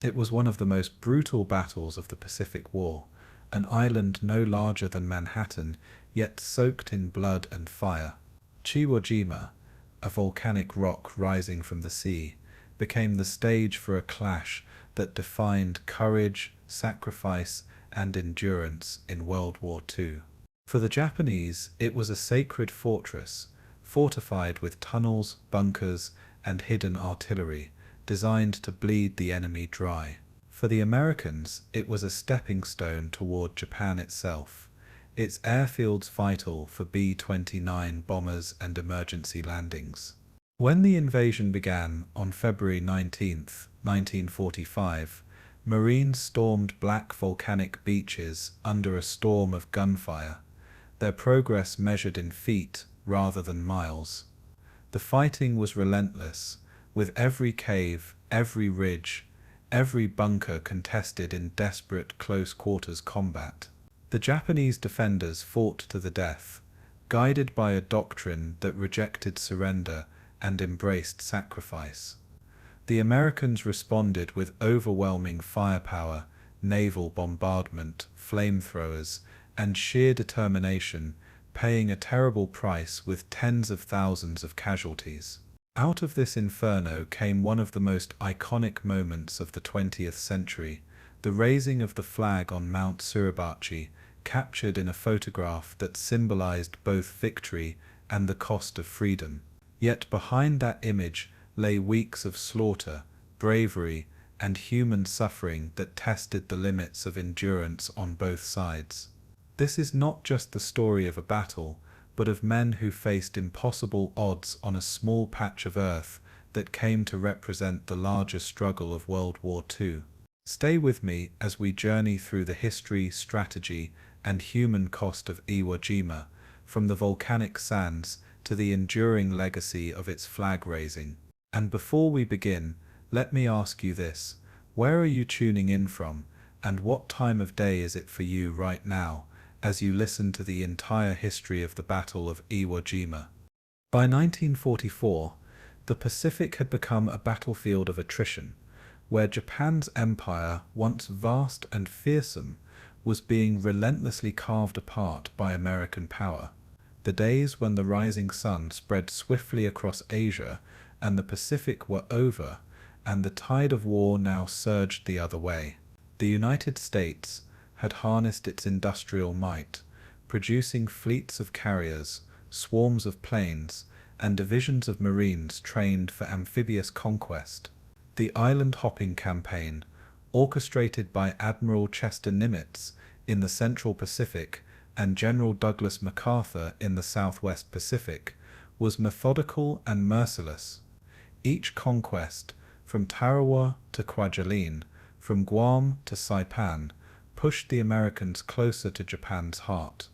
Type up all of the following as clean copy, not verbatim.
It was one of the most brutal battles of the Pacific War, an island no larger than Manhattan, yet soaked in blood and fire. Iwo Jima, a volcanic rock rising from the sea, became the stage for a clash that defined courage, sacrifice, and endurance in World War II. For the Japanese, it was a sacred fortress, fortified with tunnels, bunkers, and hidden artillery, designed to bleed the enemy dry. For the Americans, it was a stepping stone toward Japan itself, its airfields vital for B-29 bombers and emergency landings. When the invasion began on February 19, 1945, Marines stormed black volcanic beaches under a storm of gunfire, their progress measured in feet rather than miles. The fighting was relentless, with every cave, every ridge, every bunker contested in desperate close-quarters combat. The Japanese defenders fought to the death, guided by a doctrine that rejected surrender and embraced sacrifice. The Americans responded with overwhelming firepower, naval bombardment, flamethrowers, and sheer determination, paying a terrible price with tens of thousands of casualties. Out of this inferno came one of the most iconic moments of the 20th century, the raising of the flag on Mount Suribachi, captured in a photograph that symbolized both victory and the cost of freedom. Yet behind that image lay weeks of slaughter, bravery, and human suffering that tested the limits of endurance on both sides. This is not just the story of a battle, but of men who faced impossible odds on a small patch of earth that came to represent the larger struggle of World War II. Stay with me as we journey through the history, strategy, and human cost of Iwo Jima, from the volcanic sands to the enduring legacy of its flag raising. And before we begin, let me ask you this: where are you tuning in from, and what time of day is it for you right now, as you listen to the entire history of the Battle of Iwo Jima? By 1944, the Pacific had become a battlefield of attrition, where Japan's empire, once vast and fearsome, was being relentlessly carved apart by American power. The days when the rising sun spread swiftly across Asia and the Pacific were over, and the tide of war now surged the other way. The United States had harnessed its industrial might, producing fleets of carriers, swarms of planes, and divisions of Marines trained for amphibious conquest. The island-hopping campaign, orchestrated by Admiral Chester Nimitz in the Central Pacific and General Douglas MacArthur in the Southwest Pacific, was methodical and merciless. Each conquest, from Tarawa to Kwajalein, from Guam to Saipan, pushed the Americans closer to Japan's heart.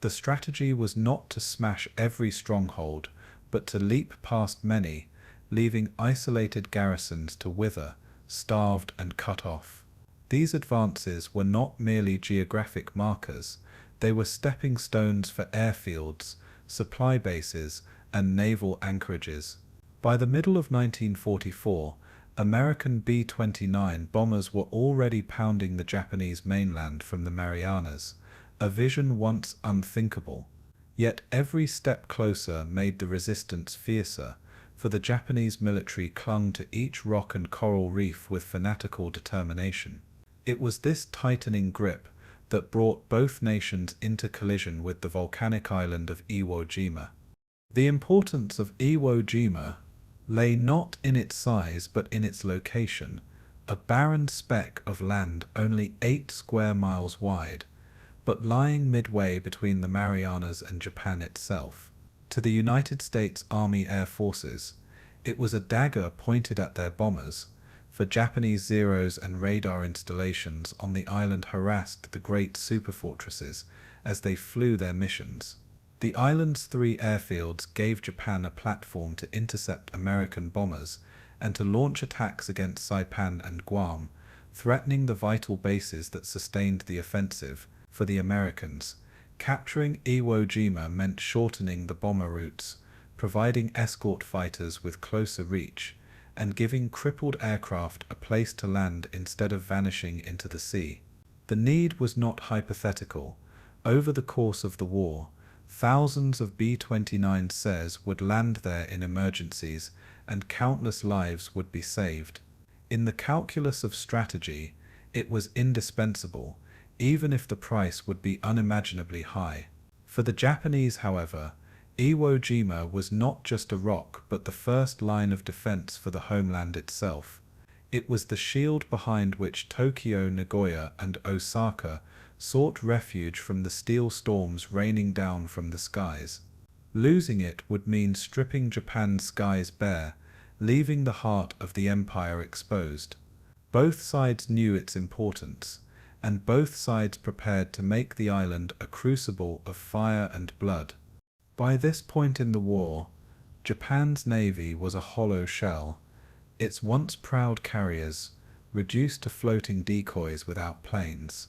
The strategy was not to smash every stronghold, but to leap past many, leaving isolated garrisons to wither, starved and cut off. These advances were not merely geographic markers, they were stepping stones for airfields, supply bases, and naval anchorages. By the middle of 1944, American B-29 bombers were already pounding the Japanese mainland from the Marianas, a vision once unthinkable. Yet every step closer made the resistance fiercer, for the Japanese military clung to each rock and coral reef with fanatical determination. It was this tightening grip that brought both nations into collision with the volcanic island of Iwo Jima. The importance of Iwo Jima lay not in its size but in its location, a barren speck of land only 8 square miles wide, but lying midway between the Marianas and Japan itself. To the United States Army Air Forces, it was a dagger pointed at their bombers, for Japanese Zeros and radar installations on the island harassed the great superfortresses as they flew their missions. The island's 3 airfields gave Japan a platform to intercept American bombers and to launch attacks against Saipan and Guam, threatening the vital bases that sustained the offensive. For the Americans, capturing Iwo Jima meant shortening the bomber routes, providing escort fighters with closer reach, and giving crippled aircraft a place to land instead of vanishing into the sea. The need was not hypothetical. Over the course of the war, thousands of B-29Cs would land there in emergencies, and countless lives would be saved. In the calculus of strategy, it was indispensable, even if the price would be unimaginably high. For the Japanese, however, Iwo Jima was not just a rock but the first line of defense for the homeland itself. It was the shield behind which Tokyo, Nagoya, and Osaka sought refuge from the steel storms raining down from the skies. Losing it would mean stripping Japan's skies bare, leaving the heart of the empire exposed. Both sides knew its importance, and both sides prepared to make the island a crucible of fire and blood. By this point in the war, Japan's navy was a hollow shell, its once proud carriers reduced to floating decoys without planes,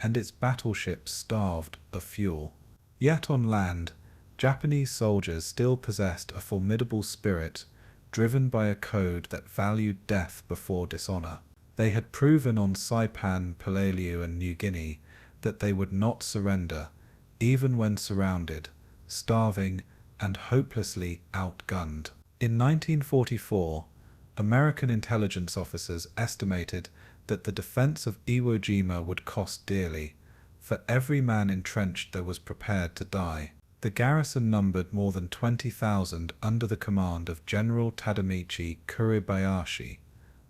and its battleships starved of fuel. Yet on land, Japanese soldiers still possessed a formidable spirit, driven by a code that valued death before dishonor. They had proven on Saipan, Palau, and New Guinea that they would not surrender, even when surrounded, starving, and hopelessly outgunned. In 1944, American intelligence officers estimated that the defense of Iwo Jima would cost dearly. For every man entrenched there was prepared to die. The garrison numbered more than 20,000 under the command of General Tadamichi Kuribayashi,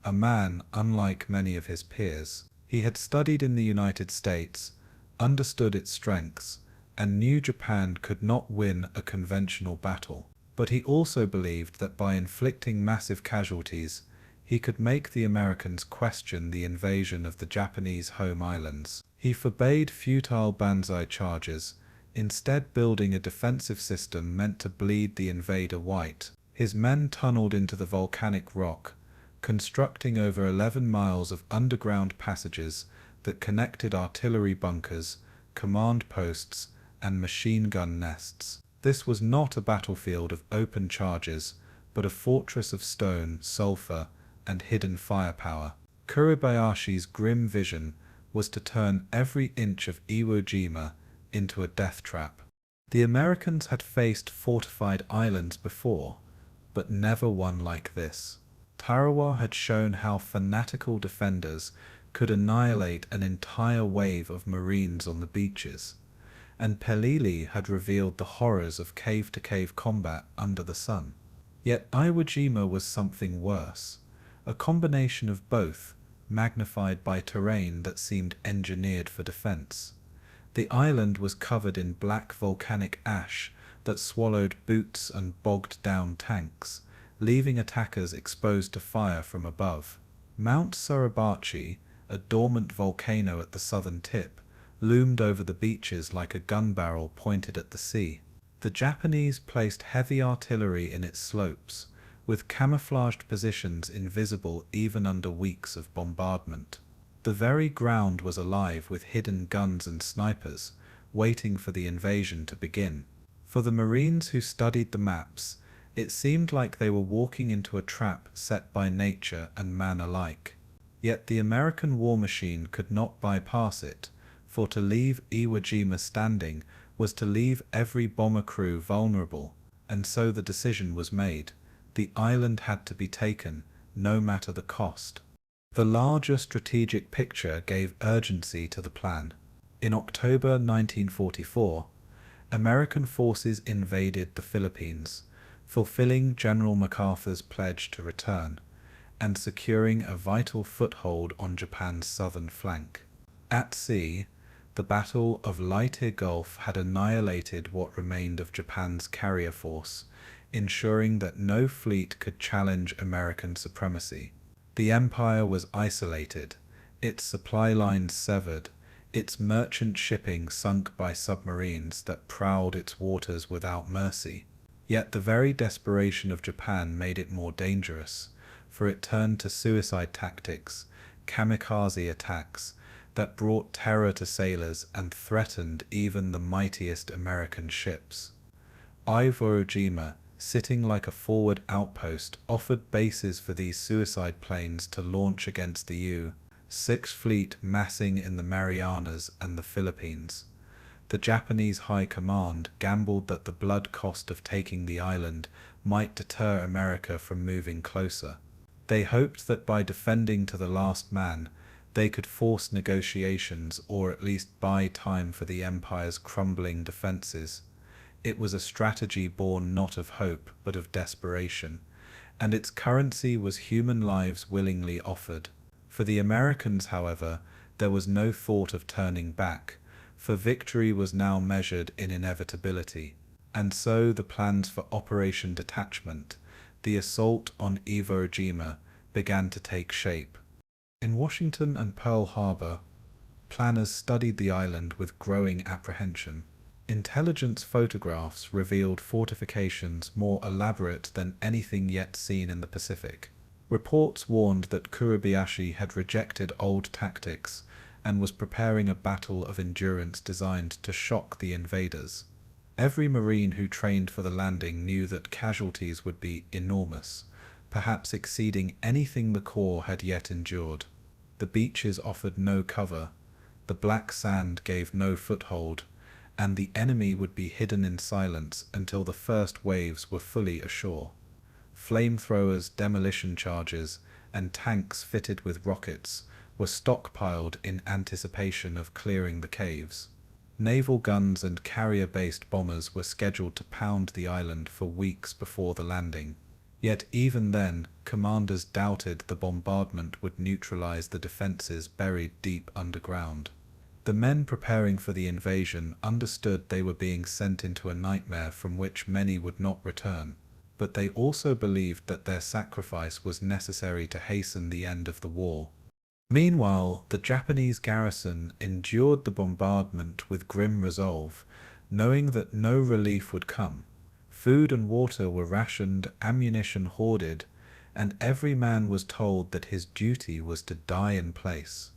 a man unlike many of his peers. He had studied in the United States, understood its strengths, and knew Japan could not win a conventional battle. But he also believed that by inflicting massive casualties, he could make the Americans question the invasion of the Japanese home islands. He forbade futile banzai charges, instead building a defensive system meant to bleed the invader white. His men tunneled into the volcanic rock, constructing over 11 miles of underground passages that connected artillery bunkers, command posts, and machine gun nests. This was not a battlefield of open charges, but a fortress of stone, sulfur, and hidden firepower. Kuribayashi's grim vision was to turn every inch of Iwo Jima into a death trap. The Americans had faced fortified islands before, but never one like this. Tarawa had shown how fanatical defenders could annihilate an entire wave of Marines on the beaches, and Pelili had revealed the horrors of cave-to-cave combat under the sun. Yet Iwo Jima was something worse, a combination of both, magnified by terrain that seemed engineered for defense. The island was covered in black volcanic ash that swallowed boots and bogged down tanks, leaving attackers exposed to fire from above. Mount Suribachi, a dormant volcano at the southern tip, loomed over the beaches like a gun barrel pointed at the sea. The Japanese placed heavy artillery in its slopes, with camouflaged positions invisible even under weeks of bombardment. The very ground was alive with hidden guns and snipers, waiting for the invasion to begin. For the Marines who studied the maps, it seemed like they were walking into a trap set by nature and man alike. Yet the American war machine could not bypass it, for to leave Iwo Jima standing was to leave every bomber crew vulnerable, and so the decision was made. The island had to be taken, no matter the cost. The larger strategic picture gave urgency to the plan. In October 1944, American forces invaded the Philippines, fulfilling General MacArthur's pledge to return, and securing a vital foothold on Japan's southern flank. At sea, the Battle of Leyte Gulf had annihilated what remained of Japan's carrier force, ensuring that no fleet could challenge American supremacy. The empire was isolated, its supply lines severed, its merchant shipping sunk by submarines that prowled its waters without mercy. Yet the very desperation of Japan made it more dangerous, for it turned to suicide tactics, kamikaze attacks, that brought terror to sailors and threatened even the mightiest American ships. Iwo Jima, sitting like a forward outpost, offered bases for these suicide planes to launch against the U-6 fleet massing in the Marianas and the Philippines. The Japanese High Command gambled that the blood cost of taking the island might deter America from moving closer. They hoped that by defending to the last man, they could force negotiations or at least buy time for the Empire's crumbling defenses. It was a strategy born not of hope but of desperation, and its currency was human lives willingly offered. For the Americans, however, there was no thought of turning back, for victory was now measured in inevitability. And so the plans for Operation Detachment, the assault on Iwo Jima, began to take shape. In Washington and Pearl Harbor, planners studied the island with growing apprehension. Intelligence photographs revealed fortifications more elaborate than anything yet seen in the Pacific. Reports warned that Kuribayashi had rejected old tactics and was preparing a battle of endurance designed to shock the invaders. Every Marine who trained for the landing knew that casualties would be enormous, perhaps exceeding anything the Corps had yet endured. The beaches offered no cover, the black sand gave no foothold, and the enemy would be hidden in silence until the first waves were fully ashore. Flamethrowers, demolition charges, and tanks fitted with rockets were stockpiled in anticipation of clearing the caves. Naval guns and carrier-based bombers were scheduled to pound the island for weeks before the landing. Yet even then, commanders doubted the bombardment would neutralize the defenses buried deep underground. The men preparing for the invasion understood they were being sent into a nightmare from which many would not return, but they also believed that their sacrifice was necessary to hasten the end of the war. Meanwhile, the Japanese garrison endured the bombardment with grim resolve, knowing that no relief would come. Food and water were rationed, ammunition hoarded, and every man was told that his duty was to die in place.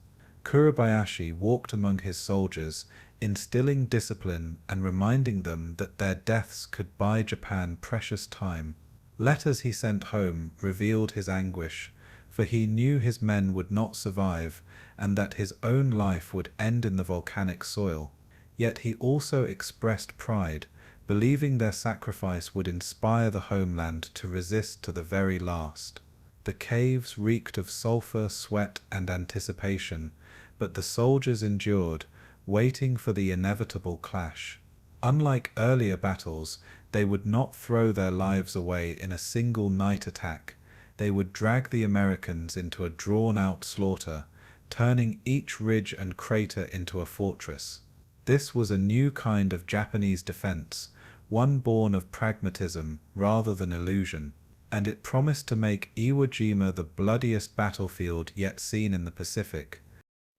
Kuribayashi walked among his soldiers, instilling discipline and reminding them that their deaths could buy Japan precious time. Letters he sent home revealed his anguish, for he knew his men would not survive and that his own life would end in the volcanic soil. Yet he also expressed pride, believing their sacrifice would inspire the homeland to resist to the very last. The caves reeked of sulfur, sweat, and anticipation, but the soldiers endured, waiting for the inevitable clash. Unlike earlier battles, they would not throw their lives away in a single night attack. They would drag the Americans into a drawn-out slaughter, turning each ridge and crater into a fortress. This was a new kind of Japanese defense, one born of pragmatism rather than illusion, and it promised to make Iwo Jima the bloodiest battlefield yet seen in the Pacific.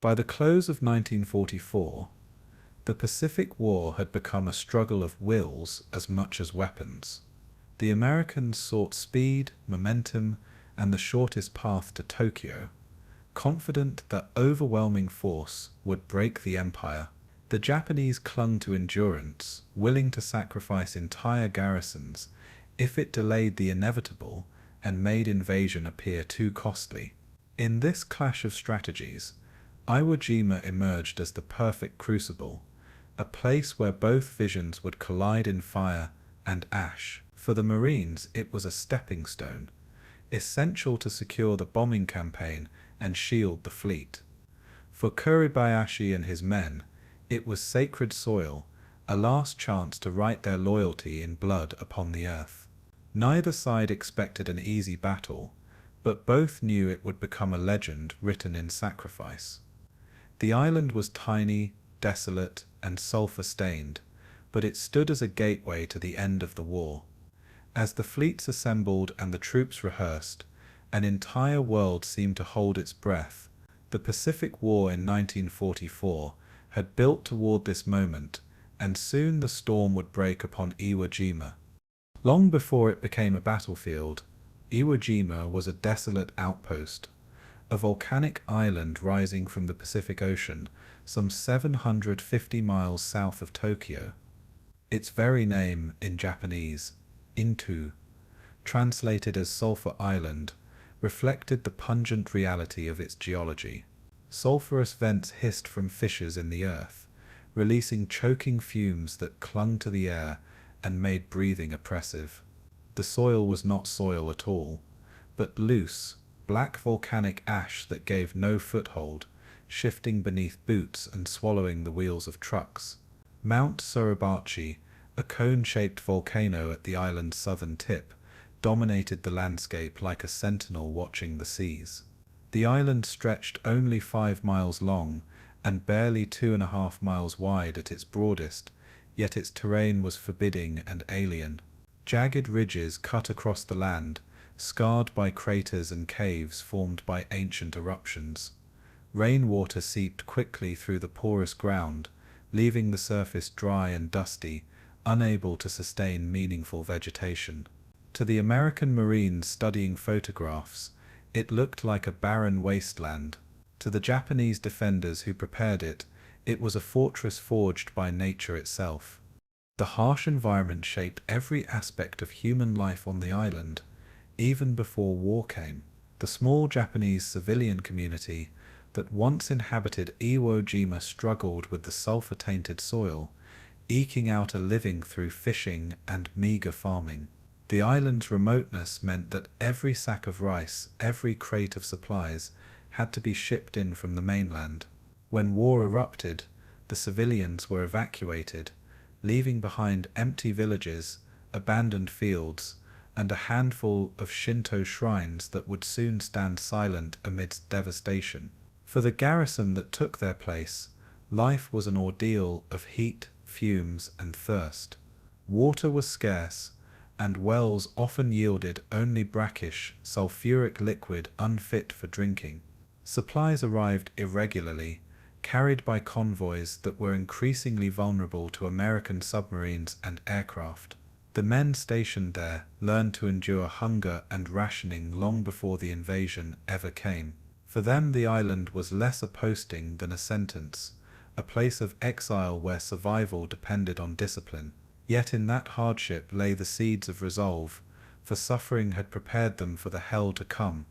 By the close of 1944, the Pacific War had become a struggle of wills as much as weapons. The Americans sought speed, momentum, and the shortest path to Tokyo, confident that overwhelming force would break the empire. The Japanese clung to endurance, willing to sacrifice entire garrisons if it delayed the inevitable and made invasion appear too costly. In this clash of strategies, Iwo Jima emerged as the perfect crucible, a place where both visions would collide in fire and ash. For the Marines, it was a stepping stone, essential to secure the bombing campaign and shield the fleet. For Kuribayashi and his men, it was sacred soil, a last chance to write their loyalty in blood upon the earth. Neither side expected an easy battle, but both knew it would become a legend written in sacrifice. The island was tiny, desolate, and sulfur-stained, but it stood as a gateway to the end of the war. As the fleets assembled and the troops rehearsed, an entire world seemed to hold its breath. The Pacific War in 1944 had built toward this moment, and soon the storm would break upon Iwo Jima. Long before it became a battlefield, Iwo Jima was a desolate outpost, a volcanic island rising from the Pacific Ocean, some 750 miles south of Tokyo. Its very name, in Japanese, Intu, translated as Sulfur Island, reflected the pungent reality of its geology. Sulphurous vents hissed from fissures in the earth, releasing choking fumes that clung to the air and made breathing oppressive. The soil was not soil at all, but loose, black volcanic ash that gave no foothold, shifting beneath boots and swallowing the wheels of trucks. Mount Suribachi, a cone-shaped volcano at the island's southern tip, dominated the landscape like a sentinel watching the seas. The island stretched only 5 miles long and barely 2.5 miles wide at its broadest, yet its terrain was forbidding and alien. Jagged ridges cut across the land, scarred by craters and caves formed by ancient eruptions. Rainwater seeped quickly through the porous ground, leaving the surface dry and dusty, unable to sustain meaningful vegetation. To the American Marines studying photographs, it looked like a barren wasteland. To the Japanese defenders who prepared it, it was a fortress forged by nature itself. The harsh environment shaped every aspect of human life on the island, even before war came. The small Japanese civilian community that once inhabited Iwo Jima struggled with the sulfur-tainted soil, eking out a living through fishing and meager farming. The island's remoteness meant that every sack of rice, every crate of supplies, had to be shipped in from the mainland. When war erupted, the civilians were evacuated, leaving behind empty villages, abandoned fields, and a handful of Shinto shrines that would soon stand silent amidst devastation. For the garrison that took their place, life was an ordeal of heat, fumes, and thirst. Water was scarce, and wells often yielded only brackish, sulfuric liquid unfit for drinking. Supplies arrived irregularly, carried by convoys that were increasingly vulnerable to American submarines and aircraft. The men stationed there learned to endure hunger and rationing long before the invasion ever came. For them, the island was less a posting than a sentence, a place of exile where survival depended on discipline. Yet in that hardship lay the seeds of resolve, for suffering had prepared them for the hell to come.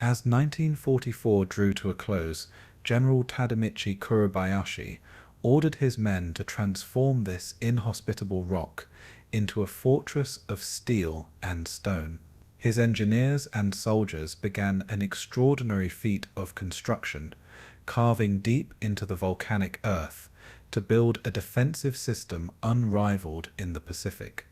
As 1944 drew to a close, General Tadamichi Kuribayashi ordered his men to transform this inhospitable rock into a fortress of steel and stone. His engineers and soldiers began an extraordinary feat of construction, carving deep into the volcanic earth to build a defensive system unrivaled in the Pacific.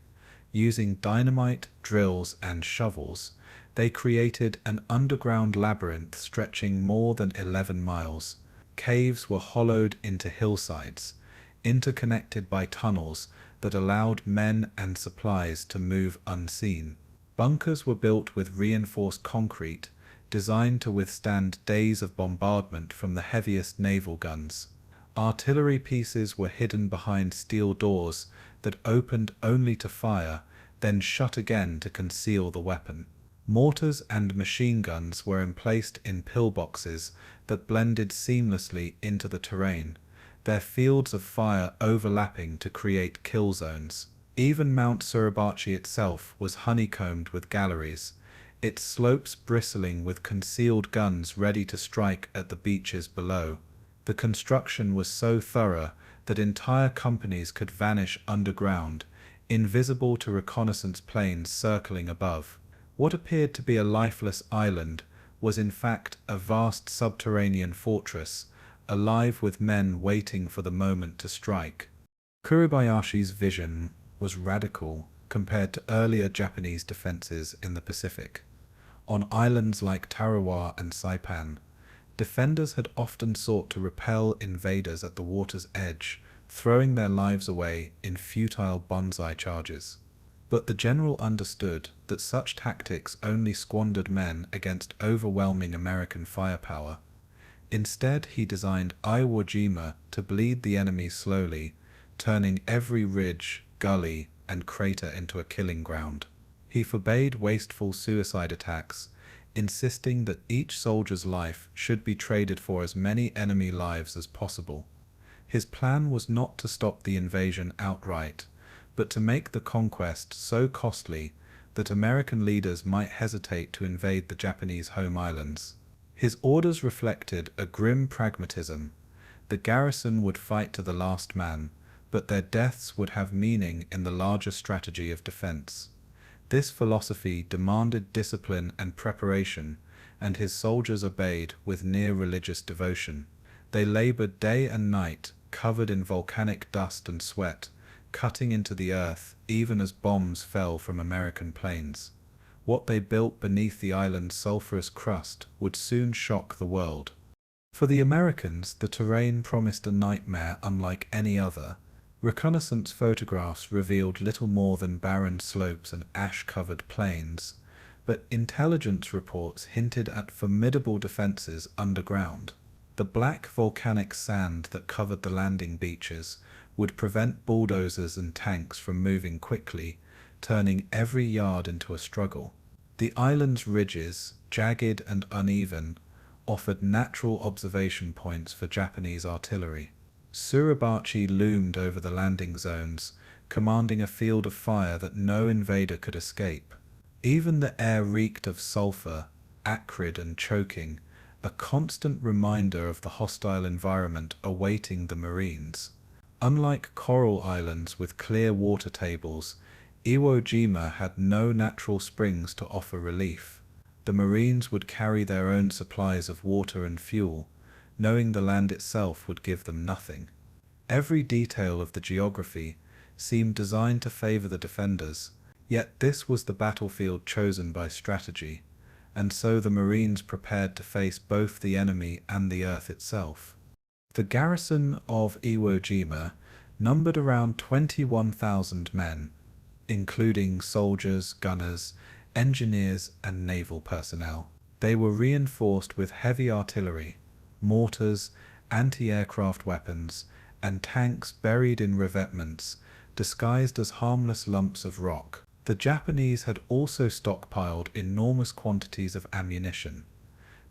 Using dynamite, drills, and shovels, they created an underground labyrinth stretching more than 11 miles. Caves were hollowed into hillsides, interconnected by tunnels that allowed men and supplies to move unseen. Bunkers were built with reinforced concrete, designed to withstand days of bombardment from the heaviest naval guns. Artillery pieces were hidden behind steel doors that opened only to fire, then shut again to conceal the weapon. Mortars and machine guns were emplaced in pillboxes that blended seamlessly into the terrain, their fields of fire overlapping to create kill zones. Even Mount Suribachi itself was honeycombed with galleries, its slopes bristling with concealed guns ready to strike at the beaches below. The construction was so thorough that entire companies could vanish underground, invisible to reconnaissance planes circling above. What appeared to be a lifeless island was in fact a vast subterranean fortress, alive with men waiting for the moment to strike. Kuribayashi's vision was radical compared to earlier Japanese defenses in the Pacific. On islands like Tarawa and Saipan, defenders had often sought to repel invaders at the water's edge, throwing their lives away in futile banzai charges. But the general understood that such tactics only squandered men against overwhelming American firepower. Instead, he designed Iwo Jima to bleed the enemy slowly, turning every ridge, gully, and crater into a killing ground. He forbade wasteful suicide attacks, insisting that each soldier's life should be traded for as many enemy lives as possible. His plan was not to stop the invasion outright, but to make the conquest so costly that American leaders might hesitate to invade the Japanese home islands. His orders reflected a grim pragmatism. The garrison would fight to the last man, but their deaths would have meaning in the larger strategy of defense. This philosophy demanded discipline and preparation, and his soldiers obeyed with near religious devotion. They labored day and night, covered in volcanic dust and sweat, cutting into the earth even as bombs fell from American planes. What they built beneath the island's sulfurous crust would soon shock the world. For the Americans, the terrain promised a nightmare unlike any other. Reconnaissance photographs revealed little more than barren slopes and ash-covered plains, but intelligence reports hinted at formidable defenses underground. The black volcanic sand that covered the landing beaches would prevent bulldozers and tanks from moving quickly, turning every yard into a struggle. The island's ridges, jagged and uneven, offered natural observation points for Japanese artillery. Suribachi loomed over the landing zones, commanding a field of fire that no invader could escape. Even the air reeked of sulfur, acrid and choking, a constant reminder of the hostile environment awaiting the Marines. Unlike coral islands with clear water tables, Iwo Jima had no natural springs to offer relief. The Marines would carry their own supplies of water and fuel, knowing the land itself would give them nothing. Every detail of the geography seemed designed to favor the defenders, yet this was the battlefield chosen by strategy, and so the Marines prepared to face both the enemy and the earth itself. The garrison of Iwo Jima numbered around 21,000 men, including soldiers, gunners, engineers, and naval personnel. They were reinforced with heavy artillery, mortars, anti-aircraft weapons, and tanks buried in revetments, disguised as harmless lumps of rock. The Japanese had also stockpiled enormous quantities of ammunition,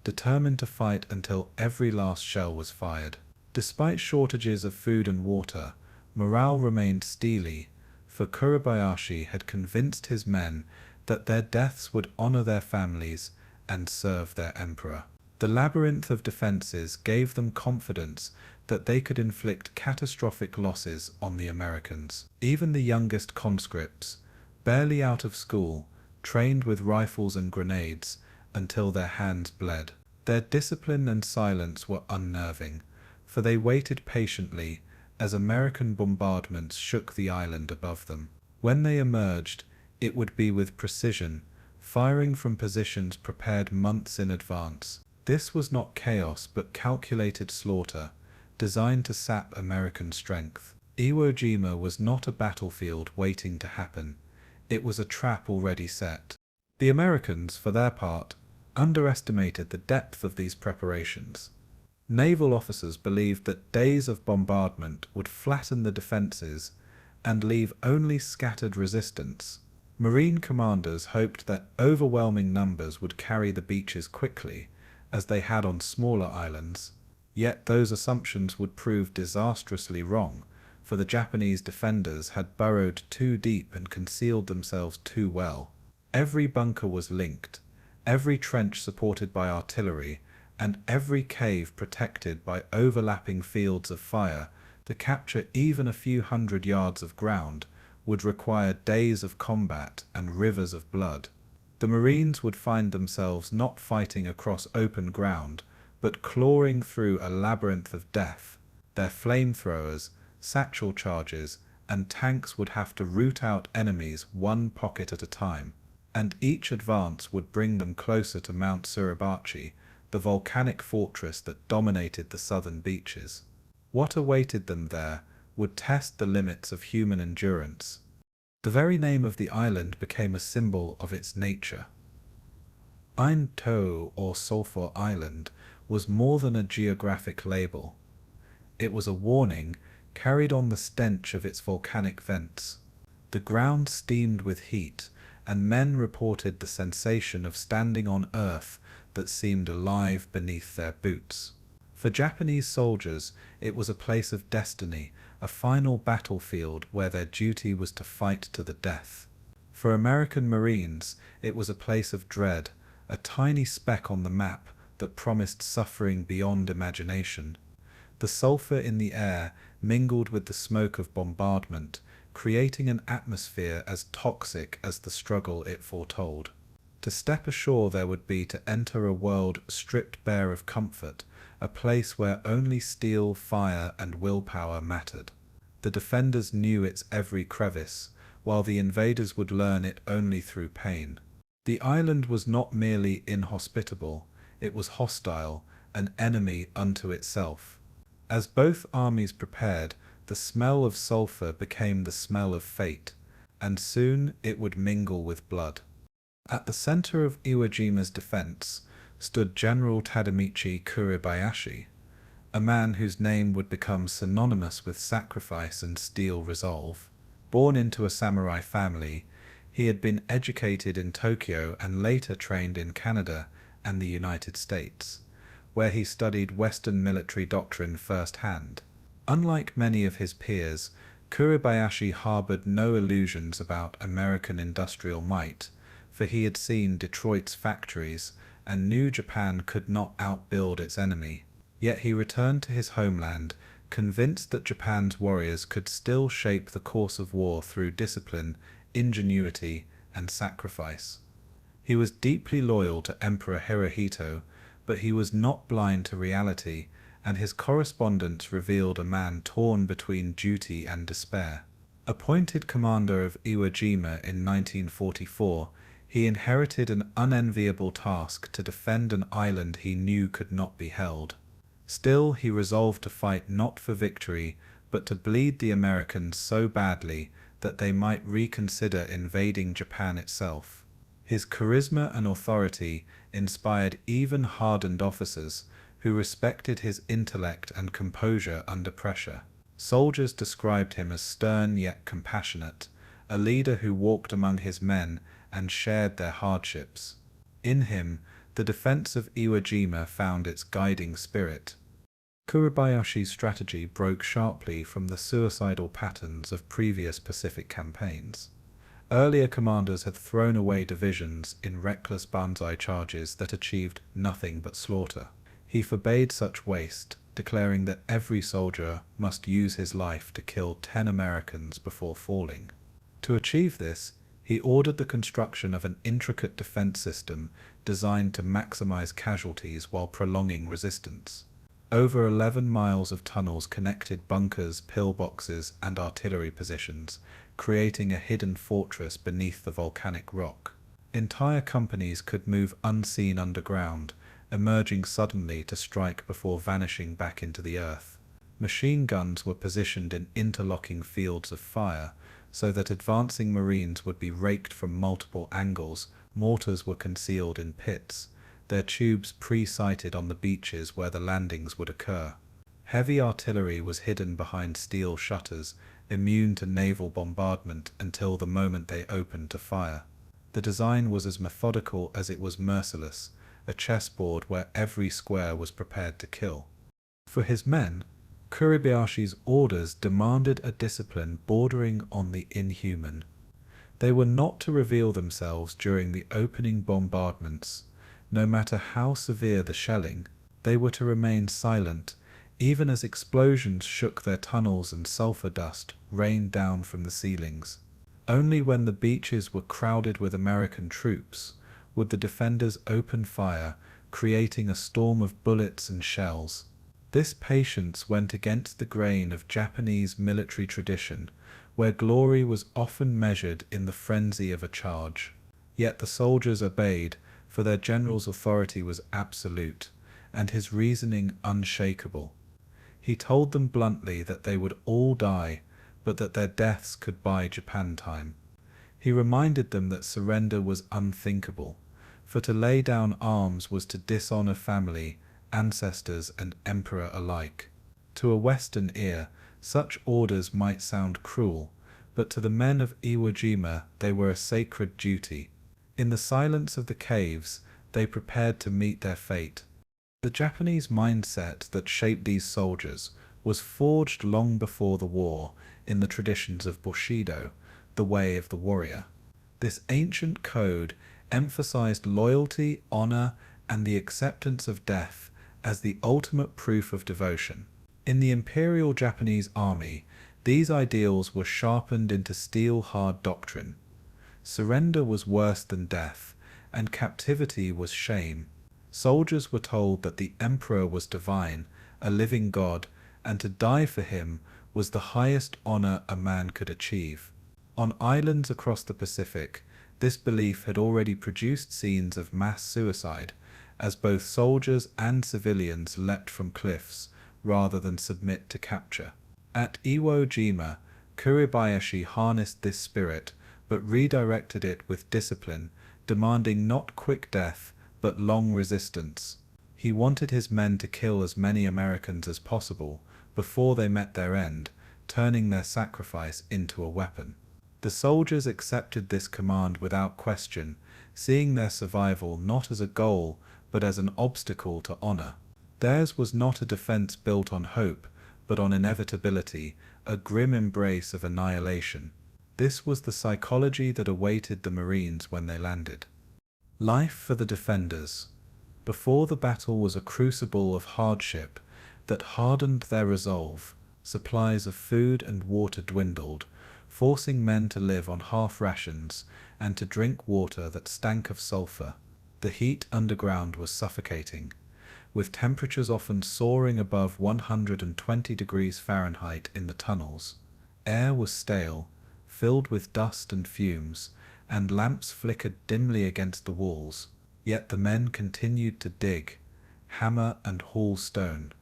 determined to fight until every last shell was fired. Despite shortages of food and water, morale remained steely, for Kuribayashi had convinced his men that their deaths would honor their families and serve their emperor. The labyrinth of defenses gave them confidence that they could inflict catastrophic losses on the Americans. Even the youngest conscripts, barely out of school, trained with rifles and grenades until their hands bled. Their discipline and silence were unnerving, for they waited patiently as American bombardments shook the island above them. When they emerged, it would be with precision, firing from positions prepared months in advance. This was not chaos but calculated slaughter, designed to sap American strength. Iwo Jima was not a battlefield waiting to happen. It was a trap already set. The Americans, for their part, underestimated the depth of these preparations. Naval officers believed that days of bombardment would flatten the defenses and leave only scattered resistance. Marine commanders hoped that overwhelming numbers would carry the beaches quickly, as they had on smaller islands. Yet those assumptions would prove disastrously wrong, for the Japanese defenders had burrowed too deep and concealed themselves too well. Every bunker was linked, every trench supported by artillery, and every cave protected by overlapping fields of fire. To capture even a few hundred yards of ground would require days of combat and rivers of blood. The Marines would find themselves not fighting across open ground, but clawing through a labyrinth of death. Their flamethrowers, satchel charges, and tanks would have to root out enemies one pocket at a time, and each advance would bring them closer to Mount Suribachi, the volcanic fortress that dominated the southern beaches. What awaited them there would test the limits of human endurance. The very name of the island became a symbol of its nature. Einto, or Sulfur Island, was more than a geographic label. It was a warning carried on the stench of its volcanic vents. The ground steamed with heat, and men reported the sensation of standing on earth that seemed alive beneath their boots. For Japanese soldiers, it was a place of destiny, a final battlefield where their duty was to fight to the death. For American Marines, it was a place of dread, a tiny speck on the map that promised suffering beyond imagination. The sulfur in the air mingled with the smoke of bombardment, creating an atmosphere as toxic as the struggle it foretold. To step ashore there would be to enter a world stripped bare of comfort, a place where only steel, fire, and willpower mattered. The defenders knew its every crevice, while the invaders would learn it only through pain. The island was not merely inhospitable, it was hostile, an enemy unto itself. As both armies prepared, the smell of sulfur became the smell of fate, and soon it would mingle with blood. At the center of Iwo Jima's defense stood General Tadamichi Kuribayashi, a man whose name would become synonymous with sacrifice and steel resolve. Born into a samurai family, he had been educated in Tokyo and later trained in Canada and the United States, where he studied Western military doctrine firsthand. Unlike many of his peers, Kuribayashi harbored no illusions about American industrial might, for he had seen Detroit's factories and knew Japan could not outbuild its enemy. Yet he returned to his homeland, convinced that Japan's warriors could still shape the course of war through discipline, ingenuity, and sacrifice. He was deeply loyal to Emperor Hirohito, but he was not blind to reality, and his correspondence revealed a man torn between duty and despair. Appointed commander of Iwo Jima in 1944, he inherited an unenviable task to defend an island he knew could not be held. Still, he resolved to fight not for victory, but to bleed the Americans so badly that they might reconsider invading Japan itself. His charisma and authority inspired even hardened officers, who respected his intellect and composure under pressure. Soldiers described him as stern yet compassionate, a leader who walked among his men and shared their hardships. In him, the defense of Iwo Jima found its guiding spirit. Kuribayashi's strategy broke sharply from the suicidal patterns of previous Pacific campaigns. Earlier commanders had thrown away divisions in reckless banzai charges that achieved nothing but slaughter. He forbade such waste, declaring that every soldier must use his life to kill 10 Americans before falling. To achieve this, he ordered the construction of an intricate defense system designed to maximize casualties while prolonging resistance. Over 11 miles of tunnels connected bunkers, pillboxes, and artillery positions, creating a hidden fortress beneath the volcanic rock. Entire companies could move unseen underground, emerging suddenly to strike before vanishing back into the earth. Machine guns were positioned in interlocking fields of fire, so that advancing Marines would be raked from multiple angles. Mortars were concealed in pits, their tubes pre-sighted on the beaches where the landings would occur. Heavy artillery was hidden behind steel shutters, immune to naval bombardment until the moment they opened to fire. The design was as methodical as it was merciless, a chessboard where every square was prepared to kill. For his men, Kuribayashi's orders demanded a discipline bordering on the inhuman. They were not to reveal themselves during the opening bombardments. No matter how severe the shelling, they were to remain silent, even as explosions shook their tunnels and sulfur dust rained down from the ceilings. Only when the beaches were crowded with American troops would the defenders open fire, creating a storm of bullets and shells. This patience went against the grain of Japanese military tradition, where glory was often measured in the frenzy of a charge. Yet the soldiers obeyed, for their general's authority was absolute, and his reasoning unshakable. He told them bluntly that they would all die, but that their deaths could buy Japan time. He reminded them that surrender was unthinkable, for to lay down arms was to dishonor family, ancestors, and emperor alike. To a Western ear, such orders might sound cruel, but to the men of Iwo Jima they were a sacred duty. In the silence of the caves, they prepared to meet their fate. The Japanese mindset that shaped these soldiers was forged long before the war in the traditions of Bushido, the way of the warrior. This ancient code emphasized loyalty, honor, and the acceptance of death as the ultimate proof of devotion. In the Imperial Japanese Army, these ideals were sharpened into steel-hard doctrine. Surrender was worse than death, and captivity was shame. Soldiers were told that the emperor was divine, a living god, and to die for him was the highest honor a man could achieve. On islands across the Pacific, this belief had already produced scenes of mass suicide, as both soldiers and civilians leapt from cliffs rather than submit to capture. At Iwo Jima, Kuribayashi harnessed this spirit, but redirected it with discipline, demanding not quick death, but long resistance. He wanted his men to kill as many Americans as possible before they met their end, turning their sacrifice into a weapon. The soldiers accepted this command without question, seeing their survival not as a goal, but as an obstacle to honor. Theirs was not a defense built on hope, but on inevitability, a grim embrace of annihilation. This was the psychology that awaited the Marines when they landed. Life for the defenders. Before the battle was a crucible of hardship that hardened their resolve. Supplies of food and water dwindled, forcing men to live on half rations and to drink water that stank of sulfur. The heat underground was suffocating, with temperatures often soaring above 120 degrees Fahrenheit in the tunnels. Air was stale, filled with dust and fumes, and lamps flickered dimly against the walls. Yet the men continued to dig, hammer and haul stone,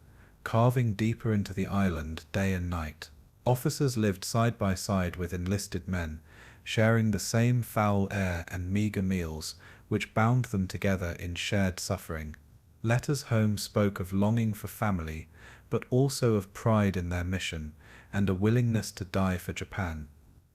carving deeper into the island day and night. Officers lived side by side with enlisted men, sharing the same foul air and meager meals which bound them together in shared suffering. Letters home spoke of longing for family, but also of pride in their mission and a willingness to die for Japan.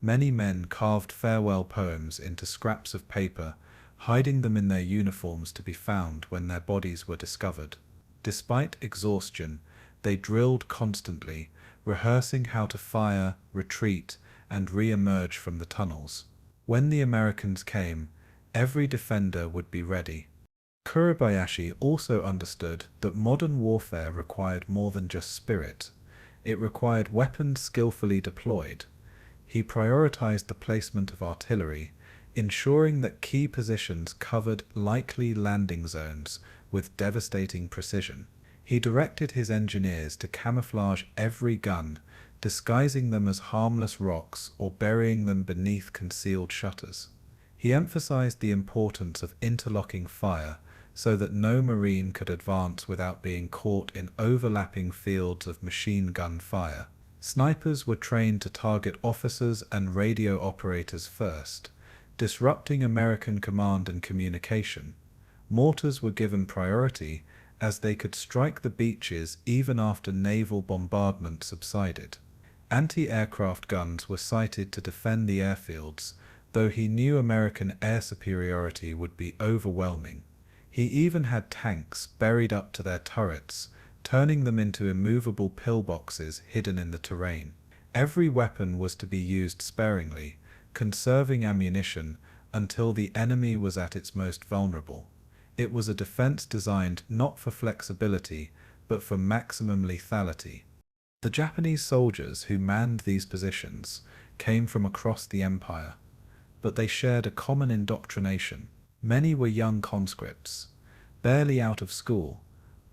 Many men carved farewell poems into scraps of paper, hiding them in their uniforms to be found when their bodies were discovered. Despite exhaustion, they drilled constantly, rehearsing how to fire, retreat, and re-emerge from the tunnels. When the Americans came, every defender would be ready. Kuribayashi also understood that modern warfare required more than just spirit. It required weapons skillfully deployed. He prioritized the placement of artillery, ensuring that key positions covered likely landing zones with devastating precision. He directed his engineers to camouflage every gun, disguising them as harmless rocks or burying them beneath concealed shutters. He emphasized the importance of interlocking fire so that no Marine could advance without being caught in overlapping fields of machine gun fire. Snipers were trained to target officers and radio operators first, disrupting American command and communication. Mortars were given priority, as they could strike the beaches even after naval bombardment subsided. Anti-aircraft guns were sighted to defend the airfields, though he knew American air superiority would be overwhelming. He even had tanks buried up to their turrets, turning them into immovable pillboxes hidden in the terrain. Every weapon was to be used sparingly, conserving ammunition until the enemy was at its most vulnerable. It was a defense designed not for flexibility, but for maximum lethality. The Japanese soldiers who manned these positions came from across the empire, but they shared a common indoctrination. Many were young conscripts, barely out of school,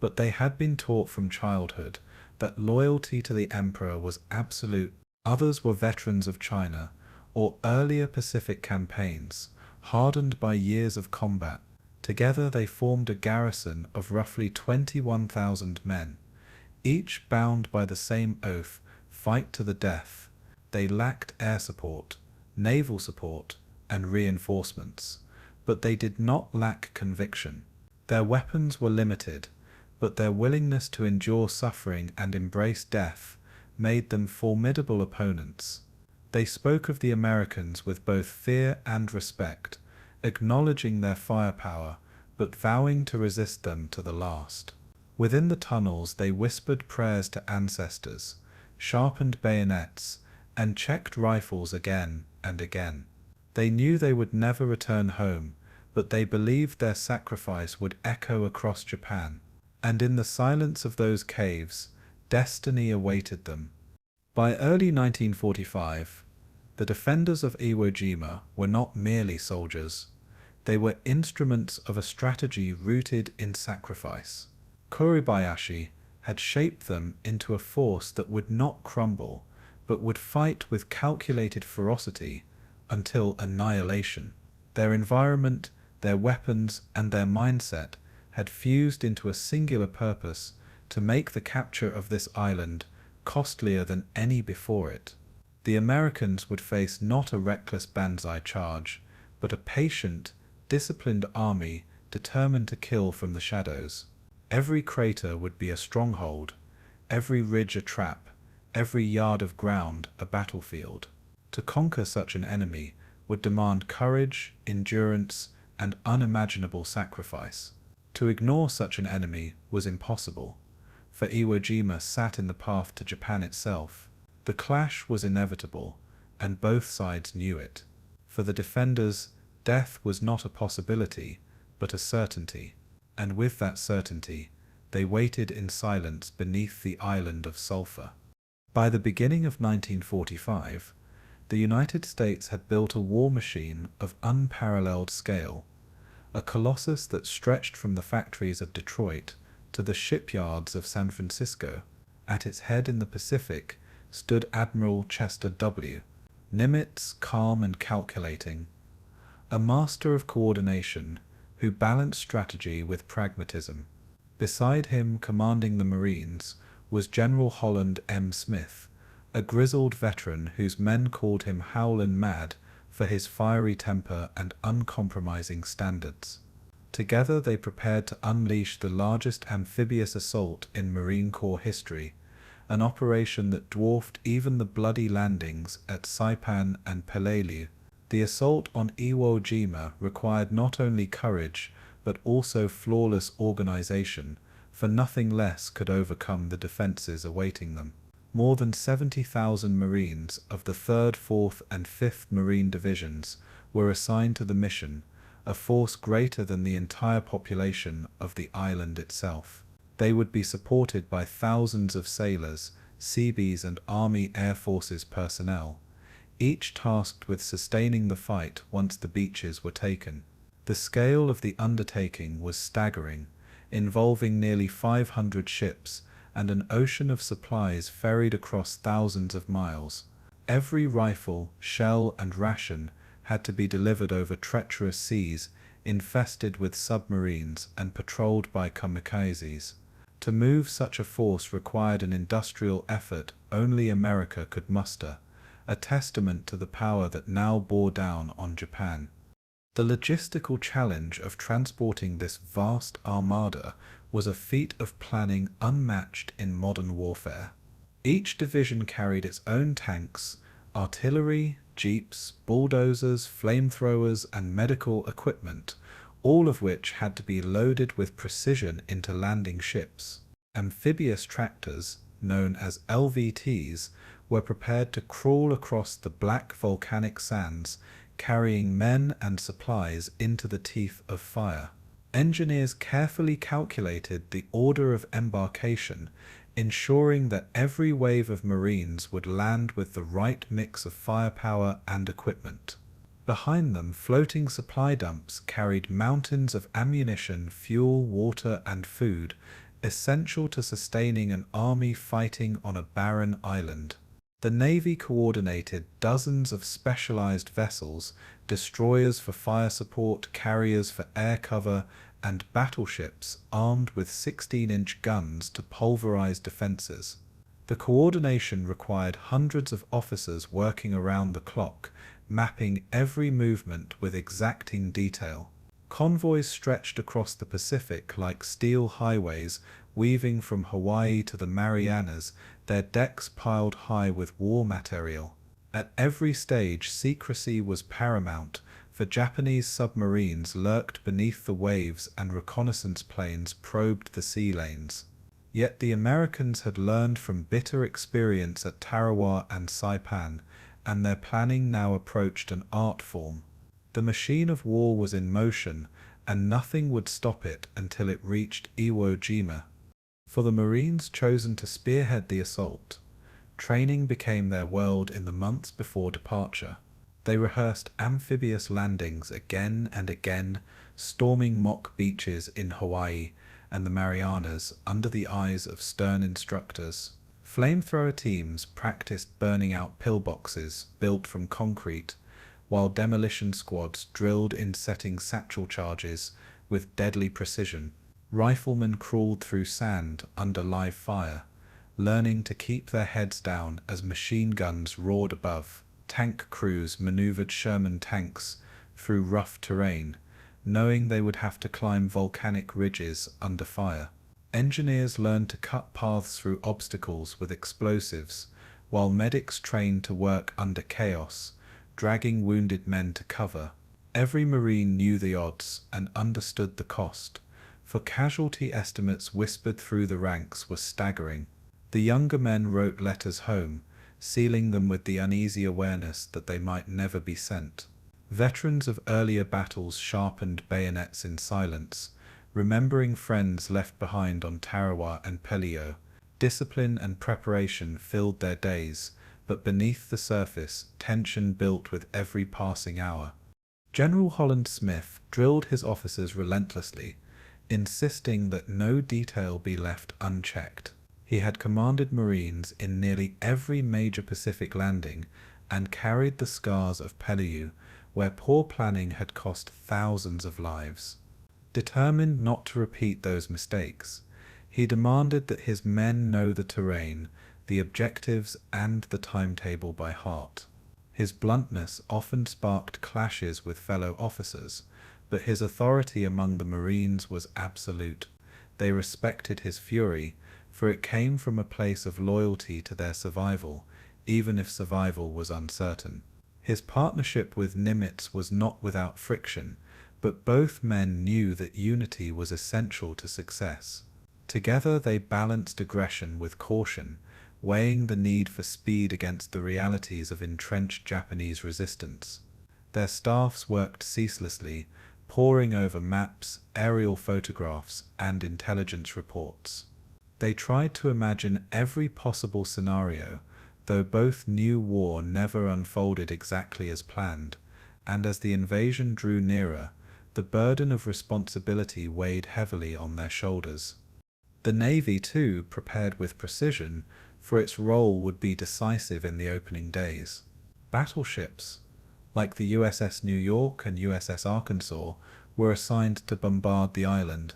but they had been taught from childhood that loyalty to the emperor was absolute. Others were veterans of China or earlier Pacific campaigns, hardened by years of combat. Together they formed a garrison of roughly 21,000 men, each bound by the same oath, fight to the death. They lacked air support, naval support, and reinforcements, but they did not lack conviction. Their weapons were limited, but their willingness to endure suffering and embrace death made them formidable opponents. They spoke of the Americans with both fear and respect, acknowledging their firepower, but vowing to resist them to the last. Within the tunnels they whispered prayers to ancestors, sharpened bayonets, and checked rifles again and again. They knew they would never return home, but they believed their sacrifice would echo across Japan. And in the silence of those caves, destiny awaited them. By early 1945, the defenders of Iwo Jima were not merely soldiers. They were instruments of a strategy rooted in sacrifice. Kuribayashi had shaped them into a force that would not crumble, but would fight with calculated ferocity until annihilation. Their environment, their weapons, and their mindset had fused into a singular purpose to make the capture of this island costlier than any before it. The Americans would face not a reckless banzai charge, but a patient, disciplined army determined to kill from the shadows. Every crater would be a stronghold, every ridge a trap, every yard of ground a battlefield. To conquer such an enemy would demand courage, endurance, and unimaginable sacrifice. To ignore such an enemy was impossible, for Iwo Jima sat in the path to Japan itself. The clash was inevitable, and both sides knew it. For the defenders, death was not a possibility, but a certainty. And with that certainty, they waited in silence beneath the island of Sulfur. By the beginning of 1945, the United States had built a war machine of unparalleled scale, a colossus that stretched from the factories of Detroit to the shipyards of San Francisco. At its head in the Pacific stood Admiral Chester W. Nimitz, calm and calculating, a master of coordination who balanced strategy with pragmatism. Beside him, commanding the Marines, was General Holland M. Smith, a grizzled veteran whose men called him Howlin' Mad for his fiery temper and uncompromising standards. Together they prepared to unleash the largest amphibious assault in Marine Corps history, an operation that dwarfed even the bloody landings at Saipan and Peleliu. The assault on Iwo Jima required not only courage, but also flawless organization, for nothing less could overcome the defenses awaiting them. More than 70,000 Marines of the 3rd, 4th, and 5th Marine Divisions were assigned to the mission, a force greater than the entire population of the island itself. They would be supported by thousands of sailors, Seabees, and Army Air Forces personnel, each tasked with sustaining the fight once the beaches were taken. The scale of the undertaking was staggering, involving nearly 500 ships and an ocean of supplies ferried across thousands of miles. Every rifle, shell, and ration had to be delivered over treacherous seas infested with submarines and patrolled by kamikazes. To move such a force required an industrial effort only America could muster, a testament to the power that now bore down on Japan. The logistical challenge of transporting this vast armada was a feat of planning unmatched in modern warfare. Each division carried its own tanks, artillery, jeeps, bulldozers, flamethrowers, and medical equipment, all of which had to be loaded with precision into landing ships. Amphibious tractors, known as LVTs, were prepared to crawl across the black volcanic sands, carrying men and supplies into the teeth of fire. Engineers carefully calculated the order of embarkation, ensuring that every wave of Marines would land with the right mix of firepower and equipment. Behind them, floating supply dumps carried mountains of ammunition, fuel, water, and food, essential to sustaining an army fighting on a barren island. The Navy coordinated dozens of specialized vessels, destroyers for fire support, carriers for air cover, and battleships armed with 16-inch guns to pulverize defenses. The coordination required hundreds of officers working around the clock, mapping every movement with exacting detail. Convoys stretched across the Pacific like steel highways, weaving from Hawaii to the Marianas, their decks piled high with war material. At every stage, secrecy was paramount, for Japanese submarines lurked beneath the waves and reconnaissance planes probed the sea lanes. Yet the Americans had learned from bitter experience at Tarawa and Saipan, and their planning now approached an art form. The machine of war was in motion, and nothing would stop it until it reached Iwo Jima. For the Marines chosen to spearhead the assault, training became their world in the months before departure. They rehearsed amphibious landings again and again, storming mock beaches in Hawaii and the Marianas under the eyes of stern instructors. Flamethrower teams practiced burning out pillboxes built from concrete, while demolition squads drilled in setting satchel charges with deadly precision. Riflemen crawled through sand under live fire, learning to keep their heads down as machine guns roared above. Tank crews maneuvered Sherman tanks through rough terrain, knowing they would have to climb volcanic ridges under fire. Engineers learned to cut paths through obstacles with explosives, while medics trained to work under chaos, dragging wounded men to cover. Every Marine knew the odds and understood the cost, for casualty estimates whispered through the ranks were staggering. The younger men wrote letters home, sealing them with the uneasy awareness that they might never be sent. Veterans of earlier battles sharpened bayonets in silence, remembering friends left behind on Tarawa and Pelio. Discipline and preparation filled their days, but beneath the surface, tension built with every passing hour. General Holland Smith drilled his officers relentlessly, insisting that no detail be left unchecked. He had commanded Marines in nearly every major Pacific landing and carried the scars of Peleliu, where poor planning had cost thousands of lives. Determined not to repeat those mistakes, he demanded that his men know the terrain, the objectives, and the timetable by heart. His bluntness often sparked clashes with fellow officers, but his authority among the Marines was absolute. They respected his fury, for it came from a place of loyalty to their survival, even if survival was uncertain. His partnership with Nimitz was not without friction, but both men knew that unity was essential to success. Together they balanced aggression with caution, weighing the need for speed against the realities of entrenched Japanese resistance. Their staffs worked ceaselessly, poring over maps, aerial photographs, and intelligence reports. They tried to imagine every possible scenario, though both knew war never unfolded exactly as planned, and as the invasion drew nearer, the burden of responsibility weighed heavily on their shoulders. The Navy, too, prepared with precision, for its role would be decisive in the opening days. Battleships, like the USS New York and USS Arkansas, were assigned to bombard the island,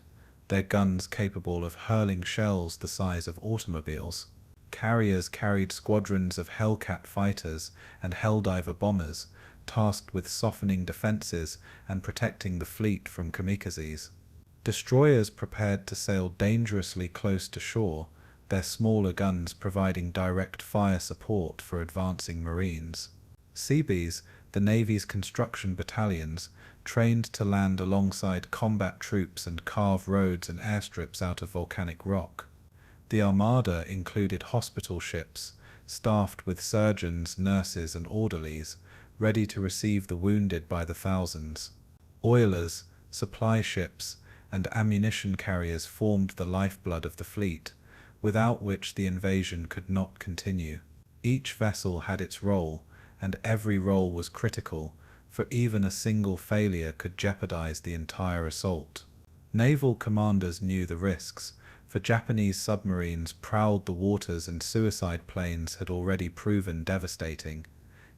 their guns capable of hurling shells the size of automobiles. Carriers carried squadrons of Hellcat fighters and Helldiver bombers, tasked with softening defenses and protecting the fleet from kamikazes. Destroyers prepared to sail dangerously close to shore, their smaller guns providing direct fire support for advancing Marines. Seabees, the Navy's construction battalions, trained to land alongside combat troops and carve roads and airstrips out of volcanic rock. The Armada included hospital ships, staffed with surgeons, nurses, and orderlies, ready to receive the wounded by the thousands. Oilers, supply ships, and ammunition carriers formed the lifeblood of the fleet, without which the invasion could not continue. Each vessel had its role, and every role was critical, for even a single failure could jeopardize the entire assault. Naval commanders knew the risks, for Japanese submarines prowled the waters and suicide planes had already proven devastating.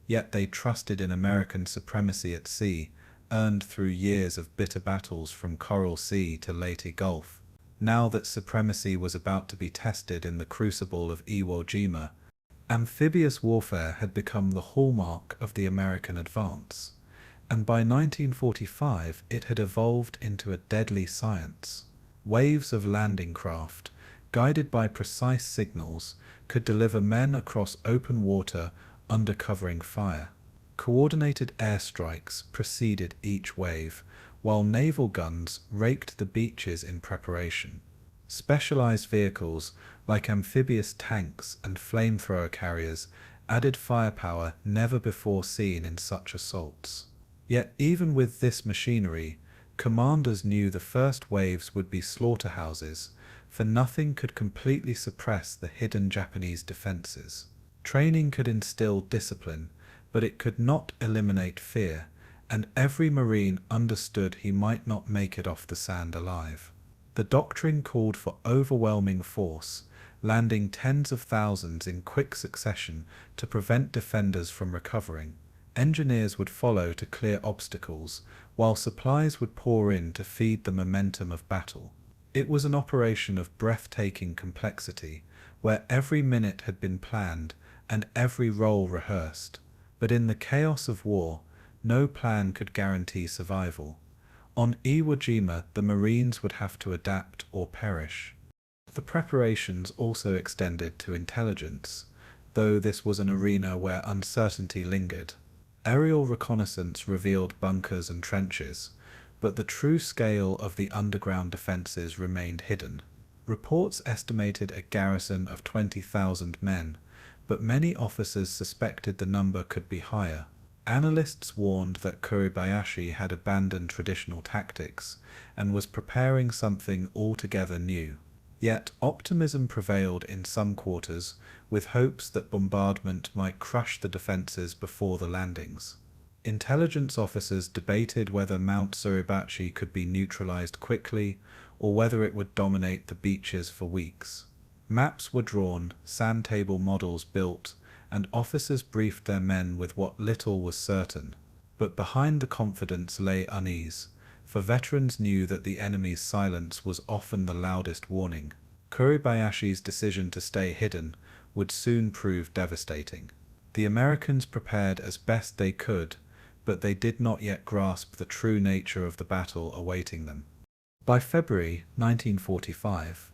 Yet they trusted in American supremacy at sea, earned through years of bitter battles from Coral Sea to Leyte Gulf. Now that supremacy was about to be tested in the crucible of Iwo Jima, amphibious warfare had become the hallmark of the American advance, and by 1945 it had evolved into a deadly science. Waves of landing craft, guided by precise signals, could deliver men across open water under covering fire. Coordinated airstrikes preceded each wave, while naval guns raked the beaches in preparation. Specialized vehicles, like amphibious tanks and flamethrower carriers, added firepower never before seen in such assaults. Yet even with this machinery, commanders knew the first waves would be slaughterhouses, for nothing could completely suppress the hidden Japanese defenses. Training could instill discipline, but it could not eliminate fear, and every Marine understood he might not make it off the sand alive. The doctrine called for overwhelming force, landing tens of thousands in quick succession to prevent defenders from recovering. Engineers would follow to clear obstacles, while supplies would pour in to feed the momentum of battle. It was an operation of breathtaking complexity, where every minute had been planned and every role rehearsed. But in the chaos of war, no plan could guarantee survival. On Iwo Jima, the Marines would have to adapt or perish. The preparations also extended to intelligence, though this was an arena where uncertainty lingered. Aerial reconnaissance revealed bunkers and trenches, but the true scale of the underground defenses remained hidden. Reports estimated a garrison of 20,000 men, but many officers suspected the number could be higher. Analysts warned that Kuribayashi had abandoned traditional tactics and was preparing something altogether new. Yet optimism prevailed in some quarters, with hopes that bombardment might crush the defenses before the landings. Intelligence officers debated whether Mount Suribachi could be neutralized quickly, or whether it would dominate the beaches for weeks. Maps were drawn, sand table models built, and officers briefed their men with what little was certain. But behind the confidence lay unease, for veterans knew that the enemy's silence was often the loudest warning. Kuribayashi's decision to stay hidden would soon prove devastating. The Americans prepared as best they could, but they did not yet grasp the true nature of the battle awaiting them. By February 1945,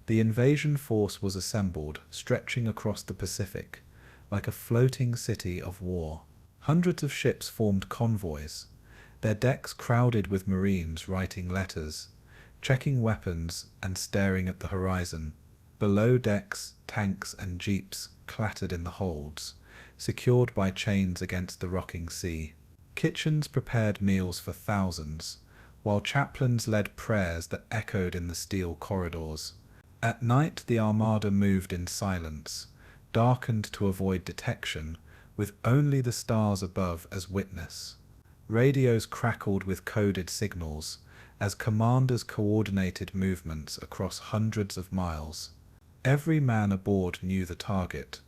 the invasion force was assembled, stretching across the Pacific, like a floating city of war. Hundreds of ships formed convoys, their decks crowded with Marines writing letters, checking weapons, and staring at the horizon. Below decks, tanks and jeeps clattered in the holds, secured by chains against the rocking sea. Kitchens prepared meals for thousands, while chaplains led prayers that echoed in the steel corridors. At night the armada moved in silence, darkened to avoid detection, with only the stars above as witness. Radios crackled with coded signals, as commanders coordinated movements across hundreds of miles. Every man aboard knew the target,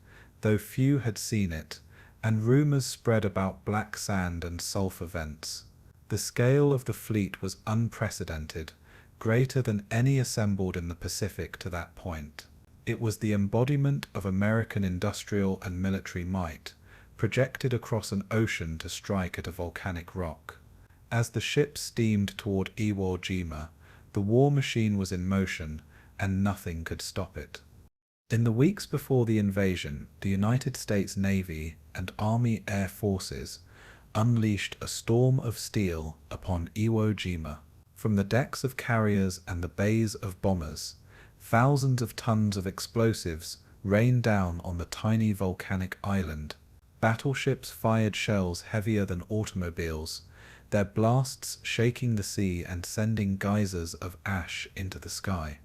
though few had seen it, and rumors spread about black sand and sulfur vents. The scale of the fleet was unprecedented, greater than any assembled in the Pacific to that point. It was the embodiment of American industrial and military might, projected across an ocean to strike at a volcanic rock. As the ship steamed toward Iwo Jima, the war machine was in motion, and nothing could stop it. In the weeks before the invasion, the United States Navy and Army Air Forces unleashed a storm of steel upon Iwo Jima. From the decks of carriers and the bays of bombers, thousands of tons of explosives rained down on the tiny volcanic island. Battleships fired shells heavier than automobiles, their blasts shaking the sea and sending geysers of ash into the sky.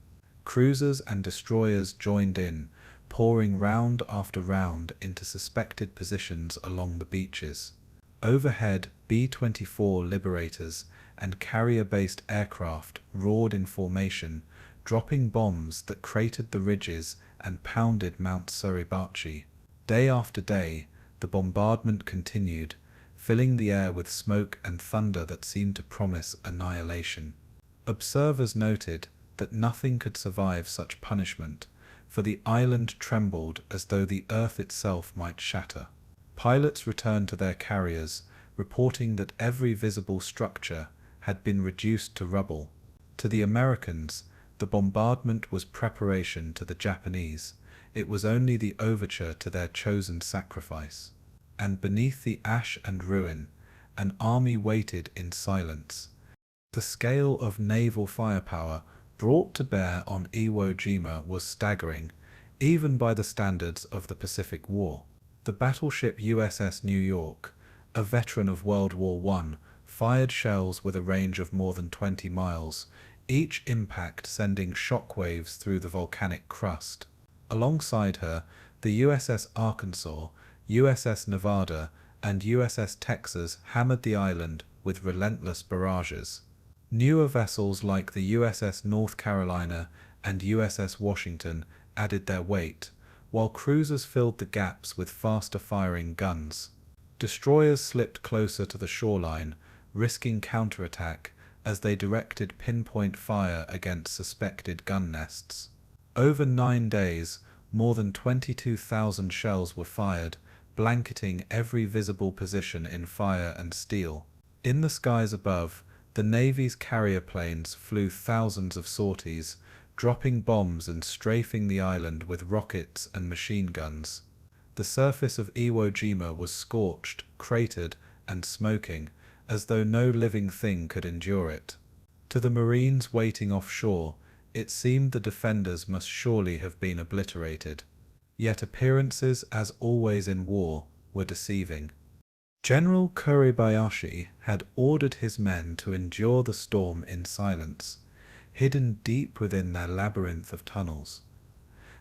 Cruisers and destroyers joined in, pouring round after round into suspected positions along the beaches. Overhead, B-24 Liberators and carrier-based aircraft roared in formation, dropping bombs that cratered the ridges and pounded Mount Suribachi. Day after day, the bombardment continued, filling the air with smoke and thunder that seemed to promise annihilation. Observers noted that nothing could survive such punishment, for the island trembled as though the earth itself might shatter. Pilots returned to their carriers, reporting that every visible structure had been reduced to rubble. To the Americans, the bombardment was preparation to the Japanese. It was only the overture to their chosen sacrifice. And beneath the ash and ruin, an army waited in silence. The scale of naval firepower brought to bear on Iwo Jima was staggering, even by the standards of the Pacific War. The battleship USS New York, a veteran of World War I, fired shells with a range of more than 20 miles, each impact sending shockwaves through the volcanic crust. Alongside her, the USS Arkansas, USS Nevada, and USS Texas hammered the island with relentless barrages. Newer vessels like the USS North Carolina and USS Washington added their weight, while cruisers filled the gaps with faster-firing guns. Destroyers slipped closer to the shoreline, risking counterattack as they directed pinpoint fire against suspected gun nests. Over 9 days, more than 22,000 shells were fired, blanketing every visible position in fire and steel. In the skies above, the Navy's carrier planes flew thousands of sorties, dropping bombs and strafing the island with rockets and machine guns. The surface of Iwo Jima was scorched, cratered, and smoking, as though no living thing could endure it. To the Marines waiting offshore, it seemed the defenders must surely have been obliterated. Yet appearances, as always in war, were deceiving. General Kuribayashi had ordered his men to endure the storm in silence, hidden deep within their labyrinth of tunnels.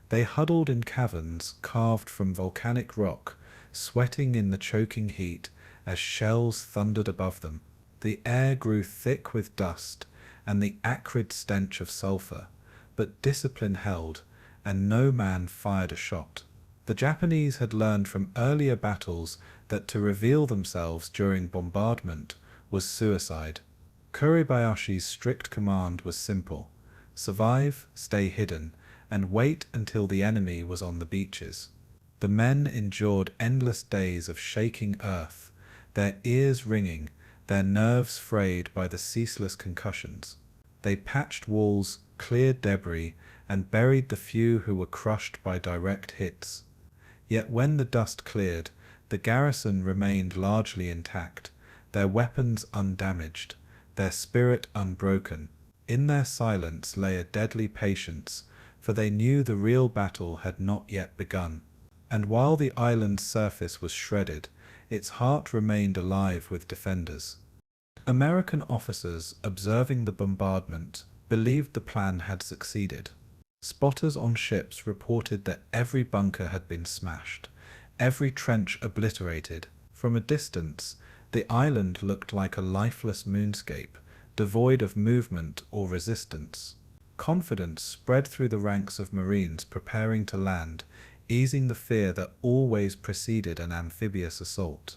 They huddled in caverns carved from volcanic rock, sweating in the choking heat as shells thundered above them. The air grew thick with dust and the acrid stench of sulfur, but discipline held, and no man fired a shot. The Japanese had learned from earlier battles that to reveal themselves during bombardment was suicide. Kuribayashi's strict command was simple: survive, stay hidden, and wait until the enemy was on the beaches. The men endured endless days of shaking earth, their ears ringing, their nerves frayed by the ceaseless concussions. They patched walls, cleared debris, and buried the few who were crushed by direct hits. Yet when the dust cleared, the garrison remained largely intact, their weapons undamaged, their spirit unbroken. In their silence lay a deadly patience, for they knew the real battle had not yet begun. And while the island's surface was shredded, its heart remained alive with defenders. American officers observing the bombardment believed the plan had succeeded. Spotters on ships reported that every bunker had been smashed, every trench obliterated. From a distance, the island looked like a lifeless moonscape, devoid of movement or resistance. Confidence spread through the ranks of Marines preparing to land, easing the fear that always preceded an amphibious assault.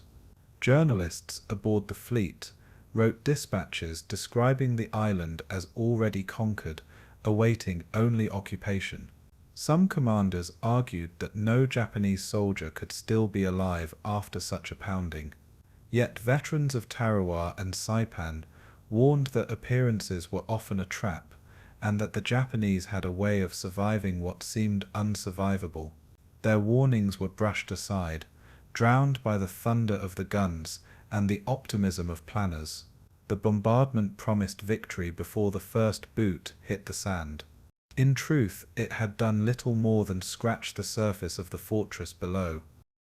Journalists aboard the fleet wrote dispatches describing the island as already conquered, awaiting only occupation. Some commanders argued that no Japanese soldier could still be alive after such a pounding. Yet veterans of Tarawa and Saipan warned that appearances were often a trap, and that the Japanese had a way of surviving what seemed unsurvivable. Their warnings were brushed aside, drowned by the thunder of the guns and the optimism of planners. The bombardment promised victory before the first boot hit the sand. In truth, it had done little more than scratch the surface of the fortress below.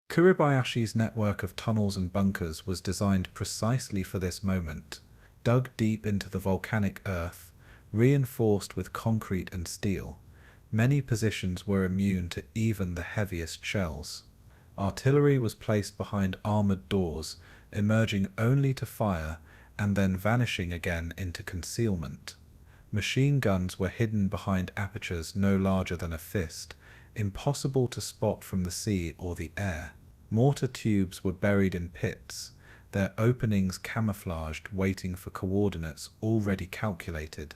Kuribayashi's network of tunnels and bunkers was designed precisely for this moment, dug deep into the volcanic earth, reinforced with concrete and steel. Many positions were immune to even the heaviest shells. Artillery was placed behind armored doors, emerging only to fire and then vanishing again into concealment. Machine guns were hidden behind apertures no larger than a fist, impossible to spot from the sea or the air. Mortar tubes were buried in pits, their openings camouflaged, waiting for coordinates already calculated.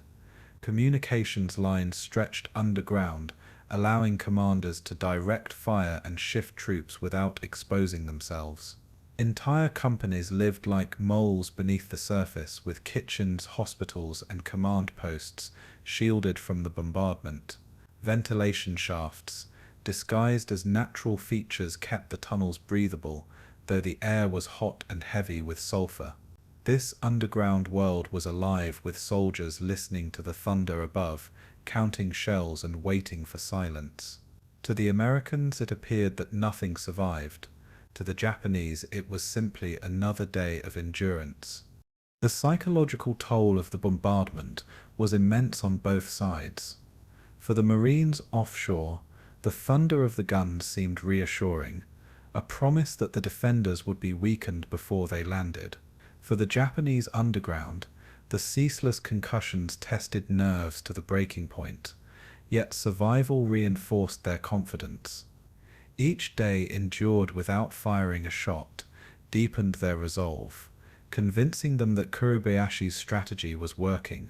Communications lines stretched underground, allowing commanders to direct fire and shift troops without exposing themselves. Entire companies lived like moles beneath the surface, with kitchens, hospitals, and command posts shielded from the bombardment. Ventilation shafts, disguised as natural features, kept the tunnels breathable, though the air was hot and heavy with sulfur. This underground world was alive with soldiers listening to the thunder above, counting shells and waiting for silence. To the Americans it appeared that nothing survived. To the Japanese it was simply another day of endurance. The psychological toll of the bombardment was immense on both sides. For the Marines offshore, the thunder of the guns seemed reassuring, a promise that the defenders would be weakened before they landed. For the Japanese underground, the ceaseless concussions tested nerves to the breaking point, yet survival reinforced their confidence. Each day endured without firing a shot deepened their resolve, convincing them that Kuribayashi's strategy was working.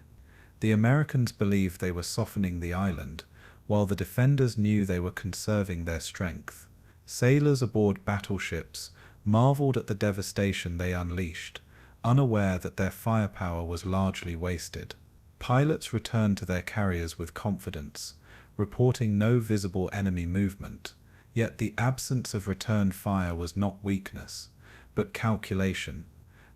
The Americans believed they were softening the island, while the defenders knew they were conserving their strength. Sailors aboard battleships marveled at the devastation they unleashed, unaware that their firepower was largely wasted. Pilots returned to their carriers with confidence, reporting no visible enemy movement. Yet the absence of return fire was not weakness, but calculation.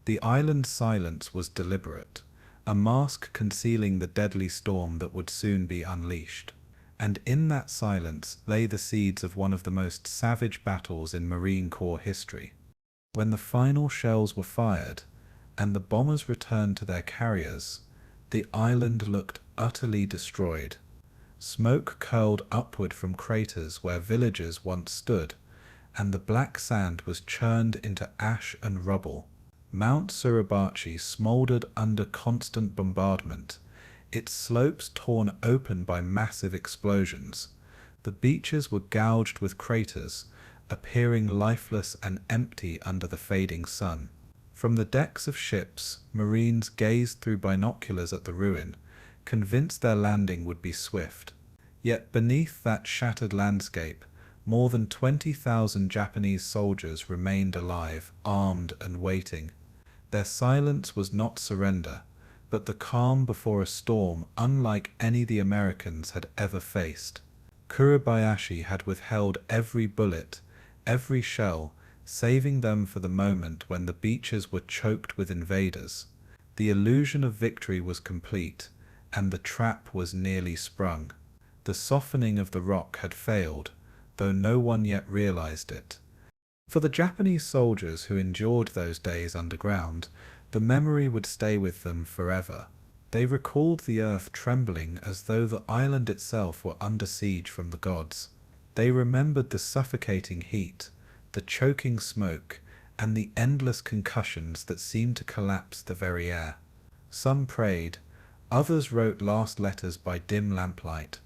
The island's silence was deliberate, a mask concealing the deadly storm that would soon be unleashed. And in that silence lay the seeds of one of the most savage battles in Marine Corps history. When the final shells were fired, and the bombers returned to their carriers, the island looked utterly destroyed. Smoke curled upward from craters where villages once stood, and the black sand was churned into ash and rubble. Mount Suribachi smoldered under constant bombardment, its slopes torn open by massive explosions. The beaches were gouged with craters, appearing lifeless and empty under the fading sun. From the decks of ships, Marines gazed through binoculars at the ruin, convinced their landing would be swift. Yet beneath that shattered landscape, more than 20,000 Japanese soldiers remained alive, armed and waiting. Their silence was not surrender, but the calm before a storm unlike any the Americans had ever faced. Kuribayashi had withheld every bullet, every shell, saving them for the moment when the beaches were choked with invaders. The illusion of victory was complete, and the trap was nearly sprung. The softening of the rock had failed, though no one yet realized it. For the Japanese soldiers who endured those days underground, the memory would stay with them forever. They recalled the earth trembling as though the island itself were under siege from the gods. They remembered the suffocating heat, the choking smoke, and the endless concussions that seemed to collapse the very air. Some prayed, others wrote last letters by dim lamplight,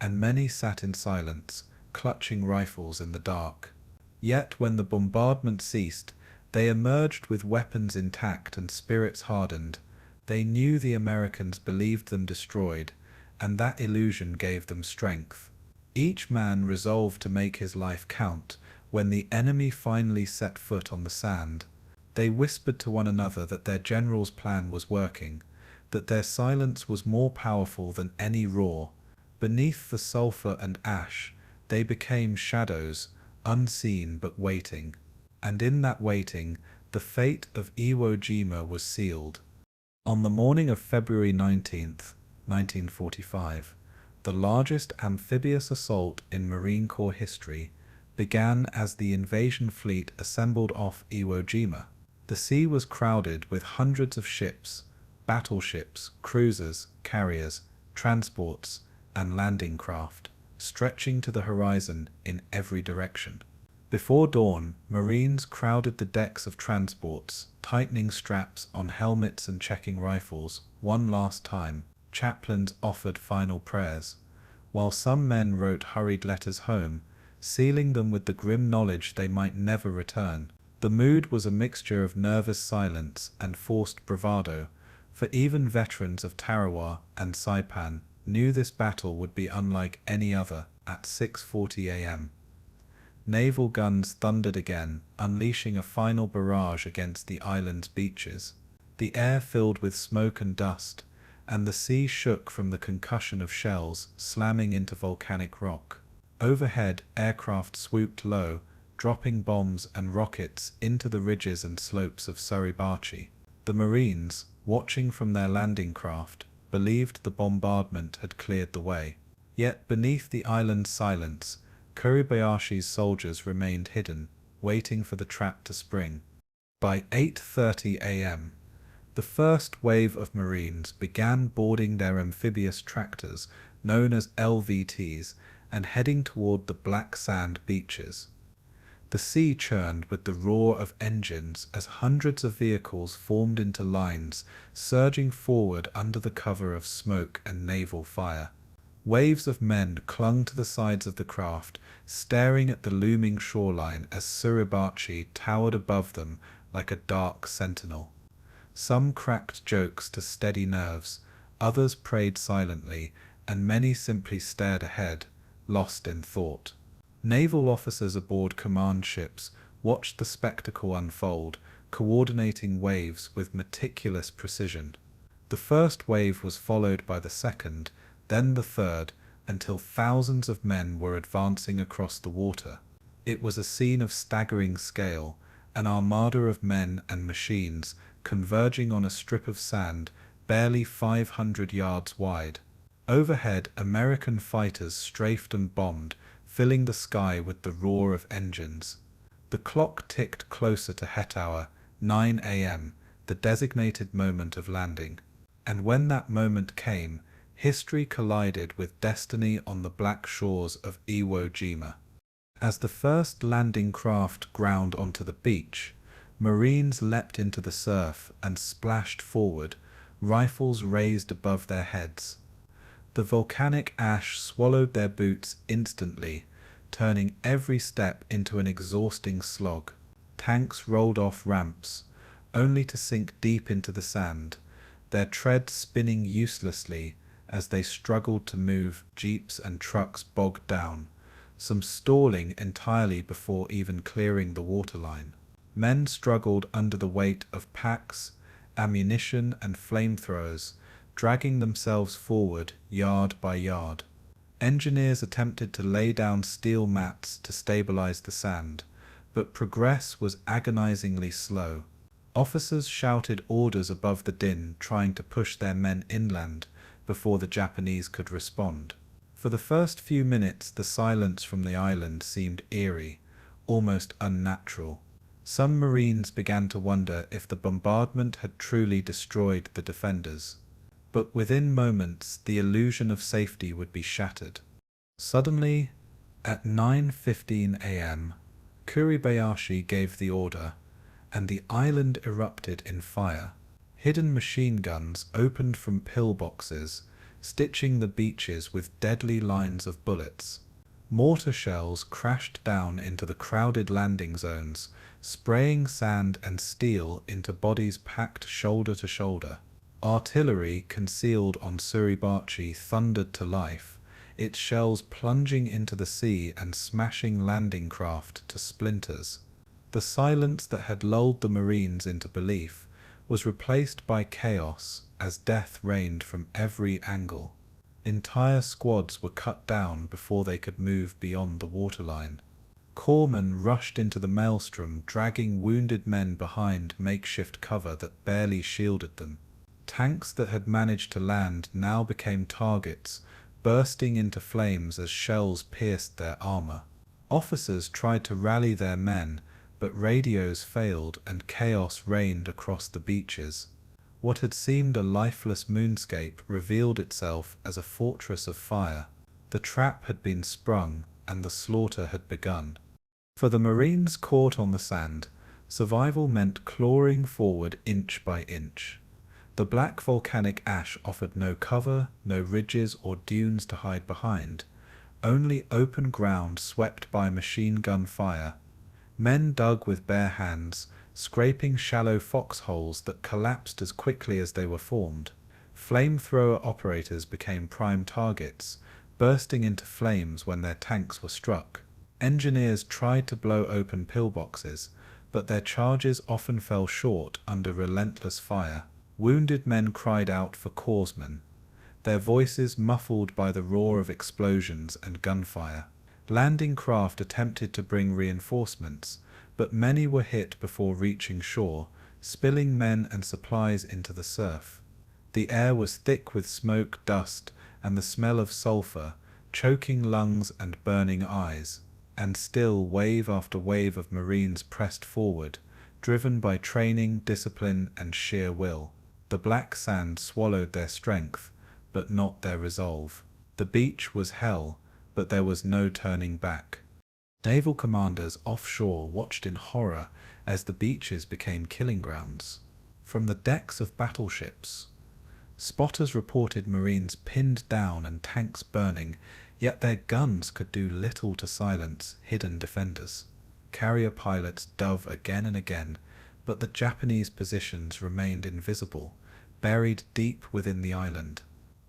and many sat in silence, clutching rifles in the dark. Yet when the bombardment ceased, they emerged with weapons intact and spirits hardened. They knew the Americans believed them destroyed, and that illusion gave them strength. Each man resolved to make his life count. When the enemy finally set foot on the sand, they whispered to one another that their general's plan was working, that their silence was more powerful than any roar. Beneath the sulfur and ash, they became shadows, unseen but waiting. And in that waiting, the fate of Iwo Jima was sealed. On the morning of February 19th, 1945, the largest amphibious assault in Marine Corps history began as the invasion fleet assembled off Iwo Jima. The sea was crowded with hundreds of ships, battleships, cruisers, carriers, transports, and landing craft, stretching to the horizon in every direction. Before dawn, Marines crowded the decks of transports, tightening straps on helmets and checking rifles. One last time, chaplains offered final prayers, while some men wrote hurried letters home, sealing them with the grim knowledge they might never return. The mood was a mixture of nervous silence and forced bravado, for even veterans of Tarawa and Saipan knew this battle would be unlike any other. At 6:40 a.m. naval guns thundered again, unleashing a final barrage against the island's beaches. The air filled with smoke and dust, and the sea shook from the concussion of shells slamming into volcanic rock. Overhead, aircraft swooped low, dropping bombs and rockets into the ridges and slopes of Suribachi. The Marines, watching from their landing craft, believed the bombardment had cleared the way. Yet beneath the island's silence, Kuribayashi's soldiers remained hidden, waiting for the trap to spring. By 8:30 a.m., the first wave of Marines began boarding their amphibious tractors, known as LVTs, and heading toward the black sand beaches. The sea churned with the roar of engines as hundreds of vehicles formed into lines, surging forward under the cover of smoke and naval fire. Waves of men clung to the sides of the craft, staring at the looming shoreline as Suribachi towered above them like a dark sentinel. Some cracked jokes to steady nerves, others prayed silently, and many simply stared ahead, lost in thought. Naval officers aboard command ships watched the spectacle unfold, coordinating waves with meticulous precision. The first wave was followed by the second, then the third, until thousands of men were advancing across the water. It was a scene of staggering scale, an armada of men and machines converging on a strip of sand barely 500 yards wide. Overhead, American fighters strafed and bombed, filling the sky with the roar of engines. The clock ticked closer to het hour, 9 a.m., the designated moment of landing. And when that moment came, history collided with destiny on the black shores of Iwo Jima. As the first landing craft ground onto the beach, Marines leapt into the surf and splashed forward, rifles raised above their heads. The volcanic ash swallowed their boots instantly, turning every step into an exhausting slog. Tanks rolled off ramps, only to sink deep into the sand, their tread spinning uselessly as they struggled to move. Jeeps and trucks bogged down, some stalling entirely before even clearing the waterline. Men struggled under the weight of packs, ammunition, and flamethrowers, dragging themselves forward yard by yard. Engineers attempted to lay down steel mats to stabilize the sand, but progress was agonizingly slow. Officers shouted orders above the din, trying to push their men inland before the Japanese could respond. For the first few minutes, the silence from the island seemed eerie, almost unnatural. Some Marines began to wonder if the bombardment had truly destroyed the defenders. But within moments, the illusion of safety would be shattered. Suddenly, at 9:15 a.m., Kuribayashi gave the order, and the island erupted in fire. Hidden machine guns opened from pillboxes, stitching the beaches with deadly lines of bullets. Mortar shells crashed down into the crowded landing zones, spraying sand and steel into bodies packed shoulder to shoulder. Artillery concealed on Suribachi thundered to life, its shells plunging into the sea and smashing landing craft to splinters. The silence that had lulled the Marines into belief was replaced by chaos as death reigned from every angle. Entire squads were cut down before they could move beyond the waterline. Corpsmen rushed into the maelstrom, dragging wounded men behind makeshift cover that barely shielded them. Tanks that had managed to land now became targets, bursting into flames as shells pierced their armor. Officers tried to rally their men, but radios failed and chaos reigned across the beaches. What had seemed a lifeless moonscape revealed itself as a fortress of fire. The trap had been sprung, and the slaughter had begun. For the Marines caught on the sand, survival meant clawing forward inch by inch. The black volcanic ash offered no cover, no ridges or dunes to hide behind, only open ground swept by machine gun fire. Men dug with bare hands, scraping shallow foxholes that collapsed as quickly as they were formed. Flamethrower operators became prime targets, bursting into flames when their tanks were struck. Engineers tried to blow open pillboxes, but their charges often fell short under relentless fire. Wounded men cried out for corpsmen, their voices muffled by the roar of explosions and gunfire. Landing craft attempted to bring reinforcements, but many were hit before reaching shore, spilling men and supplies into the surf. The air was thick with smoke, dust, and the smell of sulfur, choking lungs and burning eyes. And still wave after wave of Marines pressed forward, driven by training, discipline, and sheer will. The black sand swallowed their strength, but not their resolve. The beach was hell, but there was no turning back. Naval commanders offshore watched in horror as the beaches became killing grounds. From the decks of battleships, spotters reported Marines pinned down and tanks burning, yet their guns could do little to silence hidden defenders. Carrier pilots dove again and again, but the Japanese positions remained invisible, buried deep within the island.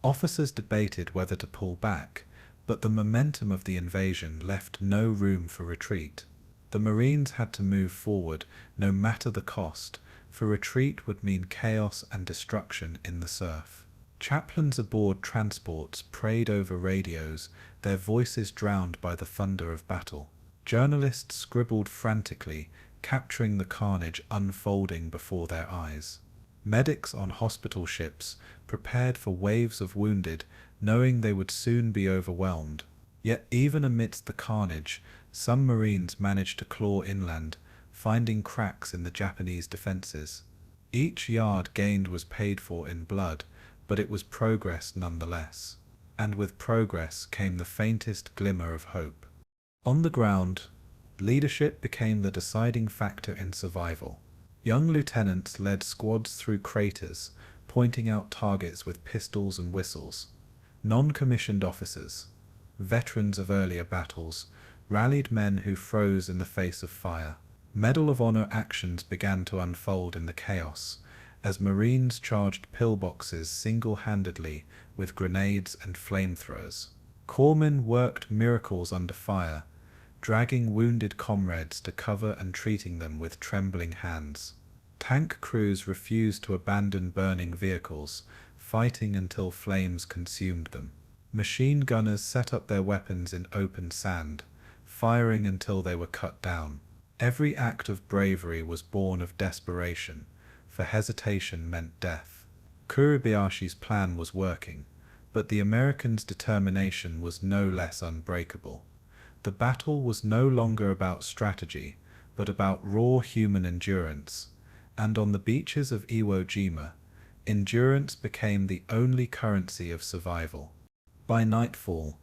Officers debated whether to pull back, but the momentum of the invasion left no room for retreat. The Marines had to move forward, no matter the cost, for retreat would mean chaos and destruction in the surf. Chaplains aboard transports prayed over radios, their voices drowned by the thunder of battle. Journalists scribbled frantically, capturing the carnage unfolding before their eyes. Medics on hospital ships prepared for waves of wounded, knowing they would soon be overwhelmed. Yet even amidst the carnage, some Marines managed to claw inland, finding cracks in the Japanese defenses. Each yard gained was paid for in blood, but it was progress nonetheless. And with progress came the faintest glimmer of hope. On the ground, leadership became the deciding factor in survival. Young lieutenants led squads through craters, pointing out targets with pistols and whistles. Non-commissioned officers, veterans of earlier battles, rallied men who froze in the face of fire. Medal of Honor actions began to unfold in the chaos, as Marines charged pillboxes single-handedly with grenades and flamethrowers. Corpsmen worked miracles under fire, dragging wounded comrades to cover and treating them with trembling hands. Tank crews refused to abandon burning vehicles, fighting until flames consumed them. Machine gunners set up their weapons in open sand, firing until they were cut down. Every act of bravery was born of desperation, for hesitation meant death. Kuribayashi's plan was working, but the Americans' determination was no less unbreakable. The battle was no longer about strategy, but about raw human endurance, and on the beaches of Iwo Jima, endurance became the only currency of survival. By nightfall,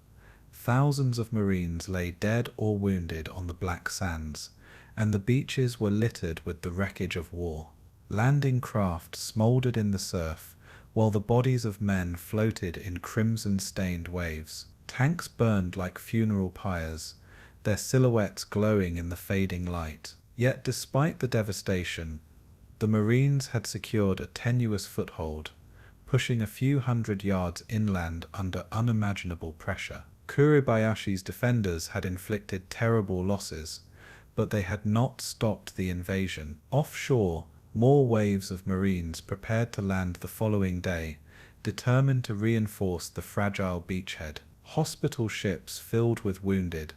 thousands of Marines lay dead or wounded on the black sands, and the beaches were littered with the wreckage of war. Landing craft smoldered in the surf, while the bodies of men floated in crimson-stained waves. Tanks burned like funeral pyres, their silhouettes glowing in the fading light. Yet despite the devastation, the Marines had secured a tenuous foothold, pushing a few hundred yards inland under unimaginable pressure. Kuribayashi's defenders had inflicted terrible losses, but they had not stopped the invasion. Offshore, more waves of Marines prepared to land the following day, determined to reinforce the fragile beachhead. Hospital ships filled with wounded,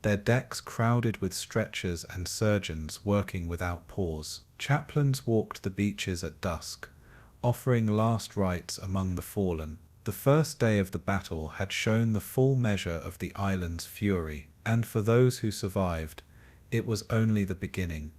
their decks crowded with stretchers and surgeons working without pause. Chaplains walked the beaches at dusk, offering last rites among the fallen. The first day of the battle had shown the full measure of the island's fury, and for those who survived, it was only the beginning.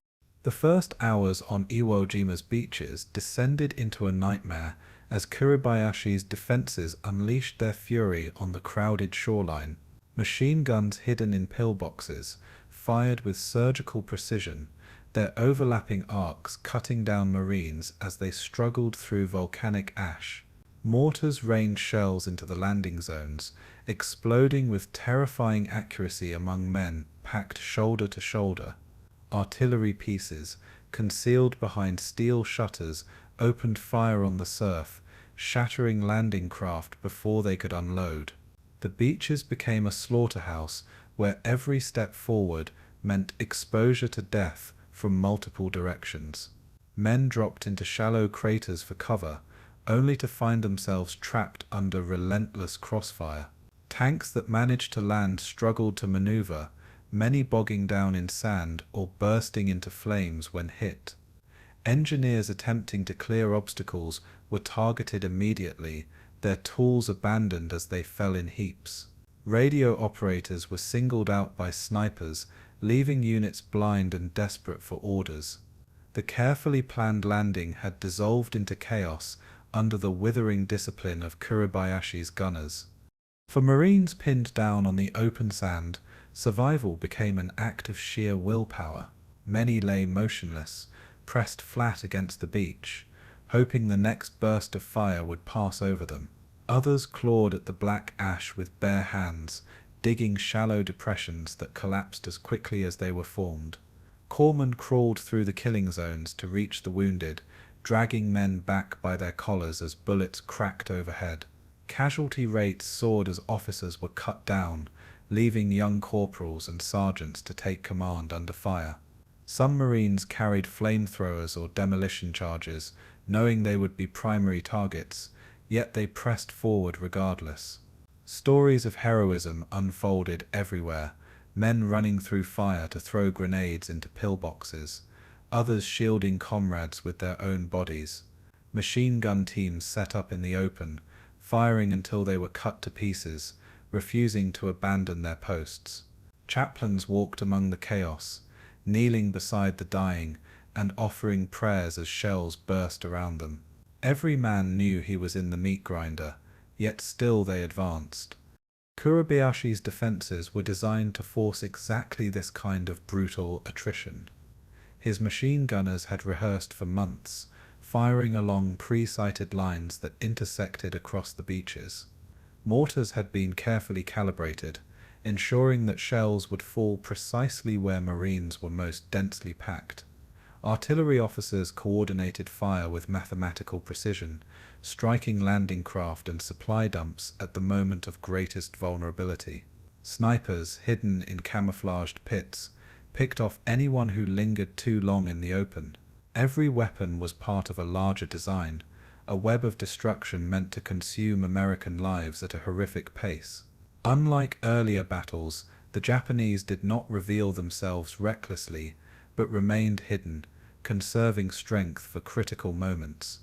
The first hours on Iwo Jima's beaches descended into a nightmare as Kuribayashi's defenses unleashed their fury on the crowded shoreline. Machine guns hidden in pillboxes fired with surgical precision, their overlapping arcs cutting down Marines as they struggled through volcanic ash. Mortars rained shells into the landing zones, exploding with terrifying accuracy among men packed shoulder to shoulder. Artillery pieces, concealed behind steel shutters, opened fire on the surf, shattering landing craft before they could unload. The beaches became a slaughterhouse where every step forward meant exposure to death from multiple directions. Men dropped into shallow craters for cover, only to find themselves trapped under relentless crossfire. Tanks that managed to land struggled to maneuver, many bogging down in sand or bursting into flames when hit. Engineers attempting to clear obstacles were targeted immediately, their tools abandoned as they fell in heaps. Radio operators were singled out by snipers, leaving units blind and desperate for orders. The carefully planned landing had dissolved into chaos under the withering discipline of Kuribayashi's gunners. For Marines pinned down on the open sand, survival became an act of sheer willpower. Many lay motionless, pressed flat against the beach, hoping the next burst of fire would pass over them. Others clawed at the black ash with bare hands, digging shallow depressions that collapsed as quickly as they were formed. Corpsmen crawled through the killing zones to reach the wounded, dragging men back by their collars as bullets cracked overhead. Casualty rates soared as officers were cut down, leaving young corporals and sergeants to take command under fire. Some Marines carried flamethrowers or demolition charges, knowing they would be primary targets, yet they pressed forward regardless. Stories of heroism unfolded everywhere, men running through fire to throw grenades into pillboxes, others shielding comrades with their own bodies. Machine gun teams set up in the open, firing until they were cut to pieces, refusing to abandon their posts. Chaplains walked among the chaos, kneeling beside the dying and offering prayers as shells burst around them. Every man knew he was in the meat grinder, yet still they advanced. Kuribayashi's defenses were designed to force exactly this kind of brutal attrition. His machine gunners had rehearsed for months, firing along pre-sighted lines that intersected across the beaches. Mortars had been carefully calibrated, ensuring that shells would fall precisely where Marines were most densely packed. Artillery officers coordinated fire with mathematical precision, striking landing craft and supply dumps at the moment of greatest vulnerability. Snipers, hidden in camouflaged pits, picked off anyone who lingered too long in the open. Every weapon was part of a larger design, a web of destruction meant to consume American lives at a horrific pace. Unlike earlier battles, the Japanese did not reveal themselves recklessly, but remained hidden, conserving strength for critical moments.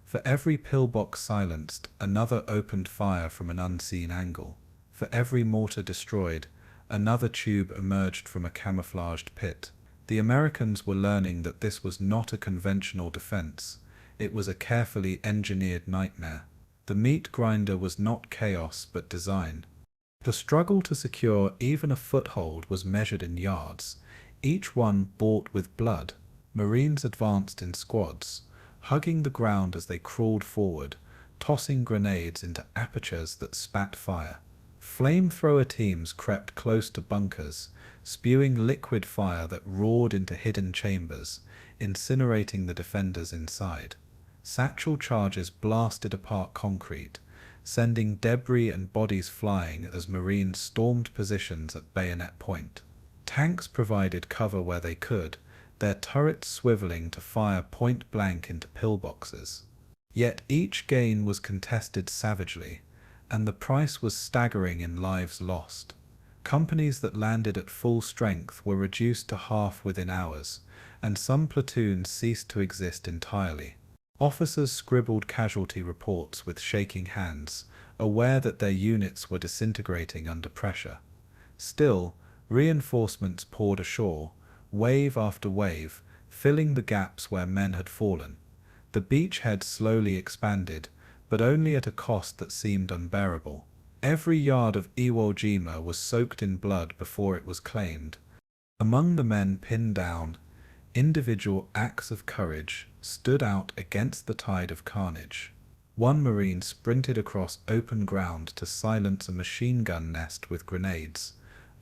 For every pillbox silenced, another opened fire from an unseen angle. For every mortar destroyed, another tube emerged from a camouflaged pit. The Americans were learning that this was not a conventional defense, it was a carefully engineered nightmare. The meat grinder was not chaos but design. The struggle to secure even a foothold was measured in yards, each one bought with blood. Marines advanced in squads, hugging the ground as they crawled forward, tossing grenades into apertures that spat fire. Flamethrower teams crept close to bunkers, spewing liquid fire that roared into hidden chambers, incinerating the defenders inside. Satchel charges blasted apart concrete, sending debris and bodies flying as Marines stormed positions at bayonet point. Tanks provided cover where they could, their turrets swiveling to fire point-blank into pillboxes. Yet each gain was contested savagely, and the price was staggering in lives lost. Companies that landed at full strength were reduced to half within hours, and some platoons ceased to exist entirely. Officers scribbled casualty reports with shaking hands, aware that their units were disintegrating under pressure. Still, reinforcements poured ashore, wave after wave, filling the gaps where men had fallen. The beachhead slowly expanded, but only at a cost that seemed unbearable. Every yard of Iwo Jima was soaked in blood before it was claimed. Among the men pinned down, individual acts of courage stood out against the tide of carnage. One Marine sprinted across open ground to silence a machine gun nest with grenades,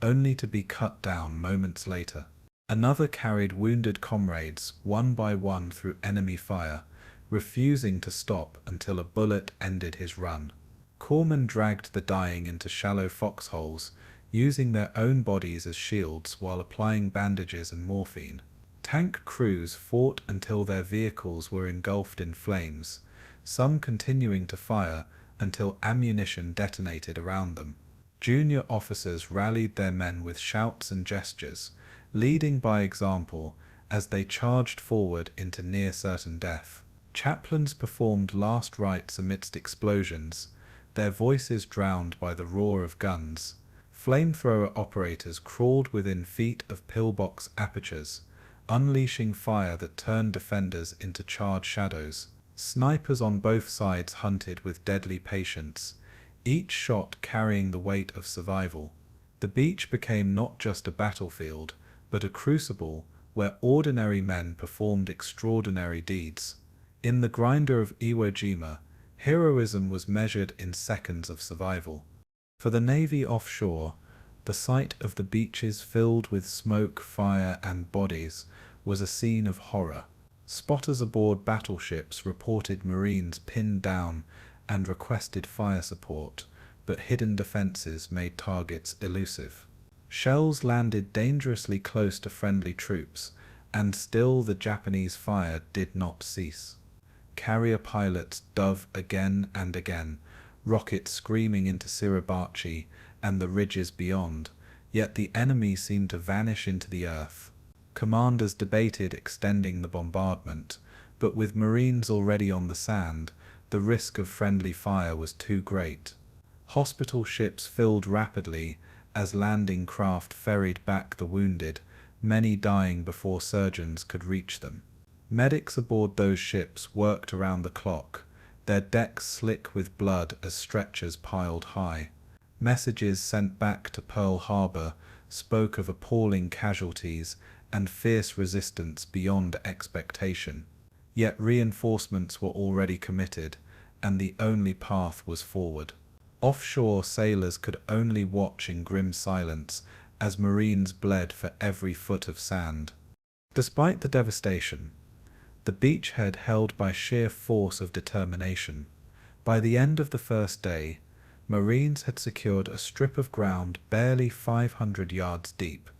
only to be cut down moments later. Another carried wounded comrades one by one through enemy fire, refusing to stop until a bullet ended his run. Corpsmen dragged the dying into shallow foxholes, using their own bodies as shields while applying bandages and morphine. Tank crews fought until their vehicles were engulfed in flames, some continuing to fire until ammunition detonated around them. Junior officers rallied their men with shouts and gestures, leading by example, as they charged forward into near-certain death. Chaplains performed last rites amidst explosions, their voices drowned by the roar of guns. Flamethrower operators crawled within feet of pillbox apertures, unleashing fire that turned defenders into charred shadows. Snipers on both sides hunted with deadly patience, each shot carrying the weight of survival. The beach became not just a battlefield, but a crucible where ordinary men performed extraordinary deeds. In the grinder of Iwo Jima, heroism was measured in seconds of survival. For the Navy offshore, the sight of the beaches filled with smoke, fire, and bodies was a scene of horror. Spotters aboard battleships reported Marines pinned down and requested fire support, but hidden defenses made targets elusive. Shells landed dangerously close to friendly troops, and still the Japanese fire did not cease. Carrier pilots dove again and again, rockets screaming into Suribachi and the ridges beyond, yet the enemy seemed to vanish into the earth. Commanders debated extending the bombardment, but with Marines already on the sand, the risk of friendly fire was too great. Hospital ships filled rapidly as landing craft ferried back the wounded, many dying before surgeons could reach them. Medics aboard those ships worked around the clock, their decks slick with blood as stretchers piled high. Messages sent back to Pearl Harbor spoke of appalling casualties and fierce resistance beyond expectation. Yet reinforcements were already committed, and the only path was forward. Offshore sailors could only watch in grim silence as Marines bled for every foot of sand. Despite the devastation, the beachhead held by sheer force of determination. By the end of the first day, Marines had secured a strip of ground barely 500 yards deep,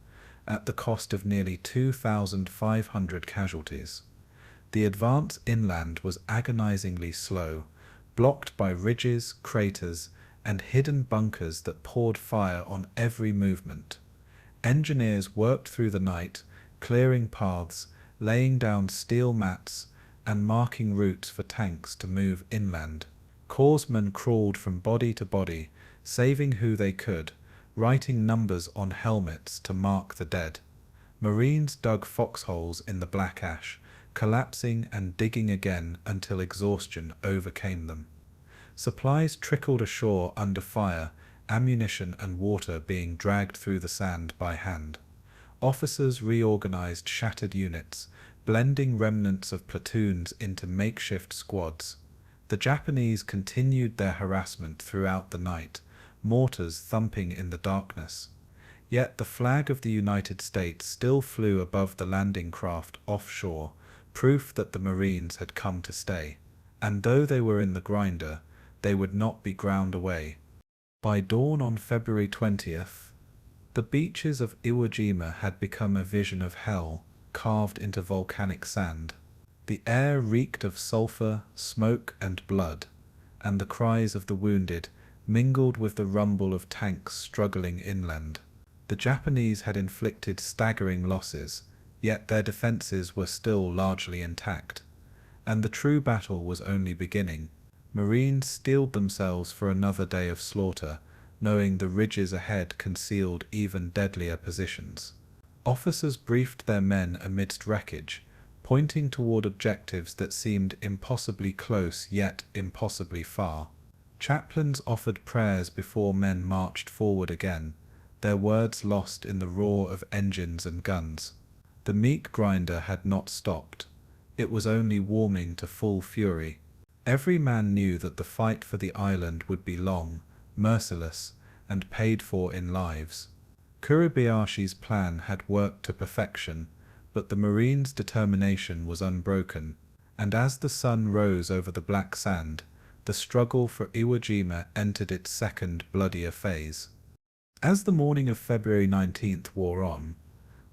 at the cost of nearly 2,500 casualties. The advance inland was agonizingly slow, blocked by ridges, craters, and hidden bunkers that poured fire on every movement. Engineers worked through the night, clearing paths, laying down steel mats, and marking routes for tanks to move inland. Corpsmen crawled from body to body, saving who they could, writing numbers on helmets to mark the dead. Marines dug foxholes in the black ash, collapsing and digging again until exhaustion overcame them. Supplies trickled ashore under fire, ammunition and water being dragged through the sand by hand. Officers reorganized shattered units, blending remnants of platoons into makeshift squads. The Japanese continued their harassment throughout the night, mortars thumping in the darkness. Yet the flag of the United States still flew above the landing craft offshore, proof that the Marines had come to stay. And though they were in the grinder, they would not be ground away. By dawn on February 20th, the beaches of Iwo Jima had become a vision of hell, carved into volcanic sand. The air reeked of sulfur, smoke, and blood, and the cries of the wounded mingled with the rumble of tanks struggling inland. The Japanese had inflicted staggering losses, yet their defenses were still largely intact, and the true battle was only beginning. Marines steeled themselves for another day of slaughter, knowing the ridges ahead concealed even deadlier positions. Officers briefed their men amidst wreckage, pointing toward objectives that seemed impossibly close yet impossibly far. Chaplains offered prayers before men marched forward again, their words lost in the roar of engines and guns. The meat grinder had not stopped. It was only warming to full fury. Every man knew that the fight for the island would be long, merciless, and paid for in lives. Kuribayashi's plan had worked to perfection, but the Marines' determination was unbroken, and as the sun rose over the black sand, the struggle for Iwo Jima entered its second, bloodier phase. As the morning of February 19th wore on,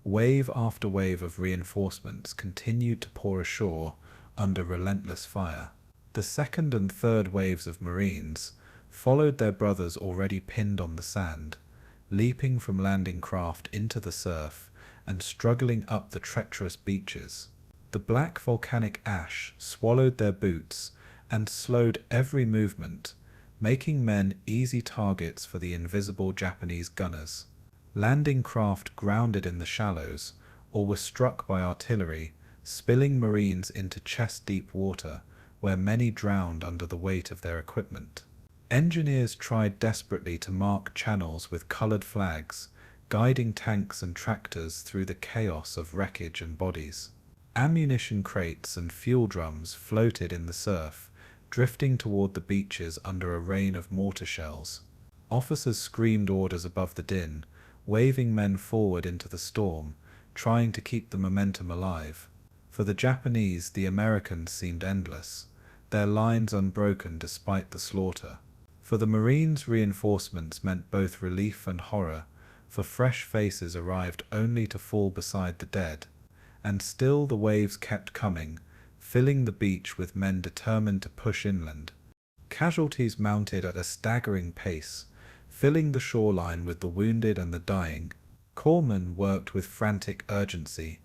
wave after wave of reinforcements continued to pour ashore under relentless fire. The second and third waves of Marines followed their brothers already pinned on the sand, leaping from landing craft into the surf and struggling up the treacherous beaches. The black volcanic ash swallowed their boots and slowed every movement, making men easy targets for the invisible Japanese gunners. Landing craft grounded in the shallows, or were struck by artillery, spilling Marines into chest-deep water, where many drowned under the weight of their equipment. Engineers tried desperately to mark channels with colored flags, guiding tanks and tractors through the chaos of wreckage and bodies. Ammunition crates and fuel drums floated in the surf, drifting toward the beaches under a rain of mortar shells. Officers screamed orders above the din, waving men forward into the storm, trying to keep the momentum alive. For the Japanese, the Americans seemed endless, their lines unbroken despite the slaughter. For the Marines, reinforcements meant both relief and horror, for fresh faces arrived only to fall beside the dead. And still the waves kept coming, filling the beach with men determined to push inland. Casualties mounted at a staggering pace, filling the shoreline with the wounded and the dying. Corpsmen worked with frantic urgency,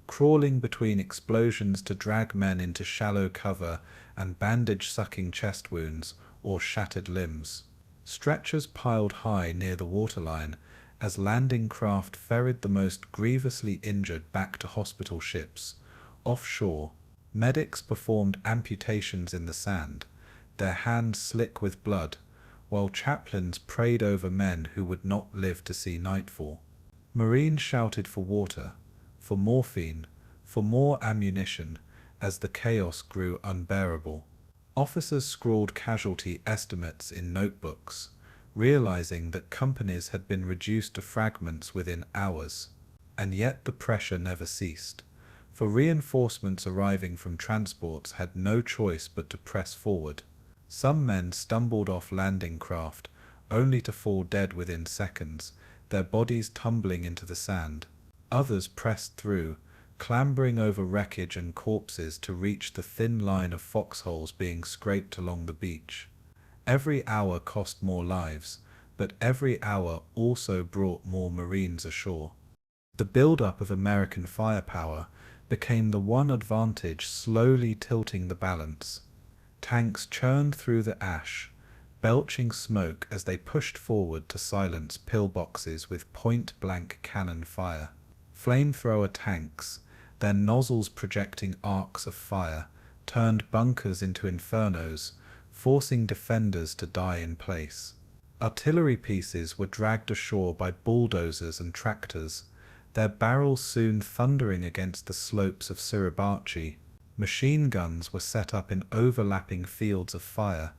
crawling between explosions to drag men into shallow cover and bandage sucking chest wounds or shattered limbs. Stretchers piled high near the waterline as landing craft ferried the most grievously injured back to hospital ships. Offshore, medics performed amputations in the sand, their hands slick with blood, while chaplains prayed over men who would not live to see nightfall. Marines shouted for water, for morphine, for more ammunition, as the chaos grew unbearable. Officers scrawled casualty estimates in notebooks, realizing that companies had been reduced to fragments within hours. And yet the pressure never ceased, for reinforcements arriving from transports had no choice but to press forward. Some men stumbled off landing craft, only to fall dead within seconds, their bodies tumbling into the sand. Others pressed through, clambering over wreckage and corpses to reach the thin line of foxholes being scraped along the beach. Every hour cost more lives, but every hour also brought more Marines ashore. The build-up of American firepower became the one advantage, slowly tilting the balance. Tanks churned through the ash, belching smoke as they pushed forward to silence pillboxes with point-blank cannon fire. Flamethrower tanks, their nozzles projecting arcs of fire, turned bunkers into infernos, forcing defenders to die in place. Artillery pieces were dragged ashore by bulldozers and tractors, their barrels soon thundering against the slopes of Suribachi. Machine guns were set up in overlapping fields of fire,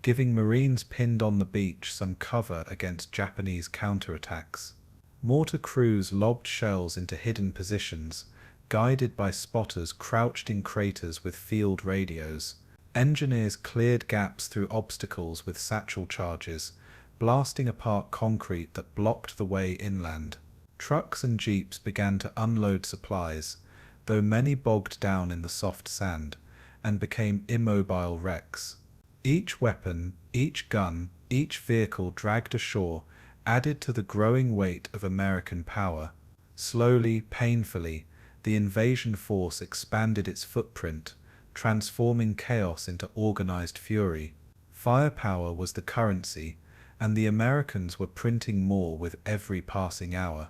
giving Marines pinned on the beach some cover against Japanese counterattacks. Mortar crews lobbed shells into hidden positions, guided by spotters crouched in craters with field radios. Engineers cleared gaps through obstacles with satchel charges, blasting apart concrete that blocked the way inland. Trucks and jeeps began to unload supplies, though many bogged down in the soft sand, and became immobile wrecks. Each weapon, each gun, each vehicle dragged ashore added to the growing weight of American power. Slowly, painfully, the invasion force expanded its footprint, transforming chaos into organized fury. Firepower was the currency, and the Americans were printing more with every passing hour.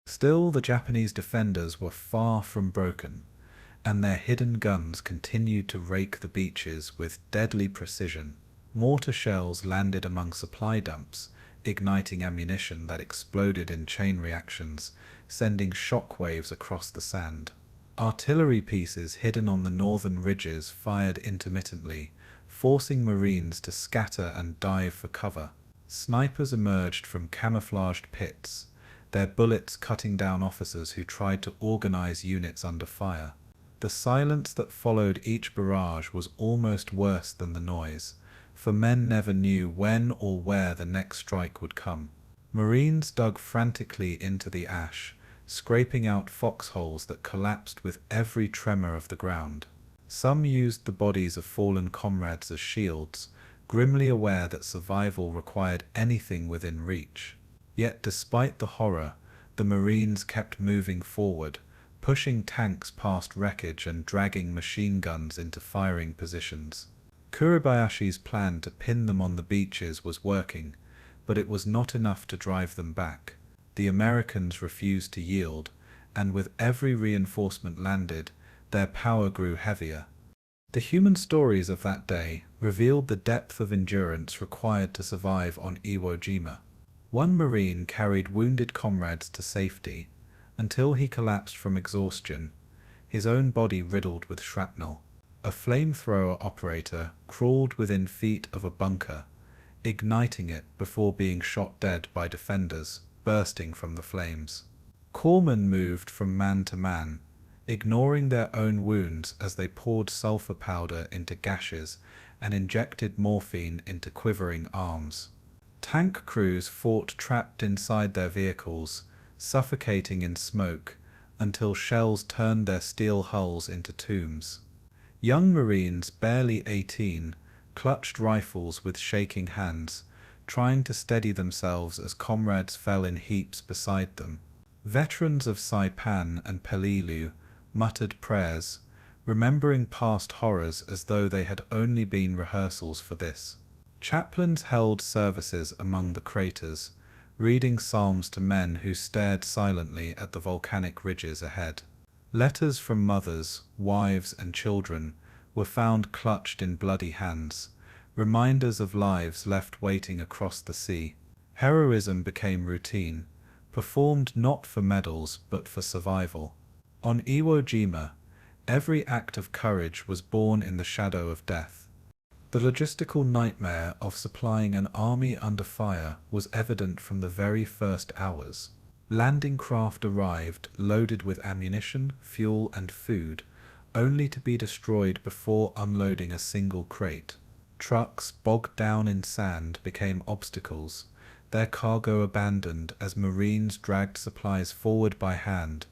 Still, the Japanese defenders were far from broken, and their hidden guns continued to rake the beaches with deadly precision. Mortar shells landed among supply dumps, igniting ammunition that exploded in chain reactions, sending shock waves across the sand. Artillery pieces hidden on the northern ridges fired intermittently, forcing Marines to scatter and dive for cover. Snipers emerged from camouflaged pits, their bullets cutting down officers who tried to organize units under fire. The silence that followed each barrage was almost worse than the noise, for men never knew when or where the next strike would come. Marines dug frantically into the ash, scraping out foxholes that collapsed with every tremor of the ground. Some used the bodies of fallen comrades as shields, grimly aware that survival required anything within reach. Yet despite the horror, the Marines kept moving forward, pushing tanks past wreckage and dragging machine guns into firing positions. Kuribayashi's plan to pin them on the beaches was working, but it was not enough to drive them back. The Americans refused to yield, and with every reinforcement landed, their power grew heavier. The human stories of that day revealed the depth of endurance required to survive on Iwo Jima. One Marine carried wounded comrades to safety, until he collapsed from exhaustion, his own body riddled with shrapnel. A flamethrower operator crawled within feet of a bunker, igniting it before being shot dead by defenders bursting from the flames. Corpsmen moved from man to man, ignoring their own wounds as they poured sulfur powder into gashes and injected morphine into quivering arms. Tank crews fought trapped inside their vehicles, suffocating in smoke, until shells turned their steel hulls into tombs. Young Marines, barely 18, clutched rifles with shaking hands, trying to steady themselves as comrades fell in heaps beside them. Veterans of Saipan and Peleliu muttered prayers, remembering past horrors as though they had only been rehearsals for this. Chaplains held services among the craters, reading psalms to men who stared silently at the volcanic ridges ahead. Letters from mothers, wives, and children were found clutched in bloody hands, reminders of lives left waiting across the sea. Heroism became routine, performed not for medals but for survival. On Iwo Jima, every act of courage was born in the shadow of death. The logistical nightmare of supplying an army under fire was evident from the very first hours. Landing craft arrived loaded with ammunition, fuel, and food, only to be destroyed before unloading a single crate. Trucks bogged down in sand became obstacles, their cargo abandoned as Marines dragged supplies forward by hand.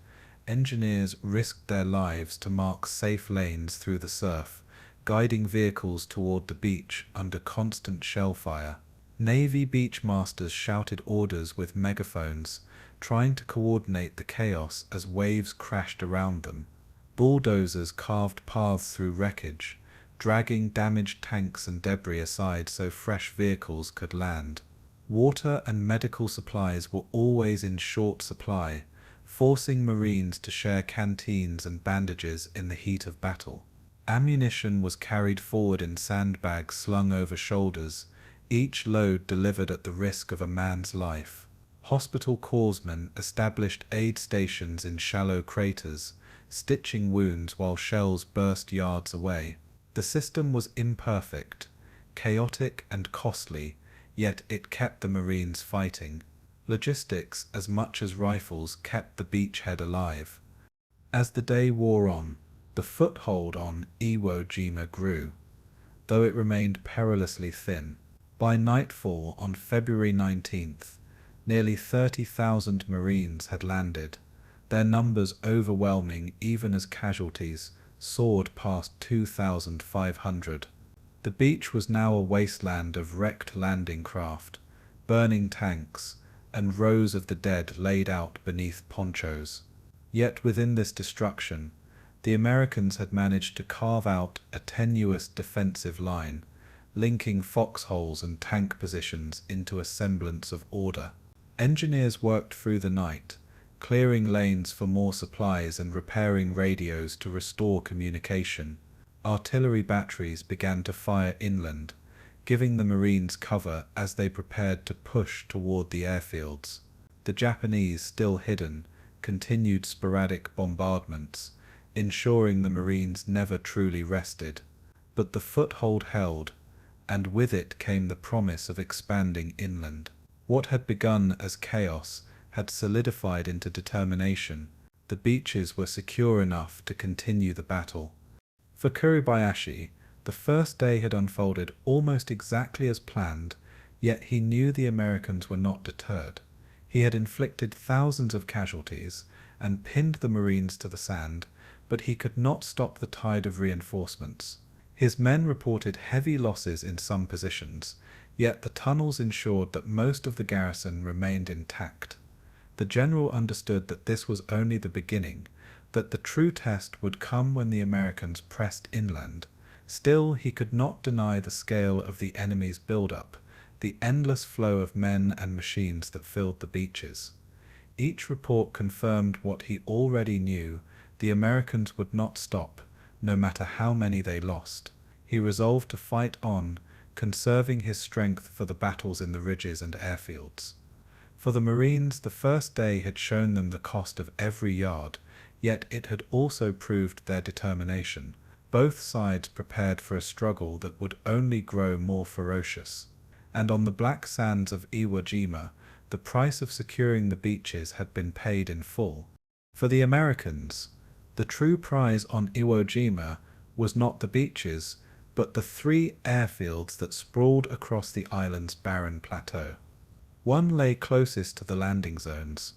Engineers risked their lives to mark safe lanes through the surf, guiding vehicles toward the beach under constant shell fire. Navy beachmasters shouted orders with megaphones, trying to coordinate the chaos as waves crashed around them. Bulldozers carved paths through wreckage, dragging damaged tanks and debris aside so fresh vehicles could land. Water and medical supplies were always in short supply, forcing Marines to share canteens and bandages in the heat of battle. Ammunition was carried forward in sandbags slung over shoulders, each load delivered at the risk of a man's life. Hospital corpsmen established aid stations in shallow craters, stitching wounds while shells burst yards away. The system was imperfect, chaotic, and costly, yet it kept the Marines fighting. Logistics, as much as rifles, kept the beachhead alive. As the day wore on, the foothold on Iwo Jima grew, though it remained perilously thin. By nightfall on February 19th, nearly 30,000 Marines had landed, their numbers overwhelming even as casualties soared past 2,500. The beach was now a wasteland of wrecked landing craft, burning tanks, and rows of the dead laid out beneath ponchos. Yet within this destruction, the Americans had managed to carve out a tenuous defensive line, linking foxholes and tank positions into a semblance of order. Engineers worked through the night, clearing lanes for more supplies and repairing radios to restore communication. Artillery batteries began to fire inland, giving the Marines cover as they prepared to push toward the airfields. The Japanese, still hidden, continued sporadic bombardments, ensuring the Marines never truly rested. But the foothold held, and with it came the promise of expanding inland. What had begun as chaos had solidified into determination. The beaches were secure enough to continue the battle. For Kuribayashi, the first day had unfolded almost exactly as planned, yet he knew the Americans were not deterred. He had inflicted thousands of casualties and pinned the Marines to the sand, but he could not stop the tide of reinforcements. His men reported heavy losses in some positions, yet the tunnels ensured that most of the garrison remained intact. The general understood that this was only the beginning, that the true test would come when the Americans pressed inland. Still, he could not deny the scale of the enemy's build-up, the endless flow of men and machines that filled the beaches. Each report confirmed what he already knew: the Americans would not stop, no matter how many they lost. He resolved to fight on, conserving his strength for the battles in the ridges and airfields. For the Marines, the first day had shown them the cost of every yard, yet it had also proved their determination. Both sides prepared for a struggle that would only grow more ferocious. And on the black sands of Iwo Jima, the price of securing the beaches had been paid in full. For the Americans, the true prize on Iwo Jima was not the beaches, but the 3 airfields that sprawled across the island's barren plateau. One lay closest to the landing zones,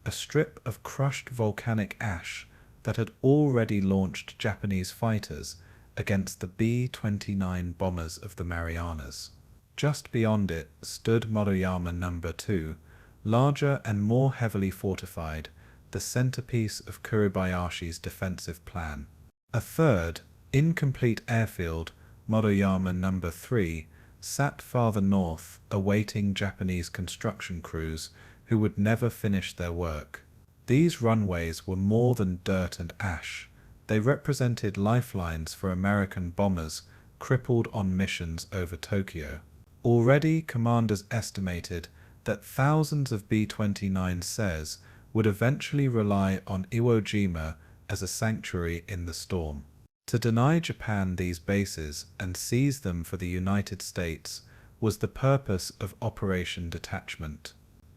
a strip of crushed volcanic ash that had already launched Japanese fighters against the B-29 bombers of the Marianas. Just beyond it stood Motoyama No. 2, larger and more heavily fortified, the centerpiece of Kuribayashi's defensive plan. A third, incomplete airfield, Motoyama No. 3, sat farther north, awaiting Japanese construction crews who would never finish their work. These runways were more than dirt and ash. They represented lifelines for American bombers crippled on missions over Tokyo. Already, commanders estimated that thousands of B-29s would eventually rely on Iwo Jima as a sanctuary in the storm. To deny Japan these bases and seize them for the United States was the purpose of Operation Detachment.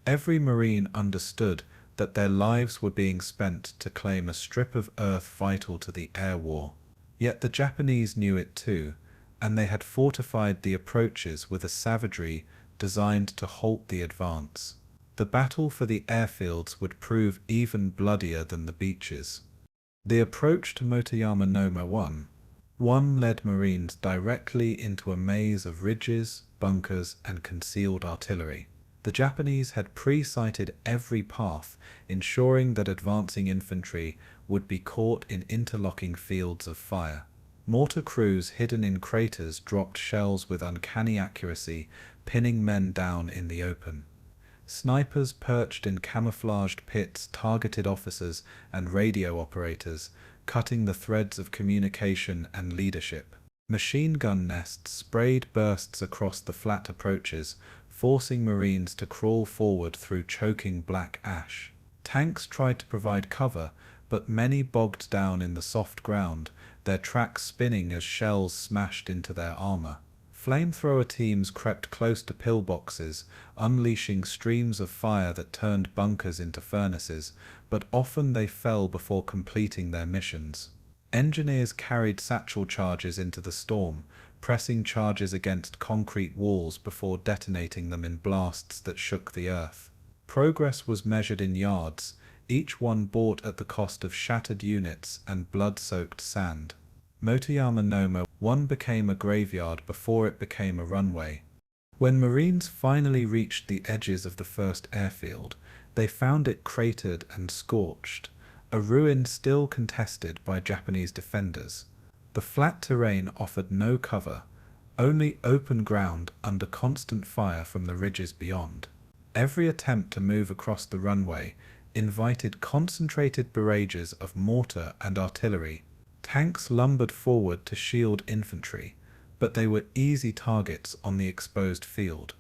Every Marine understood that their lives were being spent to claim a strip of earth vital to the air war. Yet the Japanese knew it too, and they had fortified the approaches with a savagery designed to halt the advance. The battle for the airfields would prove even bloodier than the beaches. The approach to Motoyama No. 1 led Marines directly into a maze of ridges, bunkers, and concealed artillery. The Japanese had pre-sighted every path, ensuring that advancing infantry would be caught in interlocking fields of fire. Mortar crews hidden in craters dropped shells with uncanny accuracy, pinning men down in the open. Snipers perched in camouflaged pits targeted officers and radio operators, cutting the threads of communication and leadership. Machine gun nests sprayed bursts across the flat approaches, forcing Marines to crawl forward through choking black ash. Tanks tried to provide cover, but many bogged down in the soft ground, their tracks spinning as shells smashed into their armor. Flamethrower teams crept close to pillboxes, unleashing streams of fire that turned bunkers into furnaces, but often they fell before completing their missions. Engineers carried satchel charges into the storm, pressing charges against concrete walls before detonating them in blasts that shook the earth. Progress was measured in yards, each one bought at the cost of shattered units and blood-soaked sand. Motoyama No. 1 became a graveyard before it became a runway. When Marines finally reached the edges of the first airfield, they found it cratered and scorched, a ruin still contested by Japanese defenders. The flat terrain offered no cover, only open ground under constant fire from the ridges beyond. Every attempt to move across the runway invited concentrated barrages of mortar and artillery. Tanks lumbered forward to shield infantry, but they were easy targets on the exposed field,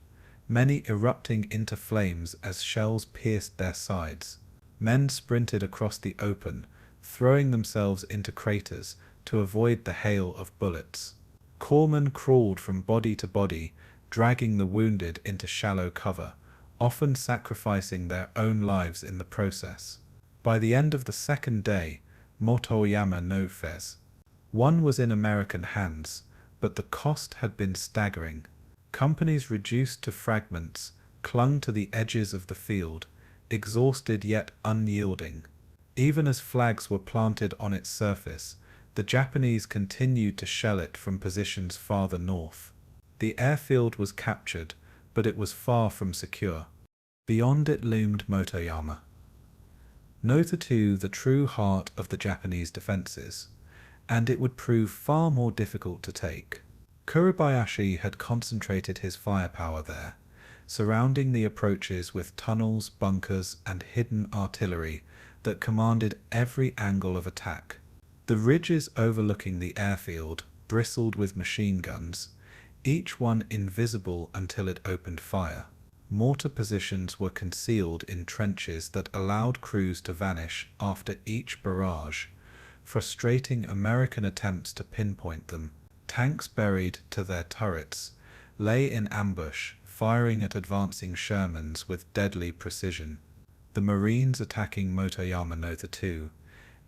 many erupting into flames as shells pierced their sides. Men sprinted across the open, throwing themselves into craters to avoid the hail of bullets. Corpsmen crawled from body to body, dragging the wounded into shallow cover, often sacrificing their own lives in the process. By the end of the second day, Motoyama No. 1 was in American hands, but the cost had been staggering. Companies reduced to fragments clung to the edges of the field, exhausted yet unyielding. Even as flags were planted on its surface, the Japanese continued to shell it from positions farther north. The airfield was captured, but it was far from secure. Beyond it loomed Motoyama. Nota 2, the true heart of the Japanese defences, and it would prove far more difficult to take. Kuribayashi had concentrated his firepower there, surrounding the approaches with tunnels, bunkers, and hidden artillery that commanded every angle of attack. The ridges overlooking the airfield bristled with machine guns, each one invisible until it opened fire. Mortar positions were concealed in trenches that allowed crews to vanish after each barrage, frustrating American attempts to pinpoint them. Tanks buried to their turrets lay in ambush, firing at advancing Shermans with deadly precision. The Marines attacking Motoyama Nota 2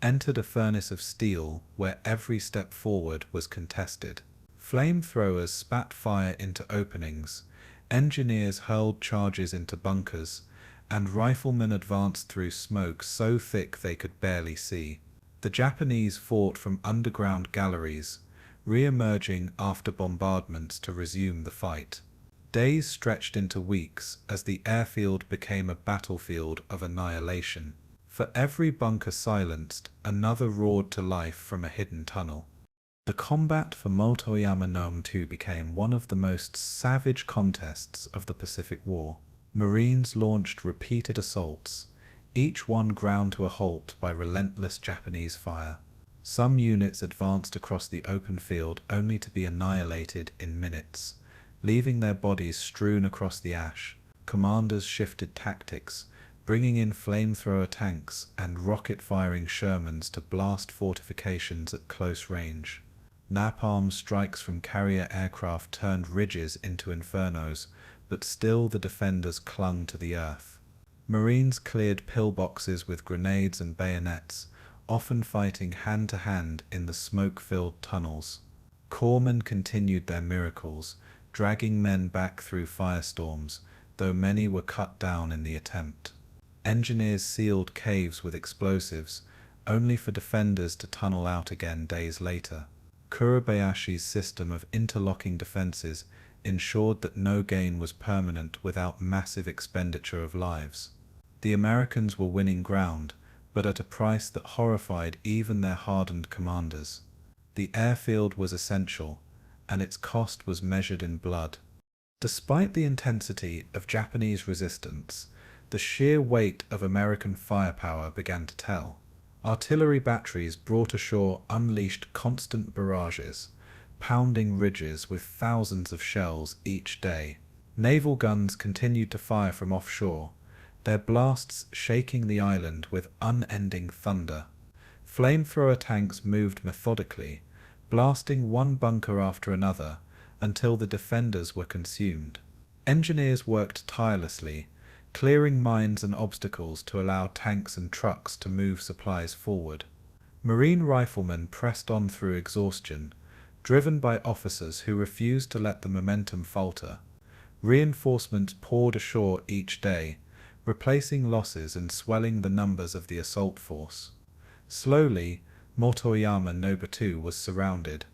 entered a furnace of steel where every step forward was contested. Flamethrowers spat fire into openings, engineers hurled charges into bunkers, and riflemen advanced through smoke so thick they could barely see. The Japanese fought from underground galleries, re-emerging after bombardments to resume the fight. Days stretched into weeks as the airfield became a battlefield of annihilation. For every bunker silenced, another roared to life from a hidden tunnel. The combat for Motoyama Nome 2 became one of the most savage contests of the Pacific War. Marines launched repeated assaults, each one ground to a halt by relentless Japanese fire. Some units advanced across the open field only to be annihilated in minutes, leaving their bodies strewn across the ash. Commanders shifted tactics, bringing in flamethrower tanks and rocket-firing Shermans to blast fortifications at close range. Napalm strikes from carrier aircraft turned ridges into infernos, but still the defenders clung to the earth. Marines cleared pillboxes with grenades and bayonets, often fighting hand-to-hand in the smoke-filled tunnels. Corpsmen continued their miracles, dragging men back through firestorms, though many were cut down in the attempt. Engineers sealed caves with explosives, only for defenders to tunnel out again days later. Kuribayashi's system of interlocking defenses ensured that no gain was permanent without massive expenditure of lives. The Americans were winning ground, but at a price that horrified even their hardened commanders. The airfield was essential, and its cost was measured in blood. Despite the intensity of Japanese resistance, the sheer weight of American firepower began to tell. Artillery batteries brought ashore unleashed constant barrages, pounding ridges with thousands of shells each day. Naval guns continued to fire from offshore, their blasts shaking the island with unending thunder. Flamethrower tanks moved methodically, blasting one bunker after another until the defenders were consumed. Engineers worked tirelessly, clearing mines and obstacles to allow tanks and trucks to move supplies forward. Marine riflemen pressed on through exhaustion, driven by officers who refused to let the momentum falter. Reinforcements poured ashore each day, replacing losses and swelling the numbers of the assault force. Slowly, Motoyama Nome 2 was surrounded,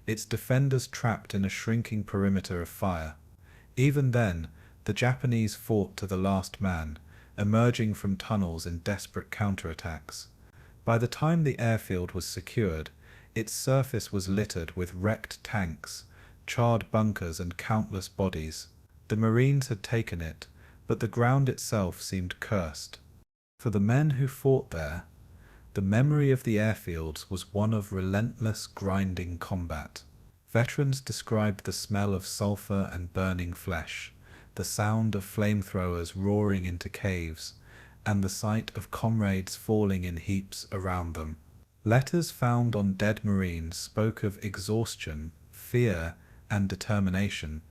its defenders trapped in a shrinking perimeter of fire. Even then, the Japanese fought to the last man, emerging from tunnels in desperate counterattacks. By the time the airfield was secured, its surface was littered with wrecked tanks, charred bunkers, and countless bodies. The Marines had taken it, but the ground itself seemed cursed. For the men who fought there, the memory of the airfields was one of relentless, grinding combat. Veterans described the smell of sulfur and burning flesh, the sound of flamethrowers roaring into caves, and the sight of comrades falling in heaps around them. Letters found on dead Marines spoke of exhaustion, fear, and determination,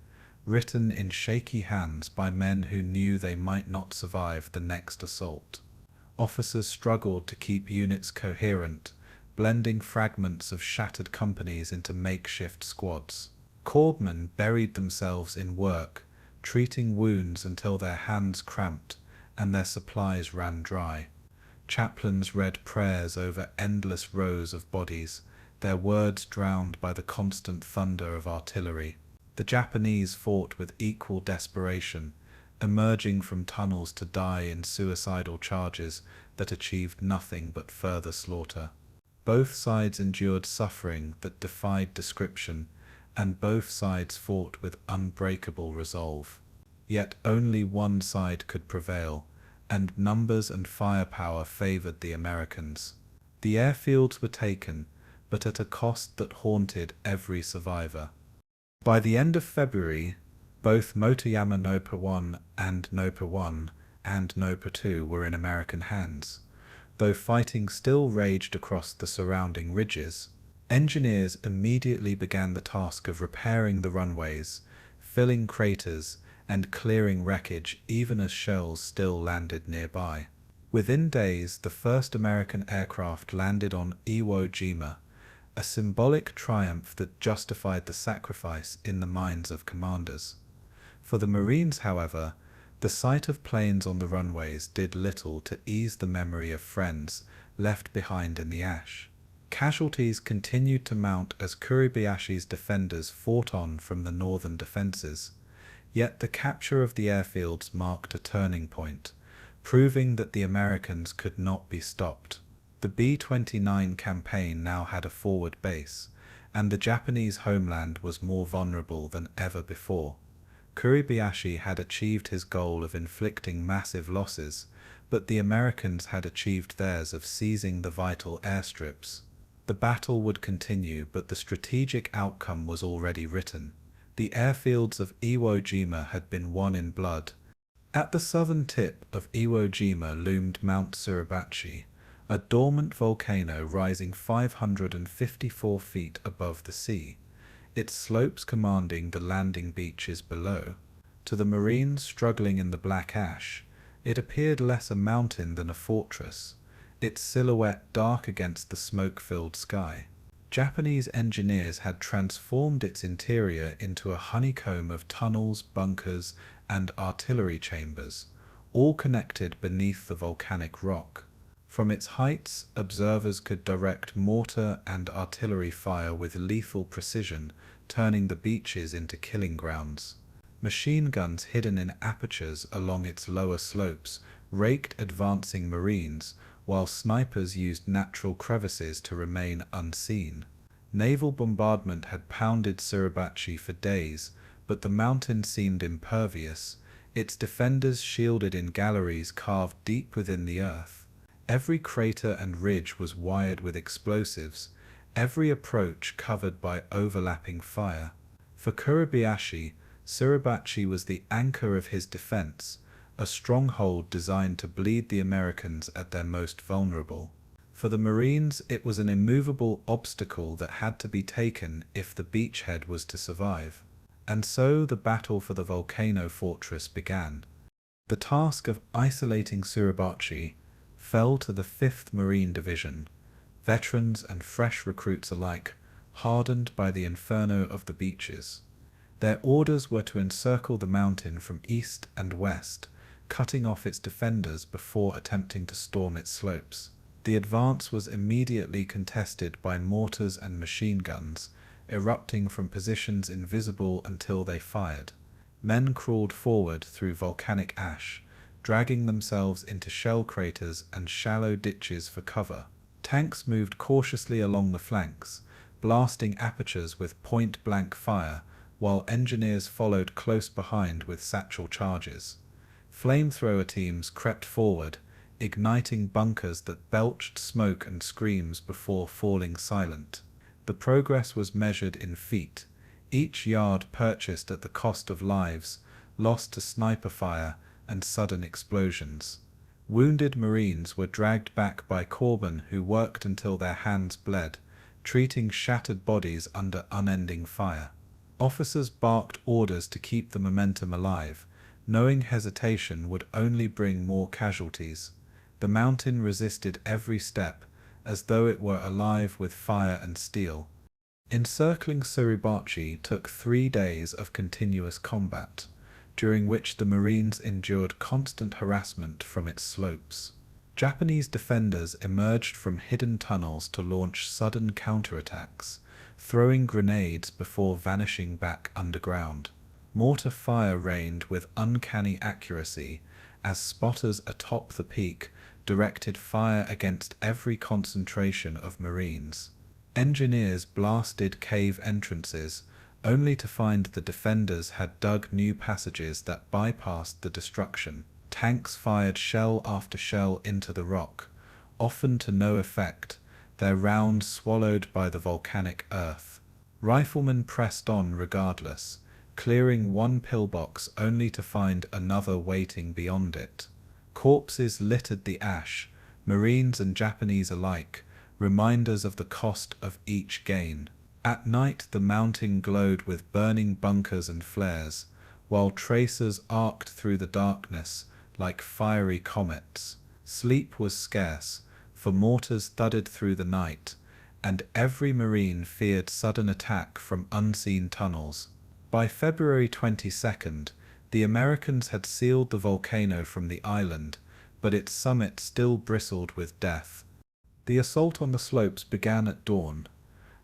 written in shaky hands by men who knew they might not survive the next assault. Officers struggled to keep units coherent, blending fragments of shattered companies into makeshift squads. Corpsmen buried themselves in work, treating wounds until their hands cramped and their supplies ran dry. Chaplains read prayers over endless rows of bodies, their words drowned by the constant thunder of artillery. The Japanese fought with equal desperation, emerging from tunnels to die in suicidal charges that achieved nothing but further slaughter. Both sides endured suffering that defied description, and both sides fought with unbreakable resolve. Yet only one side could prevail, and numbers and firepower favored the Americans. The airfields were taken, but at a cost that haunted every survivor. By the end of February, both Motoyama Nopa 1 and Nopa 1 and Nopa 2 were in American hands. Though fighting still raged across the surrounding ridges, engineers immediately began the task of repairing the runways, filling craters, and clearing wreckage even as shells still landed nearby. Within days, the first American aircraft landed on Iwo Jima, a symbolic triumph that justified the sacrifice in the minds of commanders. For the Marines, however, the sight of planes on the runways did little to ease the memory of friends left behind in the ash. Casualties continued to mount as Kuribayashi's defenders fought on from the northern defenses. Yet the capture of the airfields marked a turning point, proving that the Americans could not be stopped. The B-29 campaign now had a forward base, and the Japanese homeland was more vulnerable than ever before. Kuribayashi had achieved his goal of inflicting massive losses, but the Americans had achieved theirs of seizing the vital airstrips. The battle would continue, but the strategic outcome was already written. The airfields of Iwo Jima had been won in blood. At the southern tip of Iwo Jima loomed Mount Suribachi, a dormant volcano rising 554 feet above the sea, its slopes commanding the landing beaches below. To the Marines struggling in the black ash, it appeared less a mountain than a fortress, its silhouette dark against the smoke-filled sky. Japanese engineers had transformed its interior into a honeycomb of tunnels, bunkers, and artillery chambers, all connected beneath the volcanic rock. From its heights, observers could direct mortar and artillery fire with lethal precision, turning the beaches into killing grounds. Machine guns hidden in apertures along its lower slopes raked advancing Marines, while snipers used natural crevices to remain unseen. Naval bombardment had pounded Suribachi for days, but the mountain seemed impervious, its defenders shielded in galleries carved deep within the earth. Every crater and ridge was wired with explosives, every approach covered by overlapping fire. For Kuribayashi, Suribachi was the anchor of his defense, a stronghold designed to bleed the Americans at their most vulnerable. For the Marines, it was an immovable obstacle that had to be taken if the beachhead was to survive. And so the battle for the volcano fortress began. The task of isolating Suribachi fell to the 5th Marine Division, veterans and fresh recruits alike, hardened by the inferno of the beaches. Their orders were to encircle the mountain from east and west, cutting off its defenders before attempting to storm its slopes. The advance was immediately contested by mortars and machine guns, erupting from positions invisible until they fired. Men crawled forward through volcanic ash, dragging themselves into shell craters and shallow ditches for cover. Tanks moved cautiously along the flanks, blasting apertures with point-blank fire, while engineers followed close behind with satchel charges. Flamethrower teams crept forward, igniting bunkers that belched smoke and screams before falling silent. The progress was measured in feet, each yard purchased at the cost of lives, lost to sniper fire and sudden explosions. Wounded Marines were dragged back by corpsmen who worked until their hands bled, treating shattered bodies under unending fire. Officers barked orders to keep the momentum alive, knowing hesitation would only bring more casualties. The mountain resisted every step, as though it were alive with fire and steel. Encircling Suribachi took 3 days of continuous combat, during which the Marines endured constant harassment from its slopes. Japanese defenders emerged from hidden tunnels to launch sudden counterattacks, throwing grenades before vanishing back underground. Mortar fire rained with uncanny accuracy as spotters atop the peak directed fire against every concentration of Marines. Engineers blasted cave entrances, only to find the defenders had dug new passages that bypassed the destruction. Tanks fired shell after shell into the rock, often to no effect, their rounds swallowed by the volcanic earth. Riflemen pressed on regardless, clearing one pillbox only to find another waiting beyond it. Corpses littered the ash, Marines and Japanese alike, reminders of the cost of each gain. At night the mountain glowed with burning bunkers and flares, while tracers arced through the darkness like fiery comets. Sleep was scarce, for mortars thudded through the night, and every Marine feared sudden attack from unseen tunnels. By February 22nd, the Americans had sealed the volcano from the island, but its summit still bristled with death. The assault on the slopes began at dawn,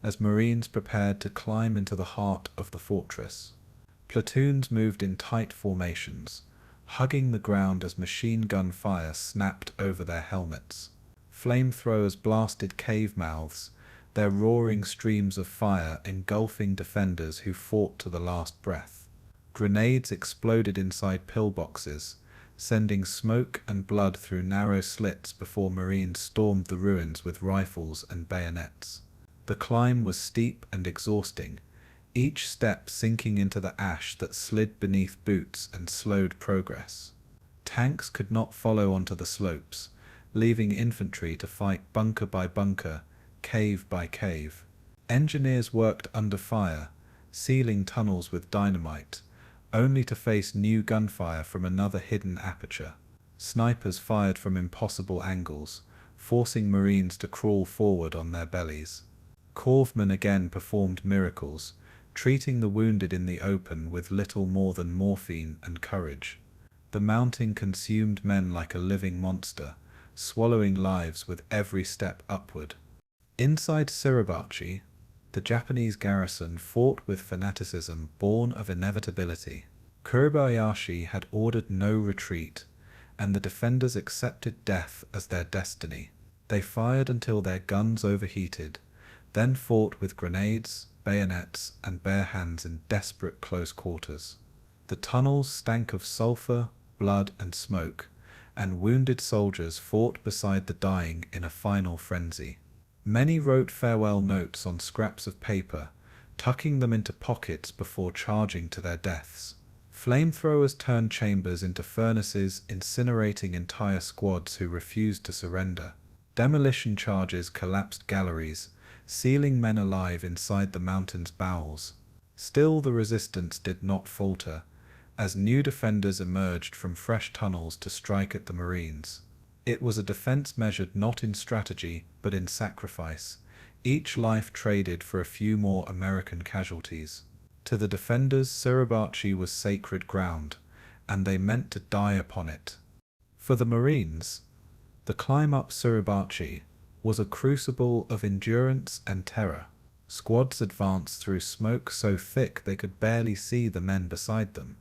as Marines prepared to climb into the heart of the fortress. Platoons moved in tight formations, hugging the ground as machine gun fire snapped over their helmets. Flamethrowers blasted cave mouths, their roaring streams of fire engulfing defenders who fought to the last breath. Grenades exploded inside pillboxes, sending smoke and blood through narrow slits before Marines stormed the ruins with rifles and bayonets. The climb was steep and exhausting, each step sinking into the ash that slid beneath boots and slowed progress. Tanks could not follow onto the slopes, leaving infantry to fight bunker by bunker, cave by cave. Engineers worked under fire, sealing tunnels with dynamite, only to face new gunfire from another hidden aperture. Snipers fired from impossible angles, forcing Marines to crawl forward on their bellies. Corpsmen again performed miracles, treating the wounded in the open with little more than morphine and courage. The mountain consumed men like a living monster, swallowing lives with every step upward. Inside Suribachi, the Japanese garrison fought with fanaticism born of inevitability. Kuribayashi had ordered no retreat, and the defenders accepted death as their destiny. They fired until their guns overheated, then fought with grenades, bayonets, and bare hands in desperate close quarters. The tunnels stank of sulfur, blood, and smoke, and wounded soldiers fought beside the dying in a final frenzy. Many wrote farewell notes on scraps of paper, tucking them into pockets before charging to their deaths. Flamethrowers turned chambers into furnaces, incinerating entire squads who refused to surrender. Demolition charges collapsed galleries, sealing men alive inside the mountain's bowels. Still the resistance did not falter, as new defenders emerged from fresh tunnels to strike at the Marines. It was a defense measured not in strategy, but in sacrifice, each life traded for a few more American casualties. To the defenders, Suribachi was sacred ground, and they meant to die upon it. For the Marines, the climb up Suribachi was a crucible of endurance and terror. Squads advanced through smoke so thick they could barely see the men beside them,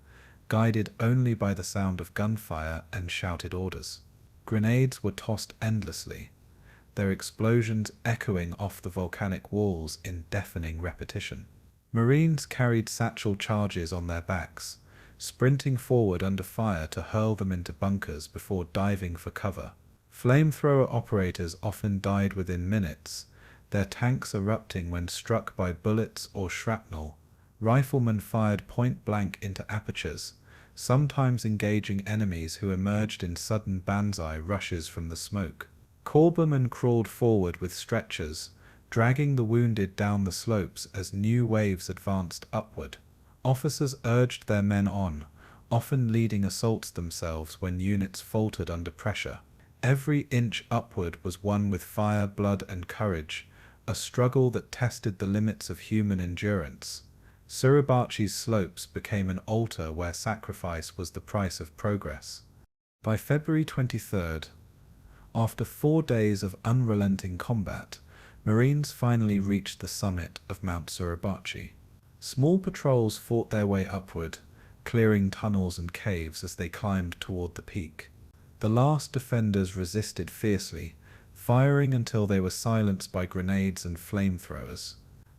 guided only by the sound of gunfire and shouted orders. Grenades were tossed endlessly, their explosions echoing off the volcanic walls in deafening repetition. Marines carried satchel charges on their backs, sprinting forward under fire to hurl them into bunkers before diving for cover. Flamethrower operators often died within minutes, their tanks erupting when struck by bullets or shrapnel. Riflemen fired point-blank into apertures, sometimes engaging enemies who emerged in sudden banzai rushes from the smoke. Corpsmen crawled forward with stretchers, dragging the wounded down the slopes as new waves advanced upward. Officers urged their men on, often leading assaults themselves when units faltered under pressure. Every inch upward was won with fire, blood, and courage, a struggle that tested the limits of human endurance. Suribachi's slopes became an altar where sacrifice was the price of progress. By February 23rd, after 4 days of unrelenting combat, Marines finally reached the summit of Mount Suribachi. Small patrols fought their way upward, clearing tunnels and caves as they climbed toward the peak. The last defenders resisted fiercely, firing until they were silenced by grenades and flamethrowers.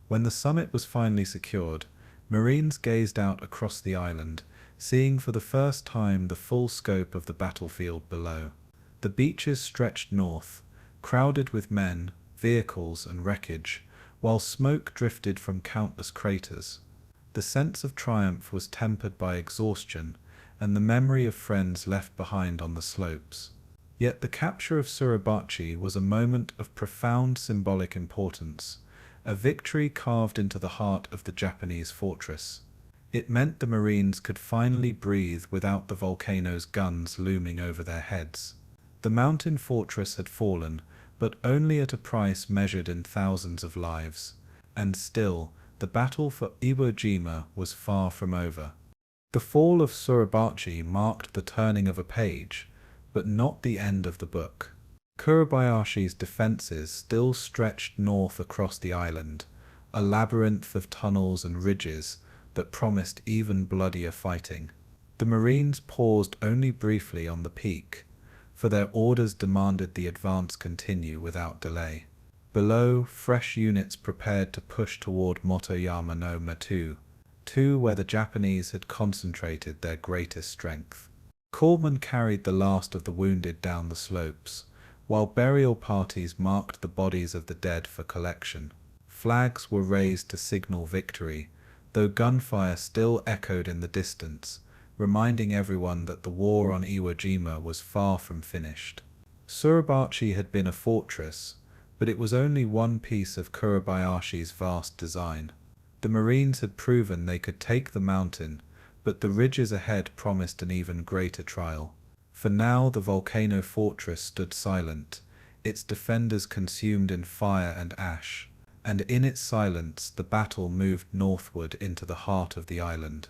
When the summit was finally secured, Marines gazed out across the island, seeing for the first time the full scope of the battlefield below. The beaches stretched north, crowded with men, vehicles, and wreckage, while smoke drifted from countless craters. The sense of triumph was tempered by exhaustion and the memory of friends left behind on the slopes. Yet the capture of Suribachi was a moment of profound symbolic importance, a victory carved into the heart of the Japanese fortress. It meant the Marines could finally breathe without the volcano's guns looming over their heads. The mountain fortress had fallen, but only at a price measured in thousands of lives. And still, the battle for Iwo Jima was far from over. The fall of Suribachi marked the turning of a page, but not the end of the book. Kuribayashi's defenses still stretched north across the island, a labyrinth of tunnels and ridges that promised even bloodier fighting. The Marines paused only briefly on the peak, for their orders demanded the advance continue without delay. Below, fresh units prepared to push toward Motoyama no Matu, where the Japanese had concentrated their greatest strength. Corpsmen carried the last of the wounded down the slopes, while burial parties marked the bodies of the dead for collection. Flags were raised to signal victory, though gunfire still echoed in the distance, reminding everyone that the war on Iwo Jima was far from finished. Suribachi had been a fortress, but it was only one piece of Kuribayashi's vast design. The Marines had proven they could take the mountain, but the ridges ahead promised an even greater trial. For now the volcano fortress stood silent, its defenders consumed in fire and ash, and in its silence the battle moved northward into the heart of the island.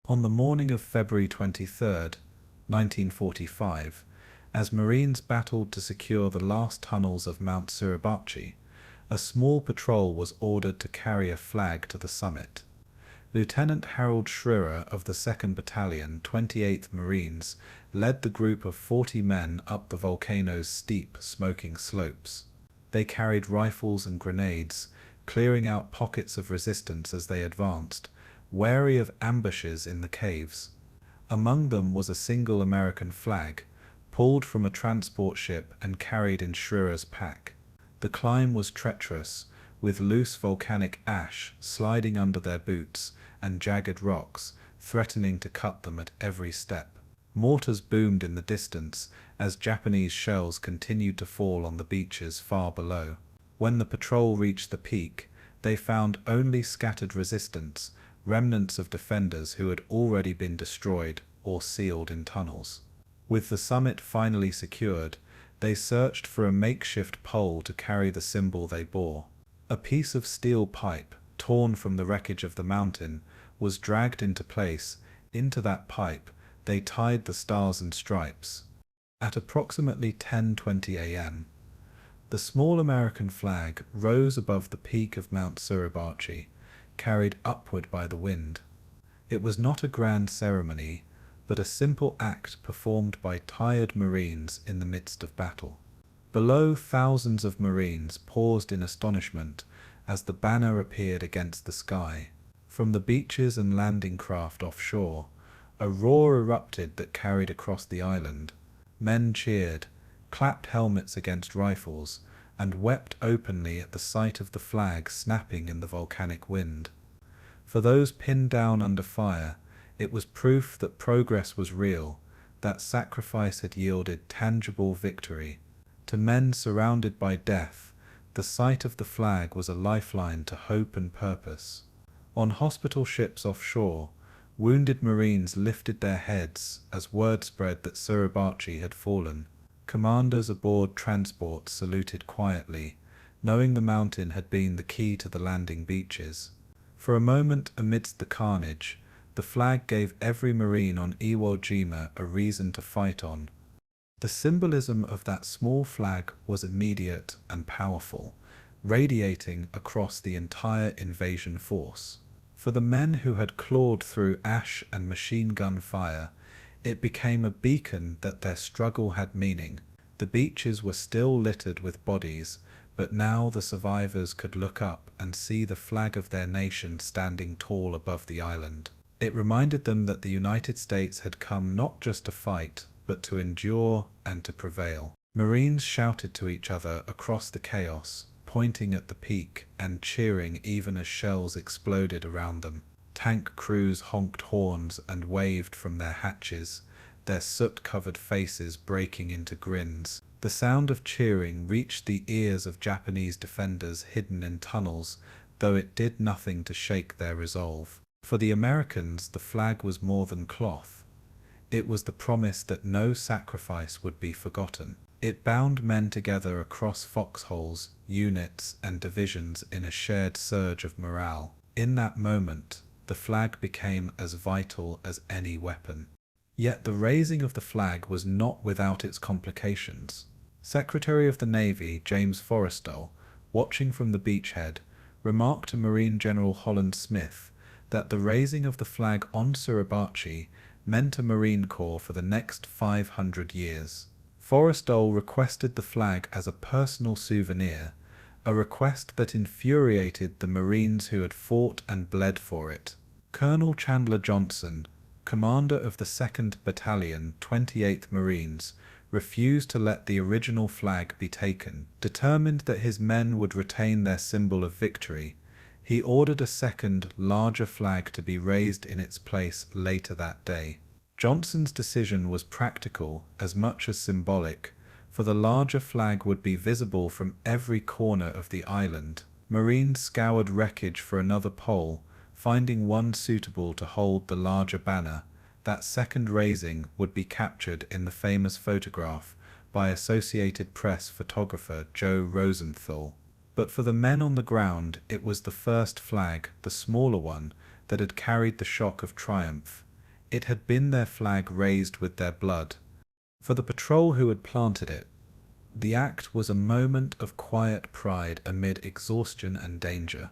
On the morning of February 23, 1945, as Marines battled to secure the last tunnels of Mount Suribachi, a small patrol was ordered to carry a flag to the summit. Lieutenant Harold Schreier of the 2nd Battalion, 28th Marines, led the group of 40 men up the volcano's steep, smoking slopes. They carried rifles and grenades, clearing out pockets of resistance as they advanced, wary of ambushes in the caves. Among them was a single American flag, pulled from a transport ship and carried in Schreier's pack. The climb was treacherous, with loose volcanic ash sliding under their boots and jagged rocks threatening to cut them at every step. Mortars boomed in the distance as Japanese shells continued to fall on the beaches far below. When the patrol reached the peak, they found only scattered resistance, remnants of defenders who had already been destroyed or sealed in tunnels. With the summit finally secured, they searched for a makeshift pole to carry the symbol they bore. A piece of steel pipe, torn from the wreckage of the mountain, was dragged into place. Into that pipe, they tied the stars and stripes. At approximately 10:20 a.m., the small American flag rose above the peak of Mount Suribachi, carried upward by the wind. It was not a grand ceremony, but a simple act performed by tired Marines in the midst of battle. Below, thousands of Marines paused in astonishment as the banner appeared against the sky. From the beaches and landing craft offshore, a roar erupted that carried across the island. Men cheered, clapped helmets against rifles, and wept openly at the sight of the flag snapping in the volcanic wind. For those pinned down under fire, it was proof that progress was real, that sacrifice had yielded tangible victory. To men surrounded by death, the sight of the flag was a lifeline to hope and purpose. On hospital ships offshore, wounded Marines lifted their heads as word spread that Suribachi had fallen. Commanders aboard transports saluted quietly, knowing the mountain had been the key to the landing beaches. For a moment amidst the carnage, the flag gave every Marine on Iwo Jima a reason to fight on. The symbolism of that small flag was immediate and powerful, radiating across the entire invasion force. For For the men who had clawed through ash and machine gun fire, it became a beacon that their struggle had meaning. The beaches were still littered with bodies, but now the survivors could look up and see the flag of their nation standing tall above the island. It reminded them that the United States had come not just to fight, but to endure and to prevail. Marines shouted to each other across the chaos, pointing at the peak and cheering even as shells exploded around them. Tank crews honked horns and waved from their hatches, their soot-covered faces breaking into grins. The sound of cheering reached the ears of Japanese defenders hidden in tunnels, though it did nothing to shake their resolve. For the Americans, the flag was more than cloth. It was the promise that no sacrifice would be forgotten. It bound men together across foxholes, units, and divisions in a shared surge of morale. In that moment, the flag became as vital as any weapon. Yet the raising of the flag was not without its complications. Secretary of the Navy James Forrestal, watching from the beachhead, remarked to Marine General Holland Smith that the raising of the flag on Suribachi meant a Marine Corps for the next 500 years. Forrestal requested the flag as a personal souvenir, a request that infuriated the Marines who had fought and bled for it. Colonel Chandler Johnson, commander of the 2nd Battalion, 28th Marines, refused to let the original flag be taken. Determined that his men would retain their symbol of victory, he ordered a second, larger flag to be raised in its place later that day. Johnson's decision was practical as much as symbolic, for the larger flag would be visible from every corner of the island. Marines scoured wreckage for another pole, finding one suitable to hold the larger banner. That second raising would be captured in the famous photograph by Associated Press photographer Joe Rosenthal. But for the men on the ground, it was the first flag, the smaller one, that had carried the shock of triumph. It had been their flag raised with their blood. For the patrol who had planted it, the act was a moment of quiet pride amid exhaustion and danger.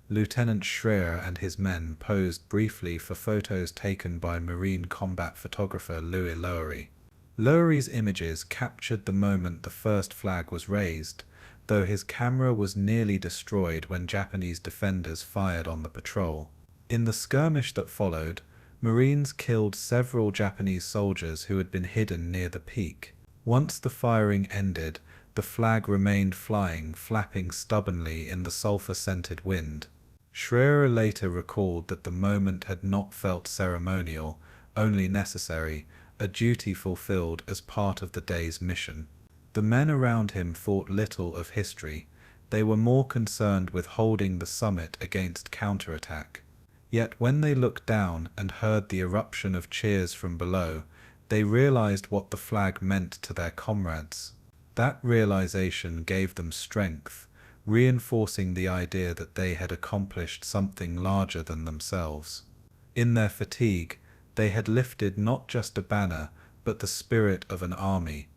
Lieutenant Schreier and his men posed briefly for photos taken by Marine combat photographer Louis Lowery. Lowery's images captured the moment the first flag was raised, though his camera was nearly destroyed when Japanese defenders fired on the patrol. In the skirmish that followed, Marines killed several Japanese soldiers who had been hidden near the peak. Once the firing ended, the flag remained flying, flapping stubbornly in the sulfur-scented wind. Schreier later recalled that the moment had not felt ceremonial, only necessary, a duty fulfilled as part of the day's mission. The men around him thought little of history. They were more concerned with holding the summit against counterattack. Yet when they looked down and heard the eruption of cheers from below, they realized what the flag meant to their comrades. That realization gave them strength, reinforcing the idea that they had accomplished something larger than themselves. In their fatigue, they had lifted not just a banner, but the spirit of an army.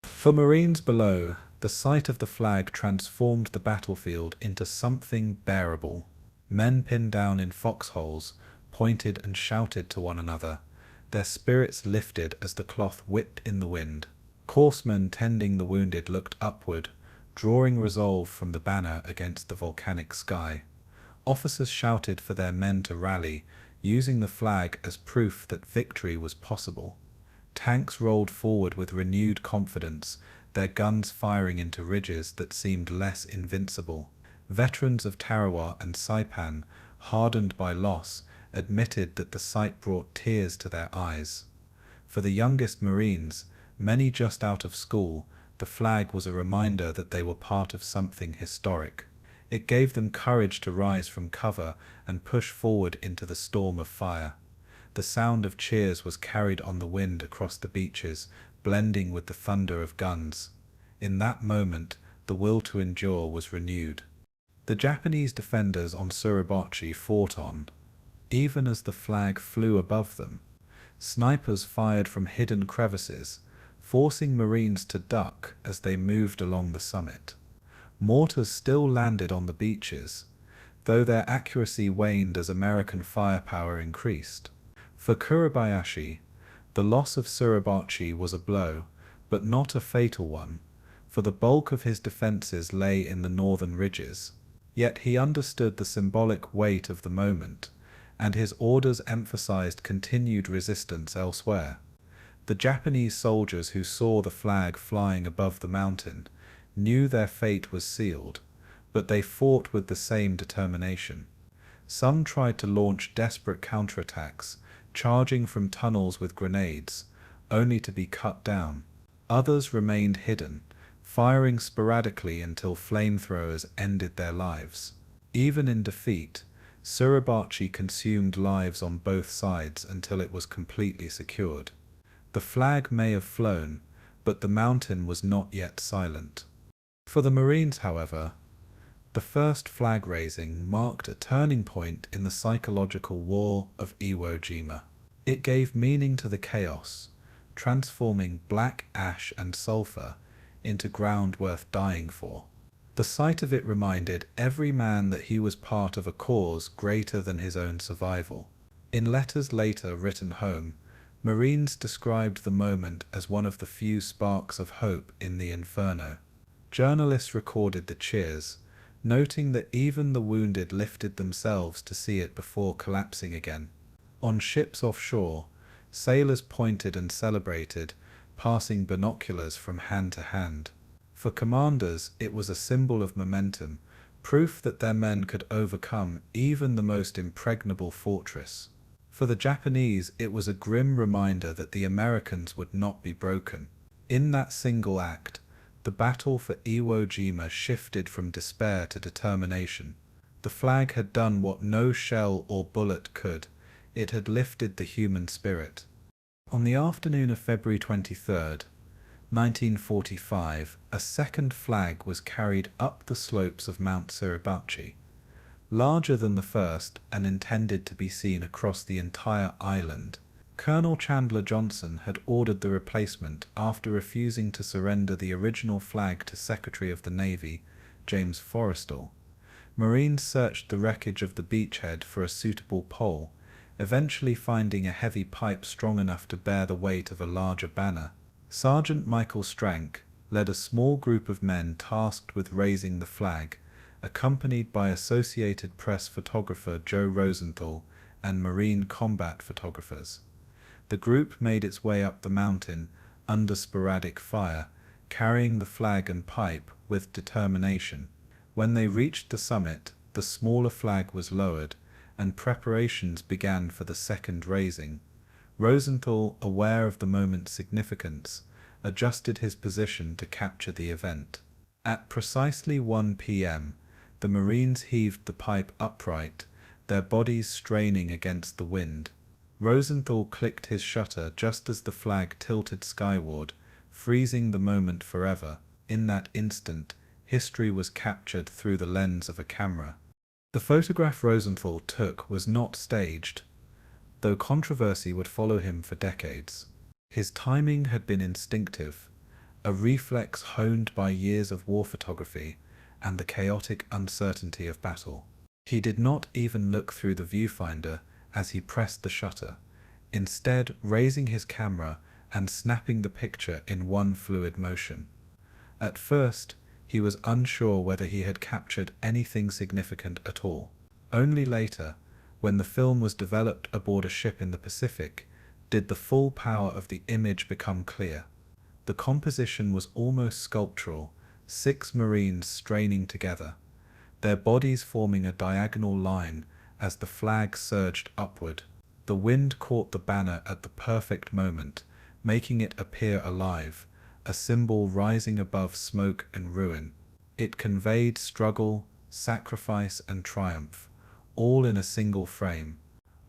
For Marines below, the sight of the flag transformed the battlefield into something bearable. Men pinned down in foxholes pointed and shouted to one another, their spirits lifted as the cloth whipped in the wind. Corpsmen tending the wounded looked upward, drawing resolve from the banner against the volcanic sky. Officers shouted for their men to rally, using the flag as proof that victory was possible. Tanks rolled forward with renewed confidence, their guns firing into ridges that seemed less invincible. Veterans of Tarawa and Saipan, hardened by loss, admitted that the sight brought tears to their eyes. For the youngest Marines, many just out of school, the flag was a reminder that they were part of something historic. It gave them courage to rise from cover and push forward into the storm of fire. The sound of cheers was carried on the wind across the beaches, blending with the thunder of guns. In that moment, the will to endure was renewed. The Japanese defenders on Suribachi fought on, even as the flag flew above them. Snipers fired from hidden crevices, forcing Marines to duck as they moved along the summit. Mortars still landed on the beaches. though their accuracy waned as American firepower increased. For Kuribayashi, the loss of Suribachi was a blow, but not a fatal one, for the bulk of his defences lay in the northern ridges. Yet he understood the symbolic weight of the moment, and his orders emphasized continued resistance elsewhere. The Japanese soldiers who saw the flag flying above the mountain knew their fate was sealed, but they fought with the same determination. Some tried to launch desperate counterattacks, charging from tunnels with grenades, only to be cut down. Others remained hidden, firing sporadically until flamethrowers ended their lives. Even in defeat, Suribachi consumed lives on both sides until it was completely secured. The flag may have flown, but the mountain was not yet silent. For the Marines, however, the first flag raising marked a turning point in the psychological war of Iwo Jima. It gave meaning to the chaos, transforming black ash and sulfur into ground worth dying for. The sight of it reminded every man that he was part of a cause greater than his own survival. In letters later written home, Marines described the moment as one of the few sparks of hope in the Inferno. Journalists recorded the cheers, noting that even the wounded lifted themselves to see it before collapsing again. On ships offshore, sailors pointed and celebrated, passing binoculars from hand to hand. For commanders, it was a symbol of momentum, proof that their men could overcome even the most impregnable fortress. For the Japanese, it was a grim reminder that the Americans would not be broken. In that single act, the battle for Iwo Jima shifted from despair to determination. The flag had done what no shell or bullet could. It had lifted the human spirit. On the afternoon of February 23rd, 1945, a second flag was carried up the slopes of Mount Suribachi. Larger than the first and intended to be seen across the entire island, Colonel Chandler Johnson had ordered the replacement after refusing to surrender the original flag to Secretary of the Navy, James Forrestal. Marines searched the wreckage of the beachhead for a suitable pole, eventually finding a heavy pipe strong enough to bear the weight of a larger banner. Sergeant Michael Strank led a small group of men tasked with raising the flag, accompanied by Associated Press photographer Joe Rosenthal and Marine combat photographers. The group made its way up the mountain under sporadic fire, carrying the flag and pipe with determination. When they reached the summit, the smaller flag was lowered, and preparations began for the second raising. Rosenthal, aware of the moment's significance, adjusted his position to capture the event. At precisely 1 p.m., the Marines heaved the pipe upright, their bodies straining against the wind. Rosenthal clicked his shutter just as the flag tilted skyward, freezing the moment forever. In that instant, history was captured through the lens of a camera. The photograph Rosenthal took was not staged, though controversy would follow him for decades. His timing had been instinctive, a reflex honed by years of war photography and the chaotic uncertainty of battle. He did not even look through the viewfinder as he pressed the shutter, instead raising his camera and snapping the picture in one fluid motion. At first, he was unsure whether he had captured anything significant at all. Only later, when the film was developed aboard a ship in the Pacific, did the full power of the image become clear. The composition was almost sculptural, 6 Marines straining together, their bodies forming a diagonal line as the flag surged upward. The wind caught the banner at the perfect moment, making it appear alive, a symbol rising above smoke and ruin. It conveyed struggle, sacrifice, and triumph, all in a single frame.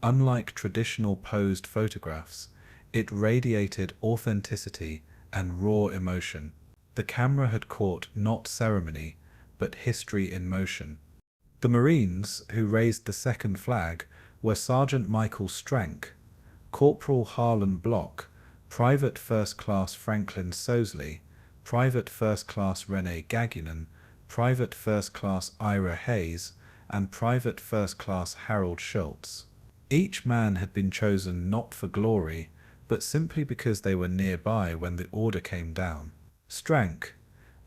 Unlike traditional posed photographs, it radiated authenticity and raw emotion. The camera had caught not ceremony, but history in motion. The Marines who raised the second flag were Sergeant Michael Strank, Corporal Harlan Block, Private First Class Franklin Sosley, Private First Class Rene Gagnon, Private First Class Ira Hayes, and Private First Class Harold Schultz. Each man had been chosen not for glory, but simply because they were nearby when the order came down. Strank,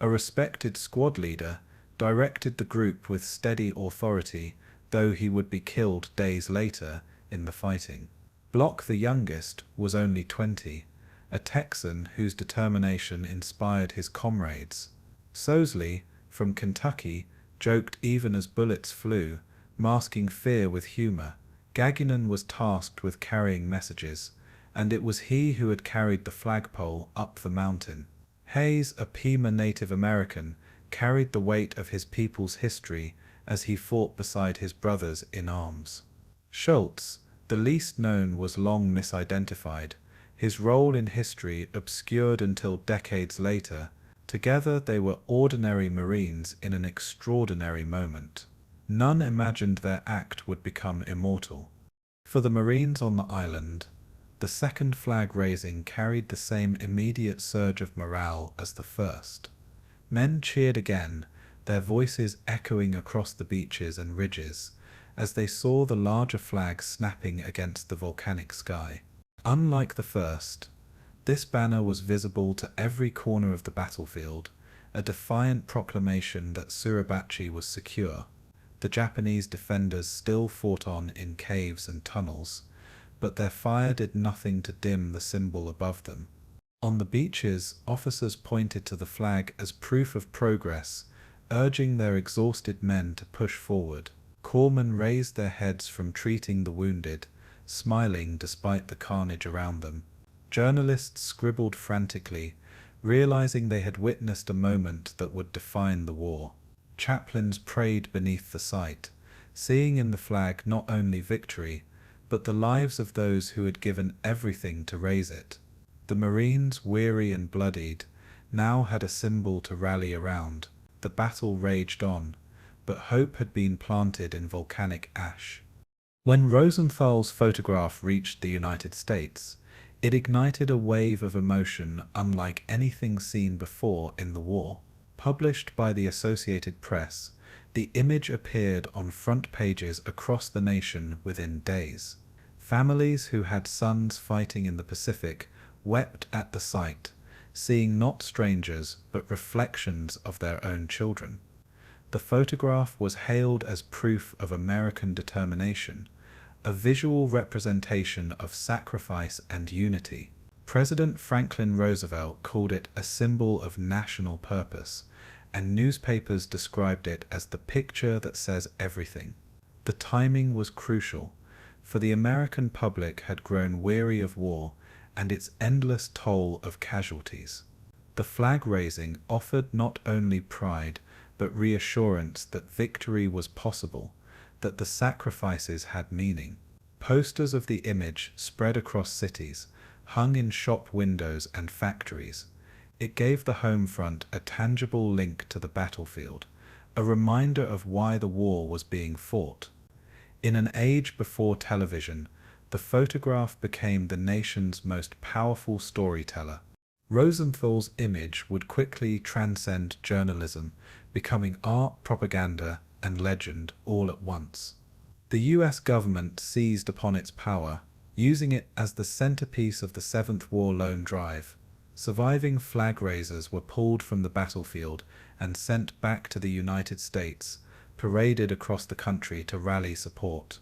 a respected squad leader, directed the group with steady authority, though he would be killed days later in the fighting. Block, the youngest, was only 20, a Texan whose determination inspired his comrades. Sosley, from Kentucky, joked even as bullets flew, masking fear with humor. Gagnon was tasked with carrying messages, and it was he who had carried the flagpole up the mountain. Hayes, a Pima Native American, carried the weight of his people's history as he fought beside his brothers in arms. Schultz, the least known, was long misidentified, his role in history obscured until decades later. Together they were ordinary Marines in an extraordinary moment. None imagined their act would become immortal. For the Marines on the island, the second flag raising carried the same immediate surge of morale as the first. Men cheered again, their voices echoing across the beaches and ridges, as they saw the larger flag snapping against the volcanic sky. Unlike the first, this banner was visible to every corner of the battlefield, a defiant proclamation that Suribachi was secure. The Japanese defenders still fought on in caves and tunnels, but their fire did nothing to dim the symbol above them. On the beaches, officers pointed to the flag as proof of progress, urging their exhausted men to push forward. Corpsmen raised their heads from treating the wounded, smiling despite the carnage around them. Journalists scribbled frantically, realizing they had witnessed a moment that would define the war. Chaplains prayed beneath the sight, seeing in the flag not only victory, but the lives of those who had given everything to raise it. The Marines, weary and bloodied, now had a symbol to rally around. The battle raged on, but hope had been planted in volcanic ash. When Rosenthal's photograph reached the United States, it ignited a wave of emotion unlike anything seen before in the war. Published by the Associated Press, the image appeared on front pages across the nation within days. Families who had sons fighting in the Pacific wept at the sight, seeing not strangers but reflections of their own children. The photograph was hailed as proof of American determination, a visual representation of sacrifice and unity. President Franklin Roosevelt called it a symbol of national purpose, and newspapers described it as the picture that says everything. The timing was crucial, for the American public had grown weary of war and its endless toll of casualties. The flag raising offered not only pride, but reassurance that victory was possible, that the sacrifices had meaning. Posters of the image spread across cities, hung in shop windows and factories. It gave the home front a tangible link to the battlefield, a reminder of why the war was being fought. In an age before television, the photograph became the nation's most powerful storyteller. Rosenthal's image would quickly transcend journalism, becoming art, propaganda, and legend all at once. The US government seized upon its power, using it as the centerpiece of the Seventh War Loan Drive. Surviving flag raisers were pulled from the battlefield and sent back to the United States, paraded across the country to rally support.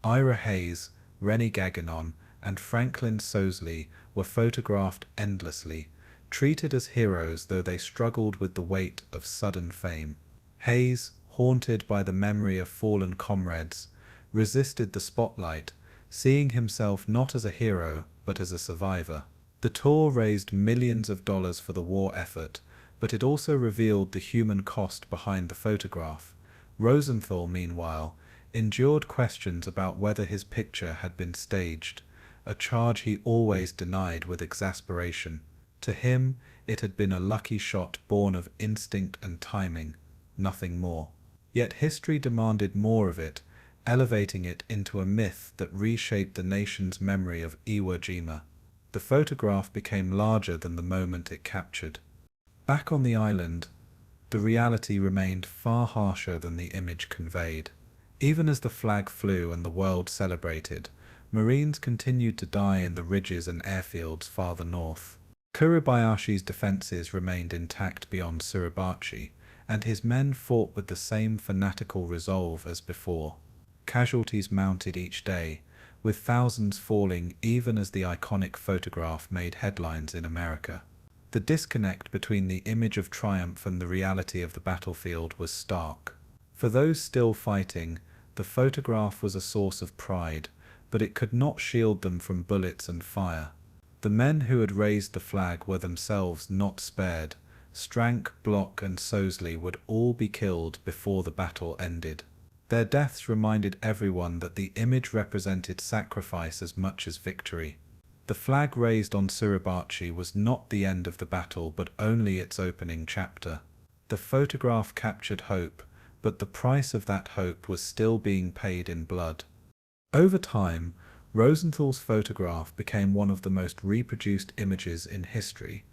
Ira Hayes, Rennie Gagnon, and Franklin Sosley were photographed endlessly, treated as heroes though they struggled with the weight of sudden fame. Hayes, haunted by the memory of fallen comrades, resisted the spotlight, seeing himself not as a hero but as a survivor. The tour raised millions of dollars for the war effort, but it also revealed the human cost behind the photograph. Rosenthal, meanwhile, endured questions about whether his picture had been staged, a charge he always denied with exasperation. To him, it had been a lucky shot born of instinct and timing, nothing more. Yet history demanded more of it, elevating it into a myth that reshaped the nation's memory of Iwo Jima. The photograph became larger than the moment it captured. Back on the island, the reality remained far harsher than the image conveyed. Even as the flag flew and the world celebrated, Marines continued to die in the ridges and airfields farther north. Kuribayashi's defences remained intact beyond Suribachi, and his men fought with the same fanatical resolve as before. Casualties mounted each day, with thousands falling even as the iconic photograph made headlines in America. The disconnect between the image of triumph and the reality of the battlefield was stark. For those still fighting, the photograph was a source of pride, but it could not shield them from bullets and fire. The men who had raised the flag were themselves not spared. Strank, Block, and Sosley would all be killed before the battle ended. Their deaths reminded everyone that the image represented sacrifice as much as victory. The flag raised on Suribachi was not the end of the battle but only its opening chapter. The photograph captured hope, but the price of that hope was still being paid in blood. Over time, Rosenthal's photograph became one of the most reproduced images in history,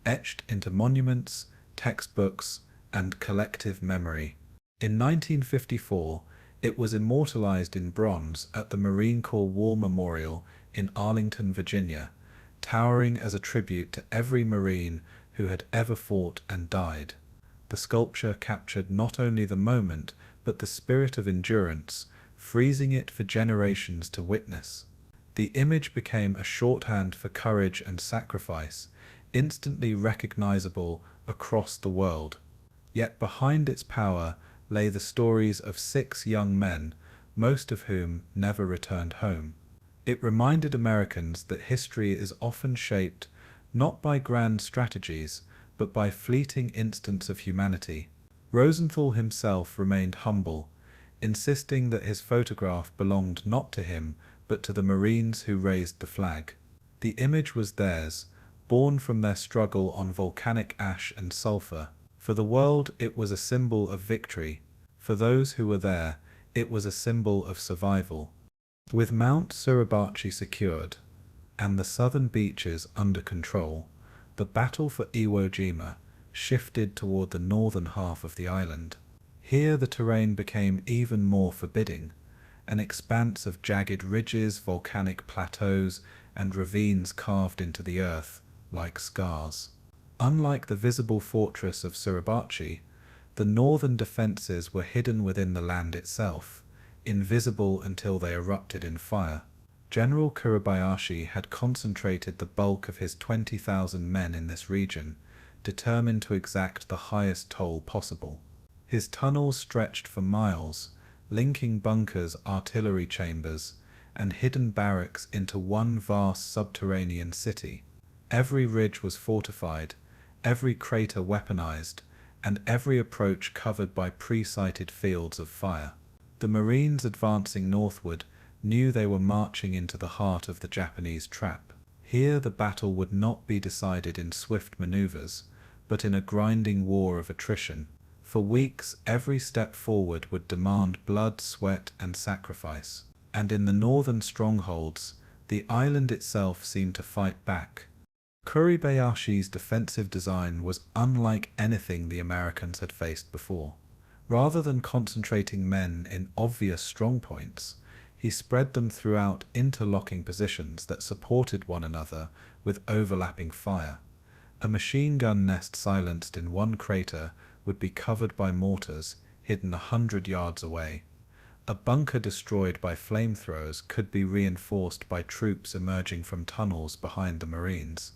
etched into monuments, textbooks, and collective memory. In 1954, it was immortalized in bronze at the Marine Corps War Memorial in Arlington, Virginia, towering as a tribute to every Marine who had ever fought and died. The sculpture captured not only the moment, but the spirit of endurance, freezing it for generations to witness. The image became a shorthand for courage and sacrifice, instantly recognizable across the world. Yet behind its power lay the stories of 6 young men, most of whom never returned home. It reminded Americans that history is often shaped not by grand strategies, but by fleeting instants of humanity. Rosenthal himself remained humble, insisting that his photograph belonged not to him, but to the Marines who raised the flag. The image was theirs, born from their struggle on volcanic ash and sulfur. For the world, it was a symbol of victory. For those who were there, it was a symbol of survival. With Mount Suribachi secured, and the southern beaches under control, the battle for Iwo Jima shifted toward the northern half of the island. Here the terrain became even more forbidding, an expanse of jagged ridges, volcanic plateaus, and ravines carved into the earth like scars. Unlike the visible fortress of Suribachi, the northern defences were hidden within the land itself, invisible until they erupted in fire. General Kuribayashi had concentrated the bulk of his 20,000 men in this region, determined to exact the highest toll possible. His tunnels stretched for miles, linking bunkers, artillery chambers, and hidden barracks into one vast subterranean city. Every ridge was fortified, every crater weaponized, and every approach covered by pre-sighted fields of fire. The Marines advancing northward knew they were marching into the heart of the Japanese trap. Here the battle would not be decided in swift maneuvers, but in a grinding war of attrition. For weeks, every step forward would demand blood, sweat, and sacrifice. And in the northern strongholds, the island itself seemed to fight back. Kuribayashi's defensive design was unlike anything the Americans had faced before. Rather than concentrating men in obvious strongpoints, he spread them throughout interlocking positions that supported one another with overlapping fire. A machine gun nest silenced in one crater would be covered by mortars hidden 100 yards away. A bunker destroyed by flamethrowers could be reinforced by troops emerging from tunnels behind the Marines.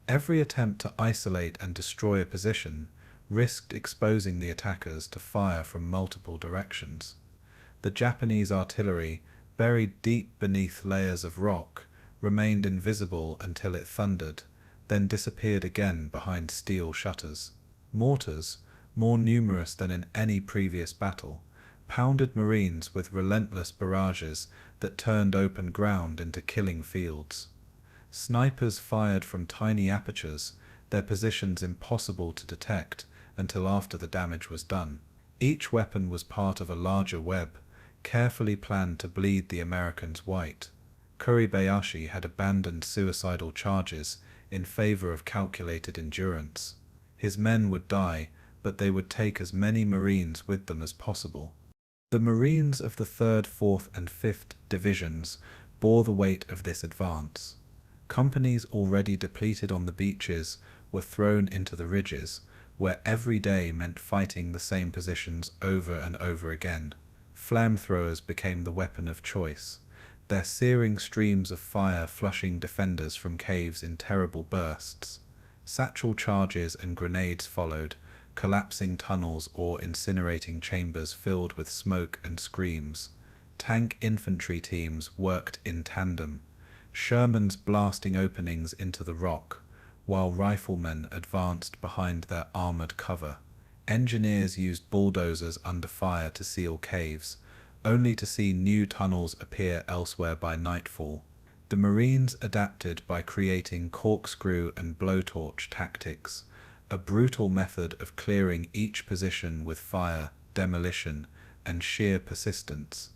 Every attempt to isolate and destroy a position risked exposing the attackers to fire from multiple directions. The Japanese artillery, buried deep beneath layers of rock, remained invisible until it thundered, then disappeared again behind steel shutters. Mortars, more numerous than in any previous battle, pounded Marines with relentless barrages that turned open ground into killing fields. Snipers fired from tiny apertures, their positions impossible to detect until after the damage was done. Each weapon was part of a larger web, carefully planned to bleed the Americans white. Kuribayashi had abandoned suicidal charges in favor of calculated endurance. His men would die, but they would take as many Marines with them as possible. The Marines of the 3rd, 4th, and 5th Divisions bore the weight of this advance. Companies already depleted on the beaches were thrown into the ridges, where every day meant fighting the same positions over and over again. Flamethrowers became the weapon of choice, their searing streams of fire flushing defenders from caves in terrible bursts. Satchel charges and grenades followed, collapsing tunnels or incinerating chambers filled with smoke and screams. Tank infantry teams worked in tandem, Shermans blasting openings into the rock, while riflemen advanced behind their armored cover. Engineers used bulldozers under fire to seal caves, only to see new tunnels appear elsewhere by nightfall. The Marines adapted by creating corkscrew and blowtorch tactics, a brutal method of clearing each position with fire, demolition, and sheer persistence.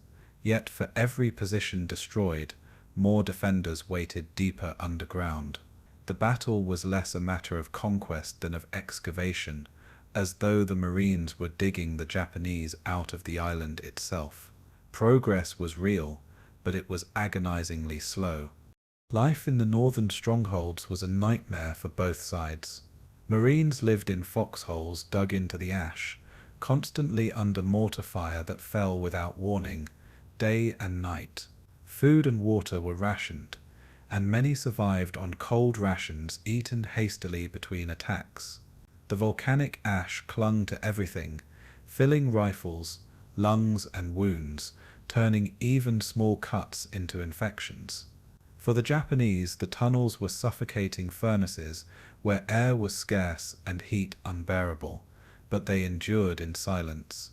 Yet for every position destroyed, more defenders waited deeper underground. The battle was less a matter of conquest than of excavation, as though the Marines were digging the Japanese out of the island itself. Progress was real, but it was agonizingly slow. Life in the northern strongholds was a nightmare for both sides. Marines lived in foxholes dug into the ash, constantly under mortar fire that fell without warning, day and night. Food and water were rationed, and many survived on cold rations eaten hastily between attacks. The volcanic ash clung to everything, filling rifles, lungs, and wounds, turning even small cuts into infections. For the Japanese, the tunnels were suffocating furnaces where air was scarce and heat unbearable, but they endured in silence.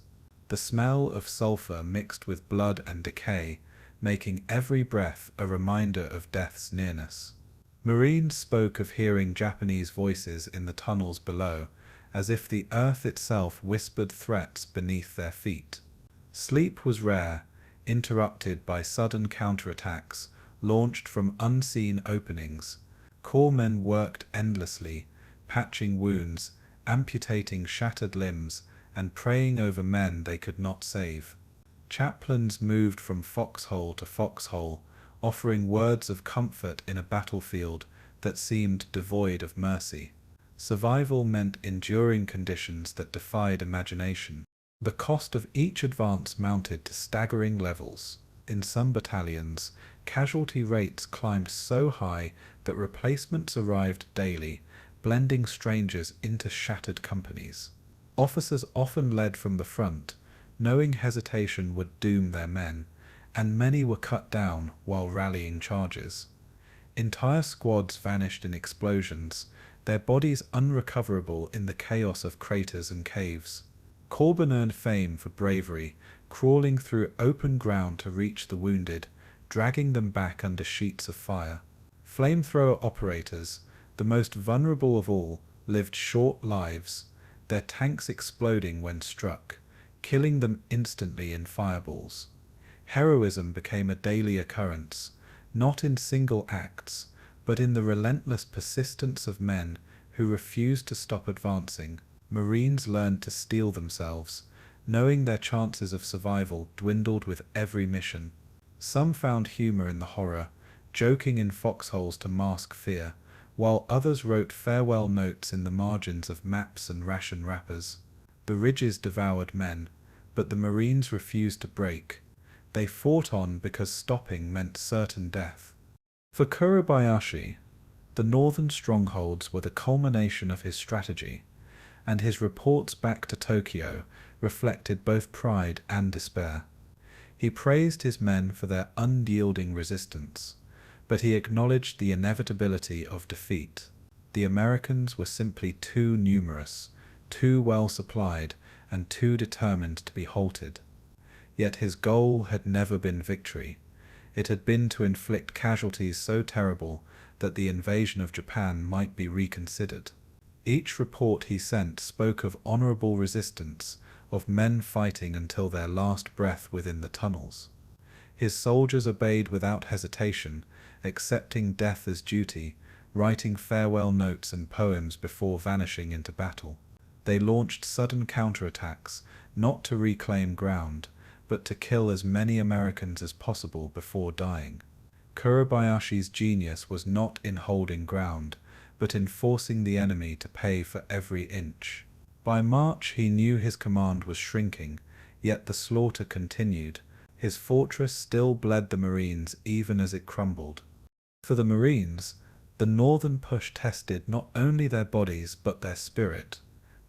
The smell of sulfur mixed with blood and decay, making every breath a reminder of death's nearness. Marines spoke of hearing Japanese voices in the tunnels below, as if the earth itself whispered threats beneath their feet. Sleep was rare, interrupted by sudden counterattacks launched from unseen openings. Corpsmen worked endlessly, patching wounds, amputating shattered limbs, and praying over men they could not save. Chaplains moved from foxhole to foxhole, offering words of comfort in a battlefield that seemed devoid of mercy. Survival meant enduring conditions that defied imagination. The cost of each advance mounted to staggering levels. In some battalions, casualty rates climbed so high that replacements arrived daily, blending strangers into shattered companies. Officers often led from the front, knowing hesitation would doom their men, and many were cut down while rallying charges. Entire squads vanished in explosions, their bodies unrecoverable in the chaos of craters and caves. Corpsmen earned fame for bravery, crawling through open ground to reach the wounded, dragging them back under sheets of fire. Flamethrower operators, the most vulnerable of all, lived short lives, their tanks exploding when struck, killing them instantly in fireballs. Heroism became a daily occurrence, not in single acts, but in the relentless persistence of men who refused to stop advancing. Marines learned to steel themselves, knowing their chances of survival dwindled with every mission. Some found humor in the horror, joking in foxholes to mask fear, while others wrote farewell notes in the margins of maps and ration wrappers. The ridges devoured men, but the Marines refused to break. They fought on because stopping meant certain death. For Kuribayashi, the northern strongholds were the culmination of his strategy, and his reports back to Tokyo reflected both pride and despair. He praised his men for their unyielding resistance, but he acknowledged the inevitability of defeat. The Americans were simply too numerous, too well supplied, and too determined to be halted. Yet his goal had never been victory. It had been to inflict casualties so terrible that the invasion of Japan might be reconsidered. Each report he sent spoke of honorable resistance, of men fighting until their last breath within the tunnels. His soldiers obeyed without hesitation, accepting death as duty, writing farewell notes and poems before vanishing into battle. They launched sudden counterattacks, not to reclaim ground, but to kill as many Americans as possible before dying. Kuribayashi's genius was not in holding ground, but in forcing the enemy to pay for every inch. By March he knew his command was shrinking, yet the slaughter continued. His fortress still bled the Marines even as it crumbled. For the Marines, the northern push tested not only their bodies but their spirit.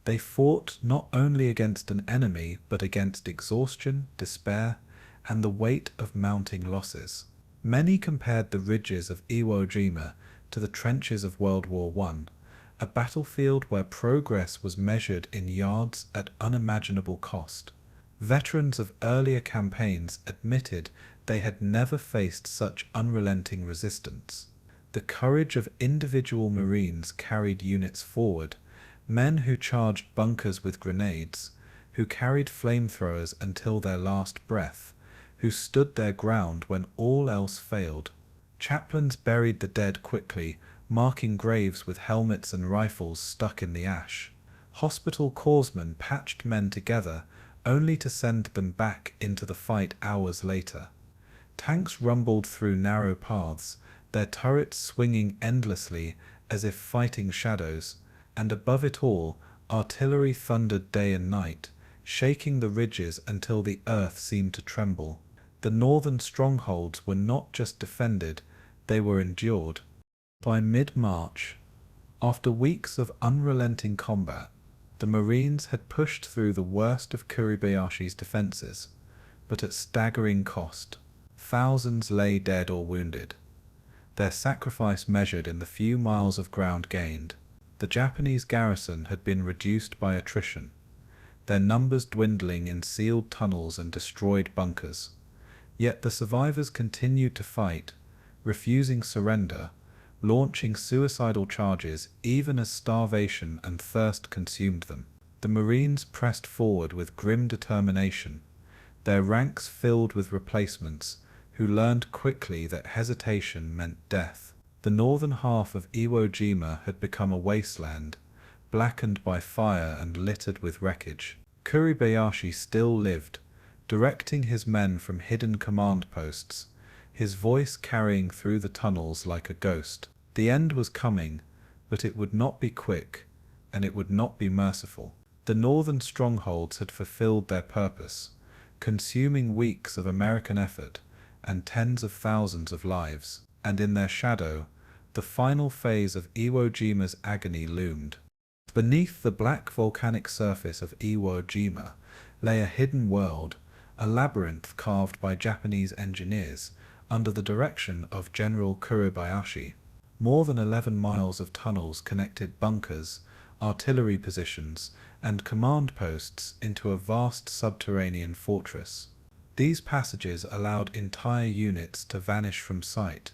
They fought not only against an enemy but against exhaustion, despair, and the weight of mounting losses. Many compared the ridges of Iwo Jima to the trenches of World War I, a battlefield where progress was measured in yards at unimaginable cost. Veterans of earlier campaigns admitted they had never faced such unrelenting resistance. The courage of individual Marines carried units forward, men who charged bunkers with grenades, who carried flamethrowers until their last breath, who stood their ground when all else failed. Chaplains buried the dead quickly, marking graves with helmets and rifles stuck in the ash. Hospital corpsmen patched men together, only to send them back into the fight hours later. Tanks rumbled through narrow paths, their turrets swinging endlessly as if fighting shadows, and above it all, artillery thundered day and night, shaking the ridges until the earth seemed to tremble. The northern strongholds were not just defended, they were endured. By mid-March, after weeks of unrelenting combat, the Marines had pushed through the worst of Kuribayashi's defenses, but at staggering cost. Thousands lay dead or wounded, their sacrifice measured in the few miles of ground gained. The Japanese garrison had been reduced by attrition, their numbers dwindling in sealed tunnels and destroyed bunkers. Yet the survivors continued to fight, refusing surrender, launching suicidal charges even as starvation and thirst consumed them. The Marines pressed forward with grim determination, their ranks filled with replacements who learned quickly that hesitation meant death. The northern half of Iwo Jima had become a wasteland, blackened by fire and littered with wreckage. Kuribayashi still lived, directing his men from hidden command posts, his voice carrying through the tunnels like a ghost. The end was coming, but it would not be quick, and it would not be merciful. The northern strongholds had fulfilled their purpose, consuming weeks of American effort and tens of thousands of lives, and in their shadow, the final phase of Iwo Jima's agony loomed. Beneath the black volcanic surface of Iwo Jima lay a hidden world, a labyrinth carved by Japanese engineers under the direction of General Kuribayashi. More than 11 miles of tunnels connected bunkers, artillery positions, and command posts into a vast subterranean fortress. These passages allowed entire units to vanish from sight,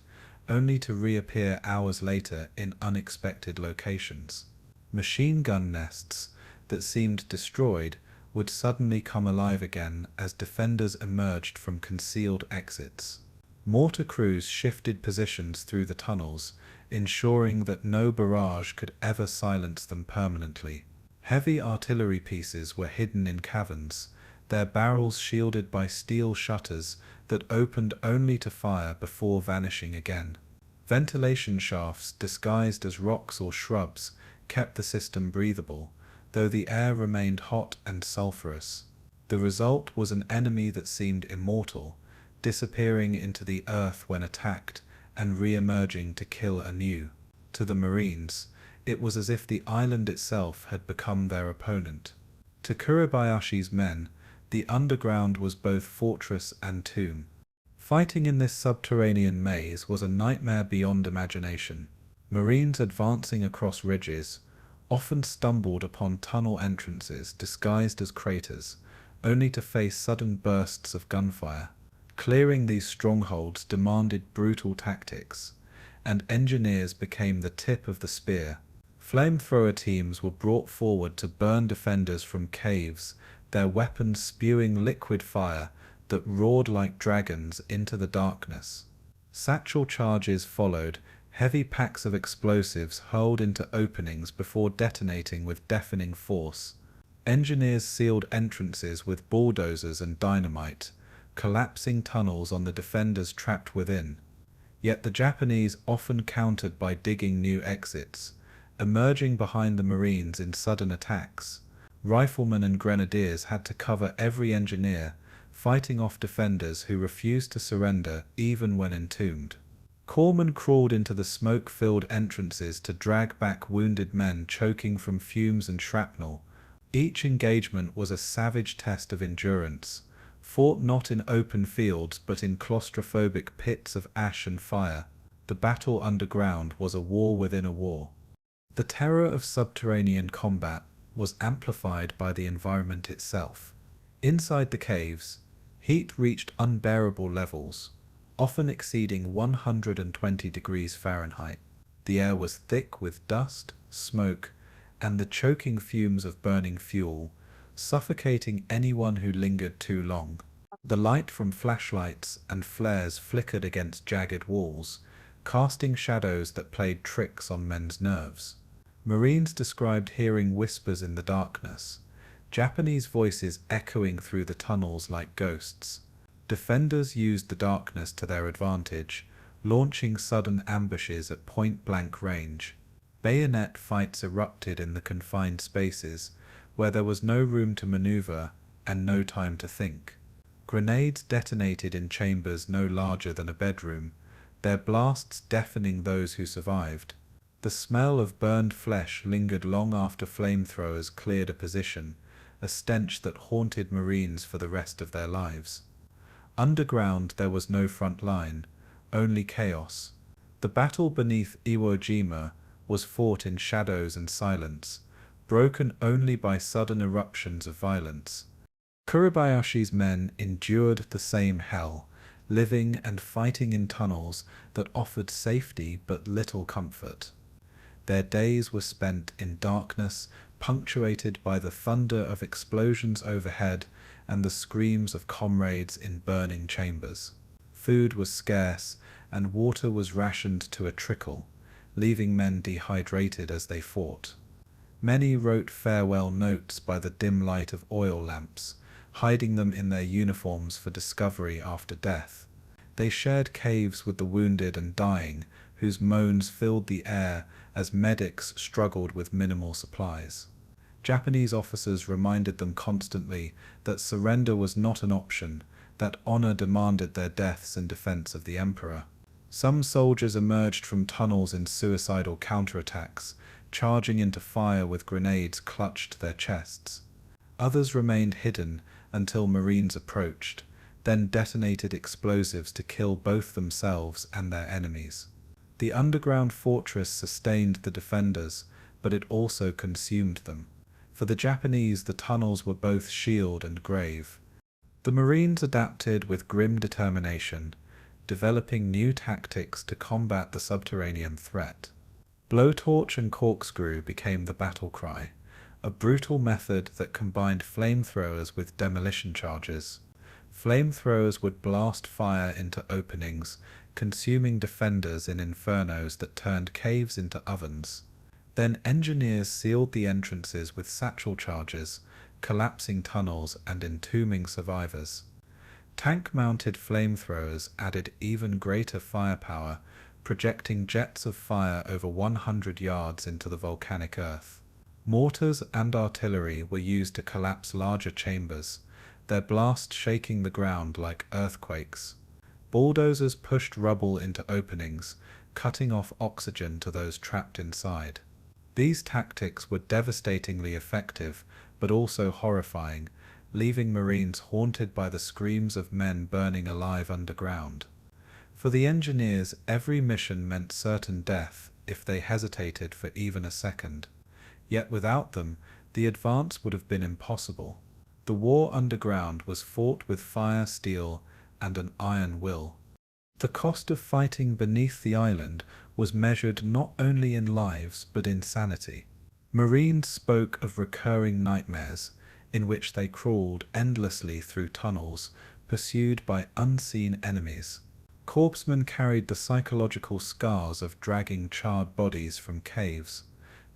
only to reappear hours later in unexpected locations. Machine gun nests that seemed destroyed would suddenly come alive again as defenders emerged from concealed exits. Mortar crews shifted positions through the tunnels, ensuring that no barrage could ever silence them permanently. Heavy artillery pieces were hidden in caverns, their barrels shielded by steel shutters that opened only to fire before vanishing again. Ventilation shafts disguised as rocks or shrubs kept the system breathable, though the air remained hot and sulphurous. The result was an enemy that seemed immortal, disappearing into the earth when attacked and re-emerging to kill anew. To the Marines, it was as if the island itself had become their opponent. To Kuribayashi's men, the underground was both fortress and tomb. Fighting in this subterranean maze was a nightmare beyond imagination. Marines advancing across ridges often stumbled upon tunnel entrances disguised as craters, only to face sudden bursts of gunfire. Clearing these strongholds demanded brutal tactics, and engineers became the tip of the spear. Flamethrower teams were brought forward to burn defenders from caves, their weapons spewing liquid fire that roared like dragons into the darkness. Satchel charges followed, heavy packs of explosives hurled into openings before detonating with deafening force. Engineers sealed entrances with bulldozers and dynamite, collapsing tunnels on the defenders trapped within. Yet the Japanese often countered by digging new exits, emerging behind the Marines in sudden attacks. Riflemen and grenadiers had to cover every engineer, fighting off defenders who refused to surrender even when entombed. Corpsmen crawled into the smoke-filled entrances to drag back wounded men choking from fumes and shrapnel. Each engagement was a savage test of endurance, fought not in open fields but in claustrophobic pits of ash and fire. The battle underground was a war within a war. The terror of subterranean combat was amplified by the environment itself. Inside the caves, heat reached unbearable levels, often exceeding 120 degrees Fahrenheit. The air was thick with dust, smoke, and the choking fumes of burning fuel, suffocating anyone who lingered too long. The light from flashlights and flares flickered against jagged walls, casting shadows that played tricks on men's nerves. Marines described hearing whispers in the darkness, Japanese voices echoing through the tunnels like ghosts. Defenders used the darkness to their advantage, launching sudden ambushes at point-blank range. Bayonet fights erupted in the confined spaces, where there was no room to maneuver and no time to think. Grenades detonated in chambers no larger than a bedroom, their blasts deafening those who survived. The smell of burned flesh lingered long after flamethrowers cleared a position, a stench that haunted Marines for the rest of their lives. Underground there was no front line, only chaos. The battle beneath Iwo Jima was fought in shadows and silence, broken only by sudden eruptions of violence. Kuribayashi's men endured the same hell, living and fighting in tunnels that offered safety but little comfort. Their days were spent in darkness, punctuated by the thunder of explosions overhead and the screams of comrades in burning chambers. Food was scarce, and water was rationed to a trickle, leaving men dehydrated as they fought. Many wrote farewell notes by the dim light of oil lamps, hiding them in their uniforms for discovery after death. They shared caves with the wounded and dying, whose moans filled the air as medics struggled with minimal supplies. Japanese officers reminded them constantly that surrender was not an option, that honor demanded their deaths in defense of the emperor. Some soldiers emerged from tunnels in suicidal counterattacks, charging into fire with grenades clutched to their chests. Others remained hidden until Marines approached, then detonated explosives to kill both themselves and their enemies. The underground fortress sustained the defenders, but it also consumed them. For the Japanese, the tunnels were both shield and grave. The Marines adapted with grim determination, developing new tactics to combat the subterranean threat. Blowtorch and corkscrew became the battle cry, a brutal method that combined flamethrowers with demolition charges. Flamethrowers would blast fire into openings, consuming defenders in infernos that turned caves into ovens. Then engineers sealed the entrances with satchel charges, collapsing tunnels and entombing survivors. Tank-mounted flamethrowers added even greater firepower, projecting jets of fire over 100 yards into the volcanic earth. Mortars and artillery were used to collapse larger chambers, their blast shaking the ground like earthquakes. Bulldozers pushed rubble into openings, cutting off oxygen to those trapped inside. These tactics were devastatingly effective, but also horrifying, leaving Marines haunted by the screams of men burning alive underground. For the engineers, every mission meant certain death if they hesitated for even a second. Yet without them, the advance would have been impossible. The war underground was fought with fire, steel, and an iron will. The cost of fighting beneath the island was measured not only in lives but in sanity. Marines spoke of recurring nightmares, in which they crawled endlessly through tunnels, pursued by unseen enemies. Corpsmen carried the psychological scars of dragging charred bodies from caves,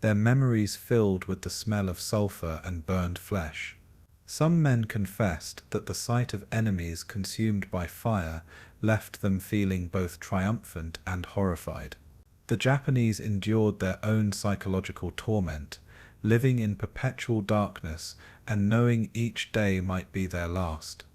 their memories filled with the smell of sulfur and burned flesh. Some men confessed that the sight of enemies consumed by fire left them feeling both triumphant and horrified. The Japanese endured their own psychological torment, living in perpetual darkness and knowing each day might be their last.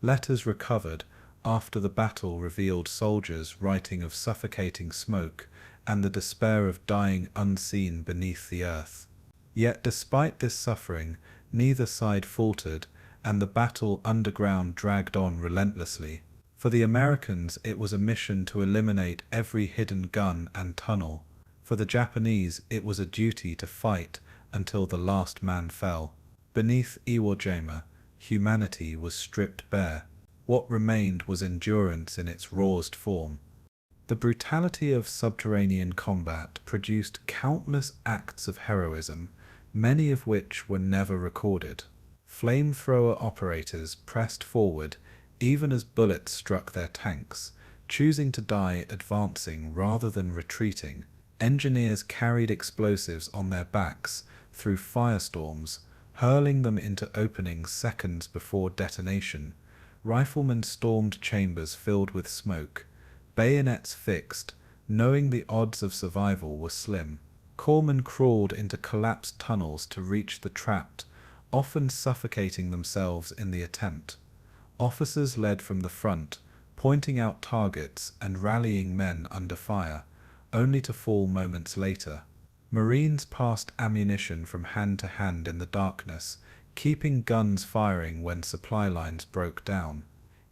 Letters recovered after the battle revealed soldiers writing of suffocating smoke and the despair of dying unseen beneath the earth. Yet despite this suffering, neither side faltered, and the battle underground dragged on relentlessly. For the Americans, it was a mission to eliminate every hidden gun and tunnel. For the Japanese, it was a duty to fight until the last man fell. Beneath Iwo Jima, humanity was stripped bare. What remained was endurance in its rawest form. The brutality of subterranean combat produced countless acts of heroism, many of which were never recorded. Flamethrower operators pressed forward even as bullets struck their tanks, choosing to die advancing rather than retreating. Engineers carried explosives on their backs through firestorms, hurling them into openings seconds before detonation. Riflemen stormed chambers filled with smoke, bayonets fixed, knowing the odds of survival were slim. Corpsmen crawled into collapsed tunnels to reach the trapped, often suffocating themselves in the attempt. Officers led from the front, pointing out targets and rallying men under fire, only to fall moments later. Marines passed ammunition from hand to hand in the darkness, keeping guns firing when supply lines broke down.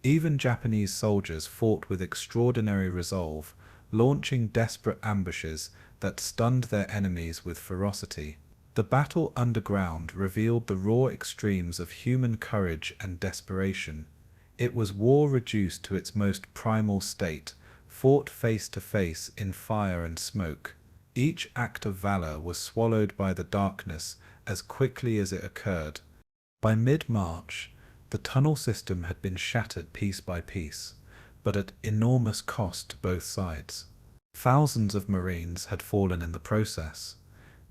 Even Japanese soldiers fought with extraordinary resolve, launching desperate ambushes that stunned their enemies with ferocity. The battle underground revealed the raw extremes of human courage and desperation. It was war reduced to its most primal state, fought face to face in fire and smoke. Each act of valor was swallowed by the darkness as quickly as it occurred. By mid-March, the tunnel system had been shattered piece by piece, but at enormous cost to both sides. Thousands of Marines had fallen in the process,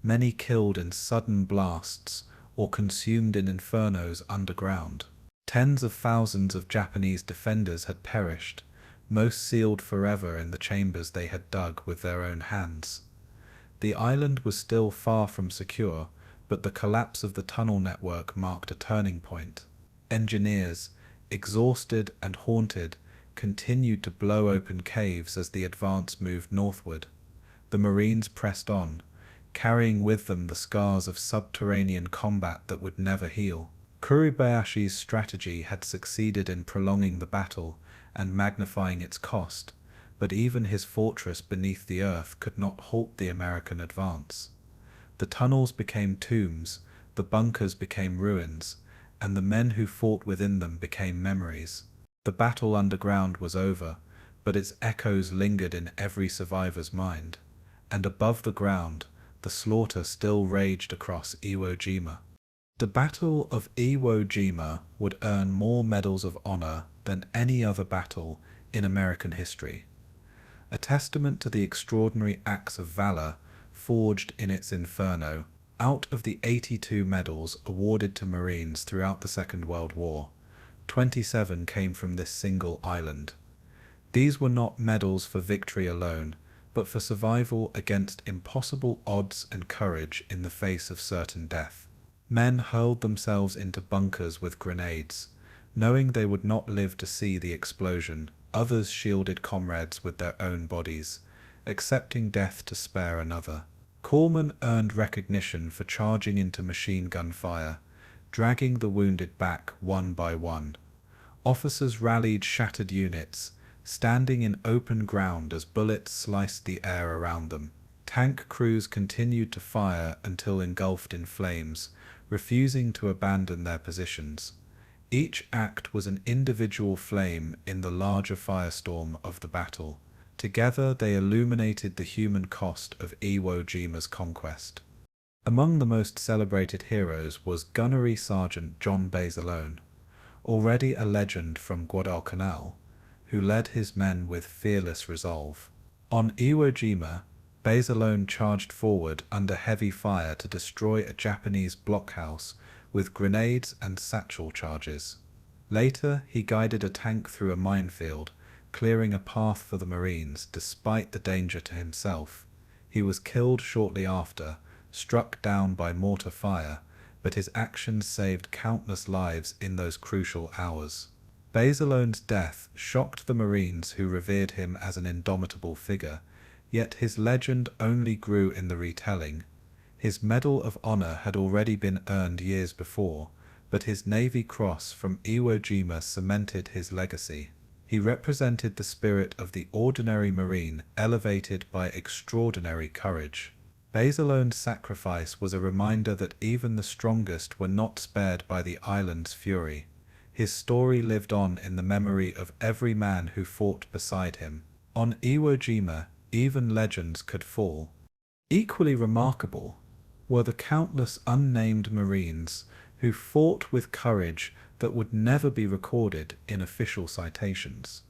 many killed in sudden blasts or consumed in infernos underground. Tens of thousands of Japanese defenders had perished, most sealed forever in the chambers they had dug with their own hands. The island was still far from secure, but the collapse of the tunnel network marked a turning point. Engineers, exhausted and haunted, continued to blow open caves as the advance moved northward. The Marines pressed on, carrying with them the scars of subterranean combat that would never heal. Kuribayashi's strategy had succeeded in prolonging the battle and magnifying its cost, but even his fortress beneath the earth could not halt the American advance. The tunnels became tombs, the bunkers became ruins, and the men who fought within them became memories. The battle underground was over, but its echoes lingered in every survivor's mind, and above the ground, the slaughter still raged across Iwo Jima. The Battle of Iwo Jima would earn more medals of honor than any other battle in American history, a testament to the extraordinary acts of valor forged in its Inferno. Out of the 82 medals awarded to Marines throughout the Second World War, 27 came from this single island. These were not medals for victory alone, but for survival against impossible odds and courage in the face of certain death. Men hurled themselves into bunkers with grenades, knowing they would not live to see the explosion. Others shielded comrades with their own bodies, accepting death to spare another. Corpsmen earned recognition for charging into machine gun fire, dragging the wounded back one by one. Officers rallied shattered units, standing in open ground as bullets sliced the air around them. Tank crews continued to fire until engulfed in flames, refusing to abandon their positions. Each act was an individual flame in the larger firestorm of the battle. Together they illuminated the human cost of Iwo Jima's conquest. Among the most celebrated heroes was Gunnery Sergeant John Basilone, already a legend from Guadalcanal, who led his men with fearless resolve. On Iwo Jima, Basilone charged forward under heavy fire to destroy a Japanese blockhouse with grenades and satchel charges. Later, he guided a tank through a minefield, clearing a path for the Marines despite the danger to himself. He was killed shortly after, struck down by mortar fire, but his actions saved countless lives in those crucial hours. Basalone's death shocked the Marines who revered him as an indomitable figure, yet his legend only grew in the retelling. His Medal of Honor had already been earned years before, but his Navy Cross from Iwo Jima cemented his legacy. He represented the spirit of the ordinary Marine elevated by extraordinary courage. Basalone's sacrifice was a reminder that even the strongest were not spared by the island's fury. His story lived on in the memory of every man who fought beside him. On Iwo Jima, even legends could fall. Equally remarkable were the countless unnamed Marines who fought with courage that would never be recorded in official citations.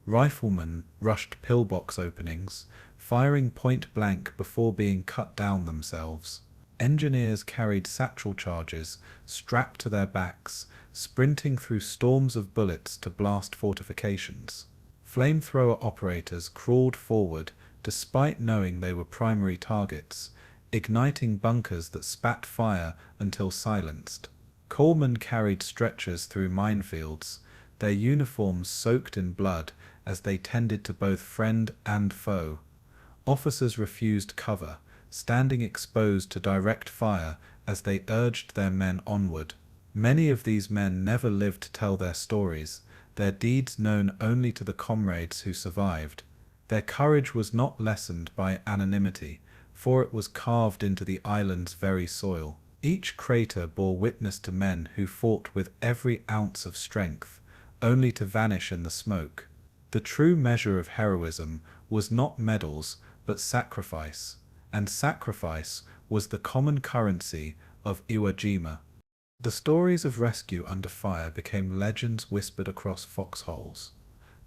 Riflemen rushed pillbox openings, firing point blank before being cut down themselves. Engineers carried satchel charges strapped to their backs, sprinting through storms of bullets to blast fortifications. Flamethrower operators crawled forward despite knowing they were primary targets, igniting bunkers that spat fire until silenced. Coalmen carried stretchers through minefields, their uniforms soaked in blood as they tended to both friend and foe. Officers refused cover, standing exposed to direct fire as they urged their men onward. Many of these men never lived to tell their stories, their deeds known only to the comrades who survived. Their courage was not lessened by anonymity, for it was carved into the island's very soil. Each crater bore witness to men who fought with every ounce of strength, only to vanish in the smoke. The true measure of heroism was not medals, but sacrifice, and sacrifice was the common currency of Iwo Jima. The stories of rescue under fire became legends whispered across foxholes.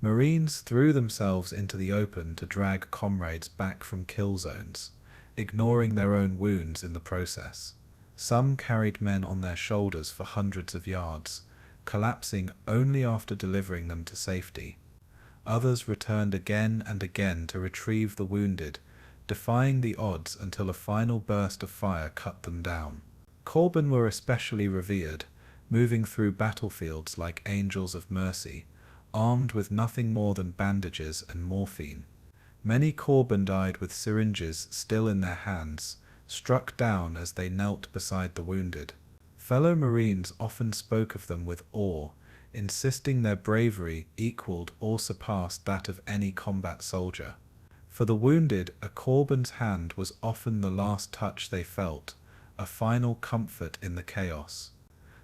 Marines threw themselves into the open to drag comrades back from kill zones, ignoring their own wounds in the process. Some carried men on their shoulders for hundreds of yards, collapsing only after delivering them to safety. Others returned again and again to retrieve the wounded, defying the odds until a final burst of fire cut them down. Corben were especially revered, moving through battlefields like angels of mercy, armed with nothing more than bandages and morphine. Many Corben died with syringes still in their hands, struck down as they knelt beside the wounded. Fellow Marines often spoke of them with awe, insisting their bravery equaled or surpassed that of any combat soldier. For the wounded, a Corben's hand was often the last touch they felt, a final comfort in the chaos.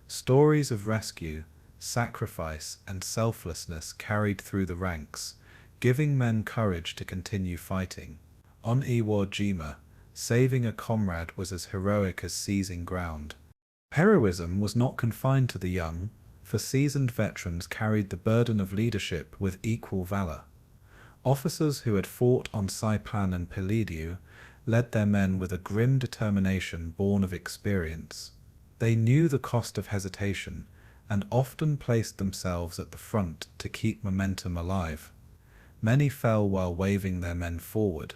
Stories of rescue, sacrifice, and selflessness carried through the ranks, giving men courage to continue fighting. On Iwo Jima, saving a comrade was as heroic as seizing ground. Heroism was not confined to the young, for seasoned veterans carried the burden of leadership with equal valor. Officers who had fought on Saipan and Pelidio led their men with a grim determination born of experience. They knew the cost of hesitation, and often placed themselves at the front to keep momentum alive. Many fell while waving their men forward,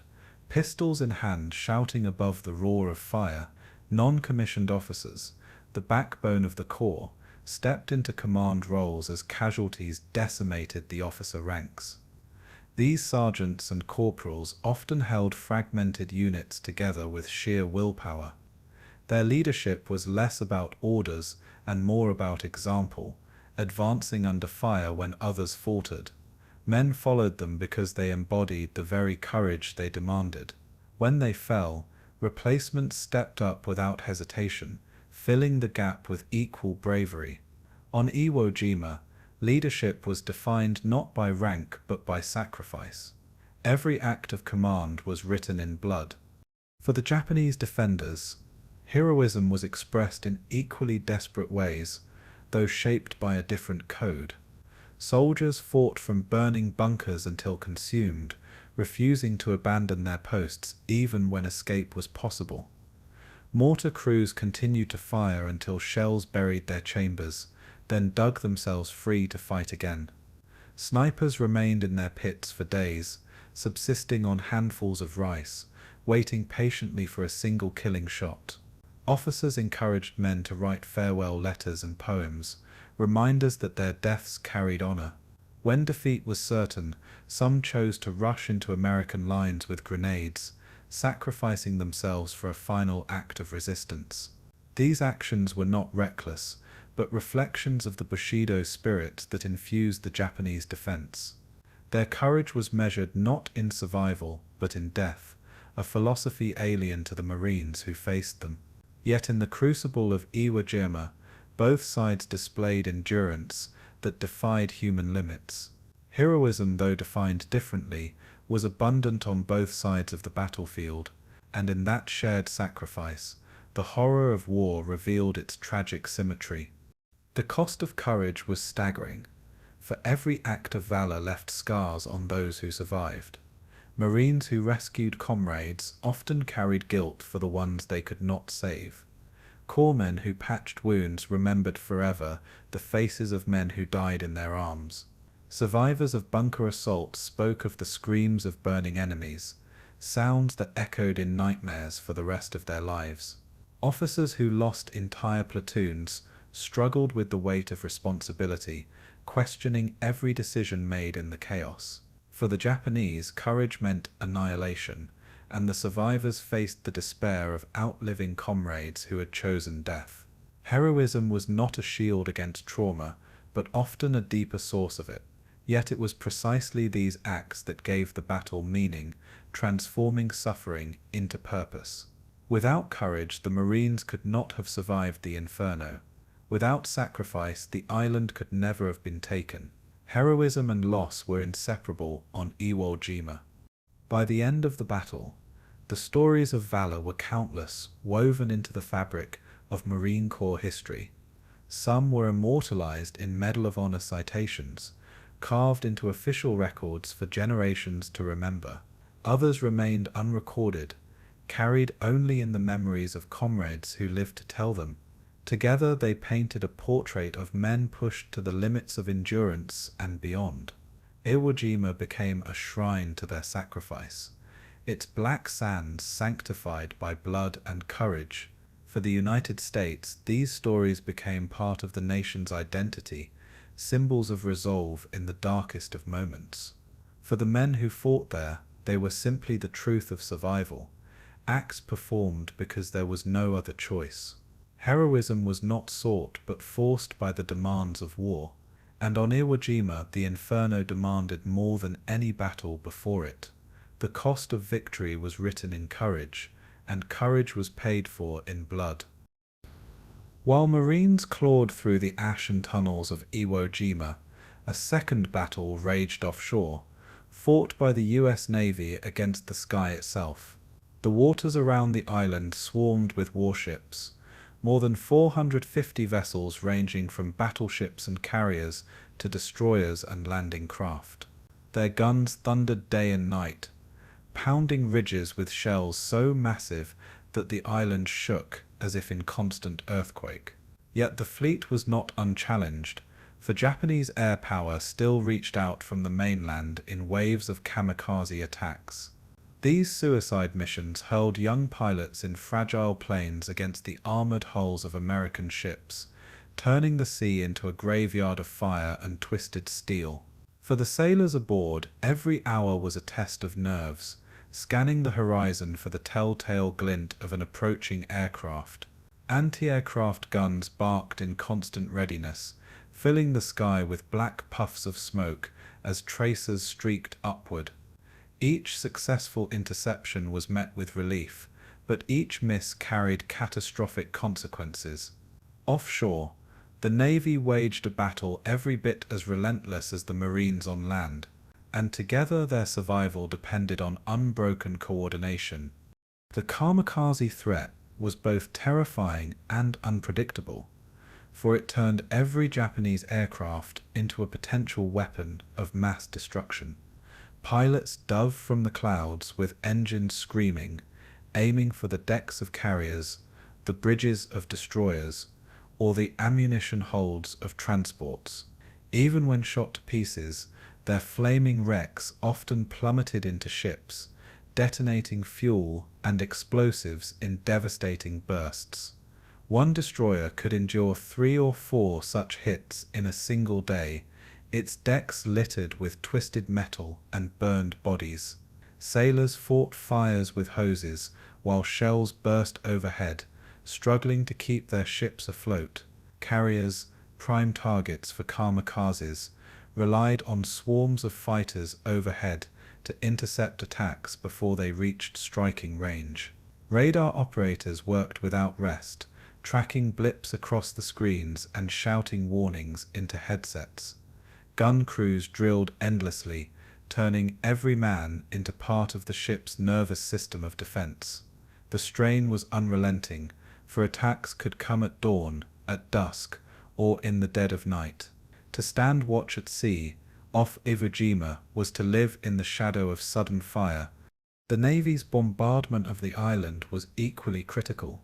pistols in hand shouting above the roar of fire. Non-commissioned officers, the backbone of the corps, stepped into command roles as casualties decimated the officer ranks. These sergeants and corporals often held fragmented units together with sheer willpower. Their leadership was less about orders and more about example, advancing under fire when others faltered. Men followed them because they embodied the very courage they demanded. When they fell, replacements stepped up without hesitation, filling the gap with equal bravery. On Iwo Jima, leadership was defined not by rank but by sacrifice. Every act of command was written in blood. For the Japanese defenders, heroism was expressed in equally desperate ways, though shaped by a different code. Soldiers fought from burning bunkers until consumed, refusing to abandon their posts even when escape was possible. Mortar crews continued to fire until shells buried their chambers, then dug themselves free to fight again. Snipers remained in their pits for days, subsisting on handfuls of rice, waiting patiently for a single killing shot. Officers encouraged men to write farewell letters and poems, reminders that their deaths carried honor. When defeat was certain, some chose to rush into American lines with grenades, sacrificing themselves for a final act of resistance. These actions were not reckless, but reflections of the Bushido spirit that infused the Japanese defense. Their courage was measured not in survival, but in death, a philosophy alien to the Marines who faced them. Yet in the crucible of Iwo Jima, both sides displayed endurance that defied human limits. Heroism, though defined differently, was abundant on both sides of the battlefield, and in that shared sacrifice, the horror of war revealed its tragic symmetry. The cost of courage was staggering, for every act of valor left scars on those who survived. Marines who rescued comrades often carried guilt for the ones they could not save. Corpsmen who patched wounds remembered forever the faces of men who died in their arms. Survivors of bunker assaults spoke of the screams of burning enemies, sounds that echoed in nightmares for the rest of their lives. Officers who lost entire platoons struggled with the weight of responsibility, questioning every decision made in the chaos. For the Japanese, courage meant annihilation, and the survivors faced the despair of outliving comrades who had chosen death. Heroism was not a shield against trauma, but often a deeper source of it. Yet it was precisely these acts that gave the battle meaning, transforming suffering into purpose. Without courage, the Marines could not have survived the Inferno. Without sacrifice, the island could never have been taken. Heroism and loss were inseparable on Iwo Jima. By the end of the battle, the stories of valor were countless, woven into the fabric of Marine Corps history. Some were immortalized in Medal of Honor citations, carved into official records for generations to remember. Others remained unrecorded, carried only in the memories of comrades who lived to tell them. Together they painted a portrait of men pushed to the limits of endurance and beyond. Iwo Jima became a shrine to their sacrifice, its black sands sanctified by blood and courage. For the United States, these stories became part of the nation's identity, symbols of resolve in the darkest of moments. For the men who fought there, they were simply the truth of survival, acts performed because there was no other choice. Heroism was not sought but forced by the demands of war, and on Iwo Jima the Inferno demanded more than any battle before it. The cost of victory was written in courage, and courage was paid for in blood. While Marines clawed through the ashen tunnels of Iwo Jima, a second battle raged offshore, fought by the US Navy against the sky itself. The waters around the island swarmed with warships, more than 450 vessels ranging from battleships and carriers to destroyers and landing craft. Their guns thundered day and night, pounding ridges with shells so massive that the island shook as if in constant earthquake. Yet the fleet was not unchallenged, for Japanese air power still reached out from the mainland in waves of kamikaze attacks. These suicide missions hurled young pilots in fragile planes against the armored hulls of American ships, turning the sea into a graveyard of fire and twisted steel. For the sailors aboard, every hour was a test of nerves, scanning the horizon for the telltale glint of an approaching aircraft. Anti-aircraft guns barked in constant readiness, filling the sky with black puffs of smoke as tracers streaked upward. Each successful interception was met with relief, but each miss carried catastrophic consequences. Offshore, the Navy waged a battle every bit as relentless as the Marines on land, and together their survival depended on unbroken coordination. The kamikaze threat was both terrifying and unpredictable, for it turned every Japanese aircraft into a potential weapon of mass destruction. Pilots dove from the clouds with engines screaming, aiming for the decks of carriers, the bridges of destroyers, or the ammunition holds of transports. Even when shot to pieces, their flaming wrecks often plummeted into ships, detonating fuel and explosives in devastating bursts. One destroyer could endure 3 or 4 such hits in a single day, its decks littered with twisted metal and burned bodies. Sailors fought fires with hoses while shells burst overhead, struggling to keep their ships afloat. Carriers, prime targets for kamikazes, relied on swarms of fighters overhead to intercept attacks before they reached striking range. Radar operators worked without rest, tracking blips across the screens and shouting warnings into headsets. Gun crews drilled endlessly, turning every man into part of the ship's nervous system of defense. The strain was unrelenting, for attacks could come at dawn, at dusk, or in the dead of night. To stand watch at sea, off Iwo Jima, was to live in the shadow of sudden fire. The Navy's bombardment of the island was equally critical,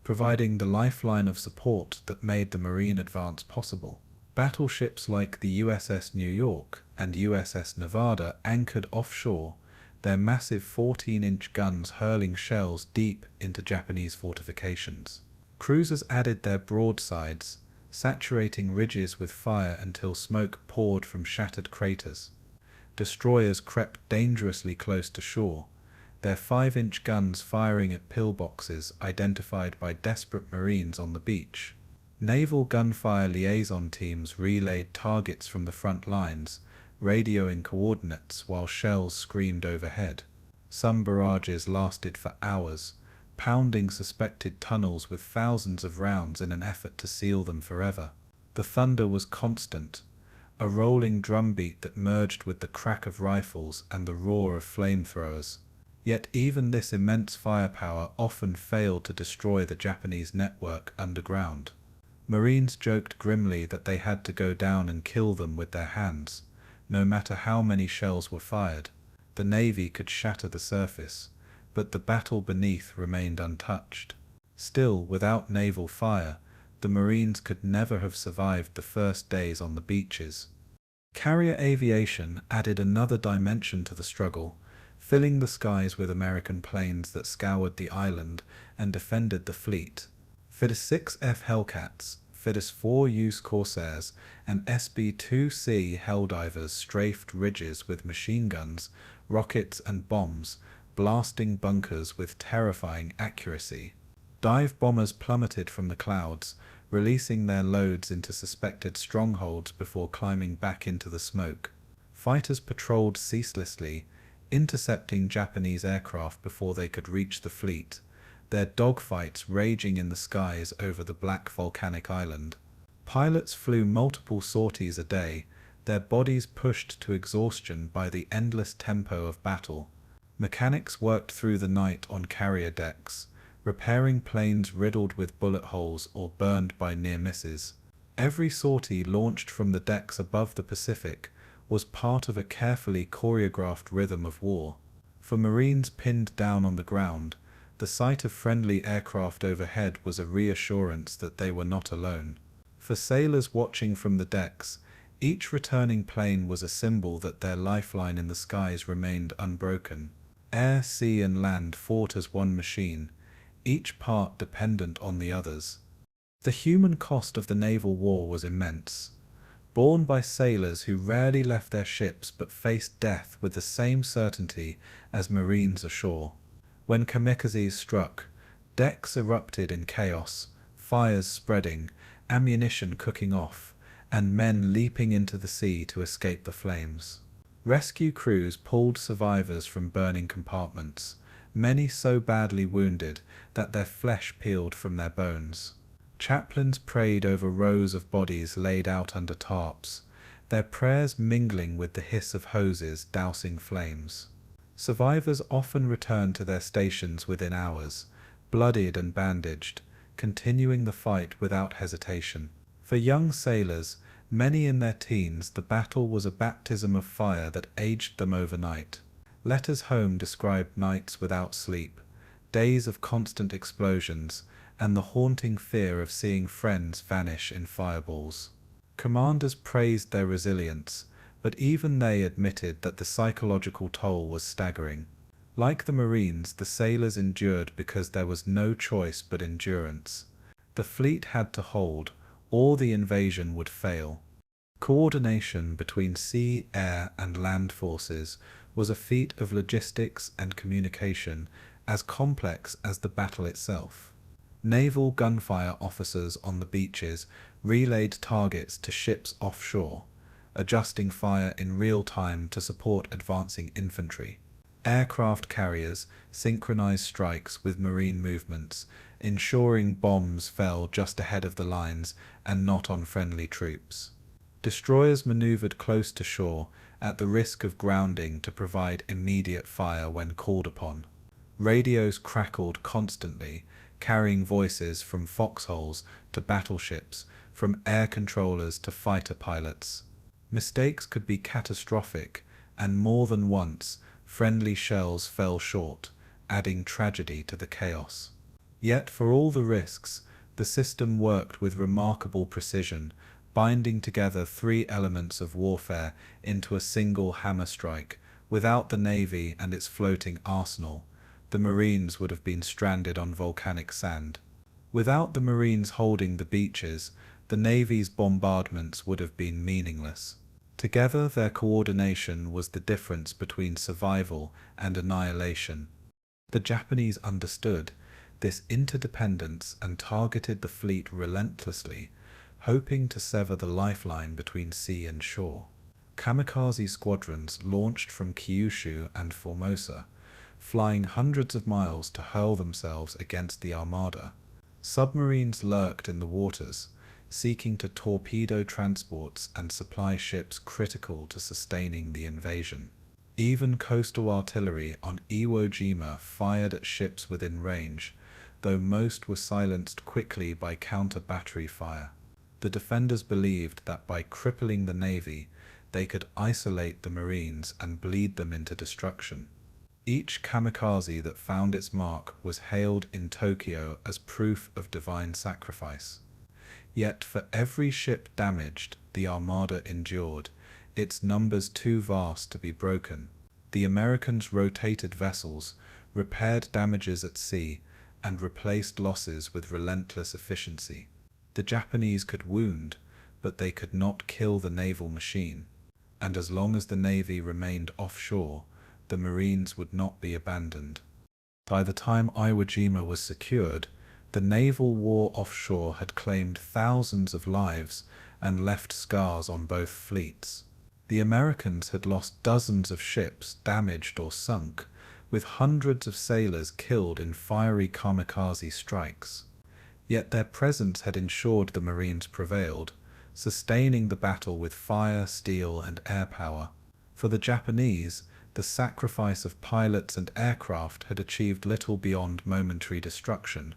providing the lifeline of support that made the Marine advance possible. Battleships like the USS New York and USS Nevada anchored offshore, their massive 14-inch guns hurling shells deep into Japanese fortifications. Cruisers added their broadsides, saturating ridges with fire until smoke poured from shattered craters. Destroyers crept dangerously close to shore, their 5-inch guns firing at pillboxes identified by desperate Marines on the beach. Naval gunfire liaison teams relayed targets from the front lines, radioing coordinates while shells screamed overhead. Some barrages lasted for hours, pounding suspected tunnels with thousands of rounds in an effort to seal them forever. The thunder was constant, a rolling drumbeat that merged with the crack of rifles and the roar of flamethrowers. Yet even this immense firepower often failed to destroy the Japanese network underground. Marines joked grimly that they had to go down and kill them with their hands, no matter how many shells were fired. The Navy could shatter the surface, but the battle beneath remained untouched. Still, without naval fire, the Marines could never have survived the first days on the beaches. Carrier aviation added another dimension to the struggle, filling the skies with American planes that scoured the island and defended the fleet. FIDS 6F Hellcats, FIDS 4Us Corsairs, and SB-2C Helldivers strafed ridges with machine guns, rockets and bombs, blasting bunkers with terrifying accuracy. Dive bombers plummeted from the clouds, releasing their loads into suspected strongholds before climbing back into the smoke. Fighters patrolled ceaselessly, intercepting Japanese aircraft before they could reach the fleet, their dogfights raging in the skies over the black volcanic island. Pilots flew multiple sorties a day, their bodies pushed to exhaustion by the endless tempo of battle. Mechanics worked through the night on carrier decks, repairing planes riddled with bullet holes or burned by near misses. Every sortie launched from the decks above the Pacific was part of a carefully choreographed rhythm of war. For Marines pinned down on the ground, the sight of friendly aircraft overhead was a reassurance that they were not alone. For sailors watching from the decks, each returning plane was a symbol that their lifeline in the skies remained unbroken. Air, sea and land fought as one machine, each part dependent on the others. The human cost of the naval war was immense, borne by sailors who rarely left their ships but faced death with the same certainty as Marines ashore. When kamikazes struck, decks erupted in chaos, fires spreading, ammunition cooking off, and men leaping into the sea to escape the flames. Rescue crews pulled survivors from burning compartments, many so badly wounded that their flesh peeled from their bones. Chaplains prayed over rows of bodies laid out under tarps, their prayers mingling with the hiss of hoses dousing flames. Survivors often returned to their stations within hours, bloodied and bandaged, continuing the fight without hesitation. For young sailors, many in their teens, the battle was a baptism of fire that aged them overnight. Letters home described nights without sleep, days of constant explosions, and the haunting fear of seeing friends vanish in fireballs. Commanders praised their resilience, but even they admitted that the psychological toll was staggering. Like the Marines, the sailors endured because there was no choice but endurance. The fleet had to hold, or the invasion would fail. Coordination between sea, air, and land forces was a feat of logistics and communication as complex as the battle itself. Naval gunfire officers on the beaches relayed targets to ships offshore, adjusting fire in real time to support advancing infantry. Aircraft carriers synchronized strikes with marine movements, ensuring bombs fell just ahead of the lines and not on friendly troops. Destroyers maneuvered close to shore at the risk of grounding to provide immediate fire when called upon. Radios crackled constantly, carrying voices from foxholes to battleships, from air controllers to fighter pilots. Mistakes could be catastrophic, and more than once, friendly shells fell short, adding tragedy to the chaos. Yet for all the risks, the system worked with remarkable precision, binding together three elements of warfare into a single hammer strike. Without the Navy and its floating arsenal, the Marines would have been stranded on volcanic sand. Without the Marines holding the beaches, the Navy's bombardments would have been meaningless. Together, their coordination was the difference between survival and annihilation. The Japanese understood this interdependence and targeted the fleet relentlessly, hoping to sever the lifeline between sea and shore. Kamikaze squadrons launched from Kyushu and Formosa, flying hundreds of miles to hurl themselves against the armada. Submarines lurked in the waters, seeking to torpedo transports and supply ships critical to sustaining the invasion. Even coastal artillery on Iwo Jima fired at ships within range, though most were silenced quickly by counter-battery fire. The defenders believed that by crippling the Navy, they could isolate the Marines and bleed them into destruction. Each kamikaze that found its mark was hailed in Tokyo as proof of divine sacrifice. Yet for every ship damaged, the armada endured, its numbers too vast to be broken. The Americans rotated vessels, repaired damages at sea, and replaced losses with relentless efficiency. The Japanese could wound, but they could not kill the naval machine. And as long as the Navy remained offshore, the Marines would not be abandoned. By the time Iwo Jima was secured, the naval war offshore had claimed thousands of lives and left scars on both fleets. The Americans had lost dozens of ships damaged or sunk, with hundreds of sailors killed in fiery kamikaze strikes. Yet their presence had ensured the Marines prevailed, sustaining the battle with fire, steel, and air power. For the Japanese, the sacrifice of pilots and aircraft had achieved little beyond momentary destruction,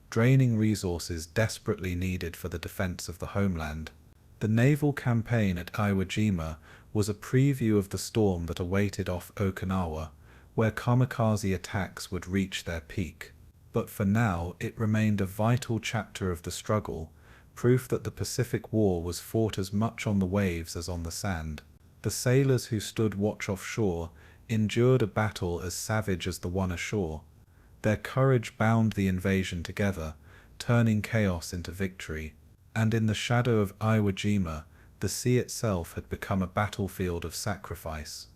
draining resources desperately needed for the defense of the homeland. The naval campaign at Iwo Jima was a preview of the storm that awaited off Okinawa, where kamikaze attacks would reach their peak. But for now, it remained a vital chapter of the struggle, proof that the Pacific War was fought as much on the waves as on the sand. The sailors who stood watch offshore endured a battle as savage as the one ashore. Their courage bound the invasion together, turning chaos into victory. And in the shadow of Iwo Jima, the sea itself had become a battlefield of sacrifice.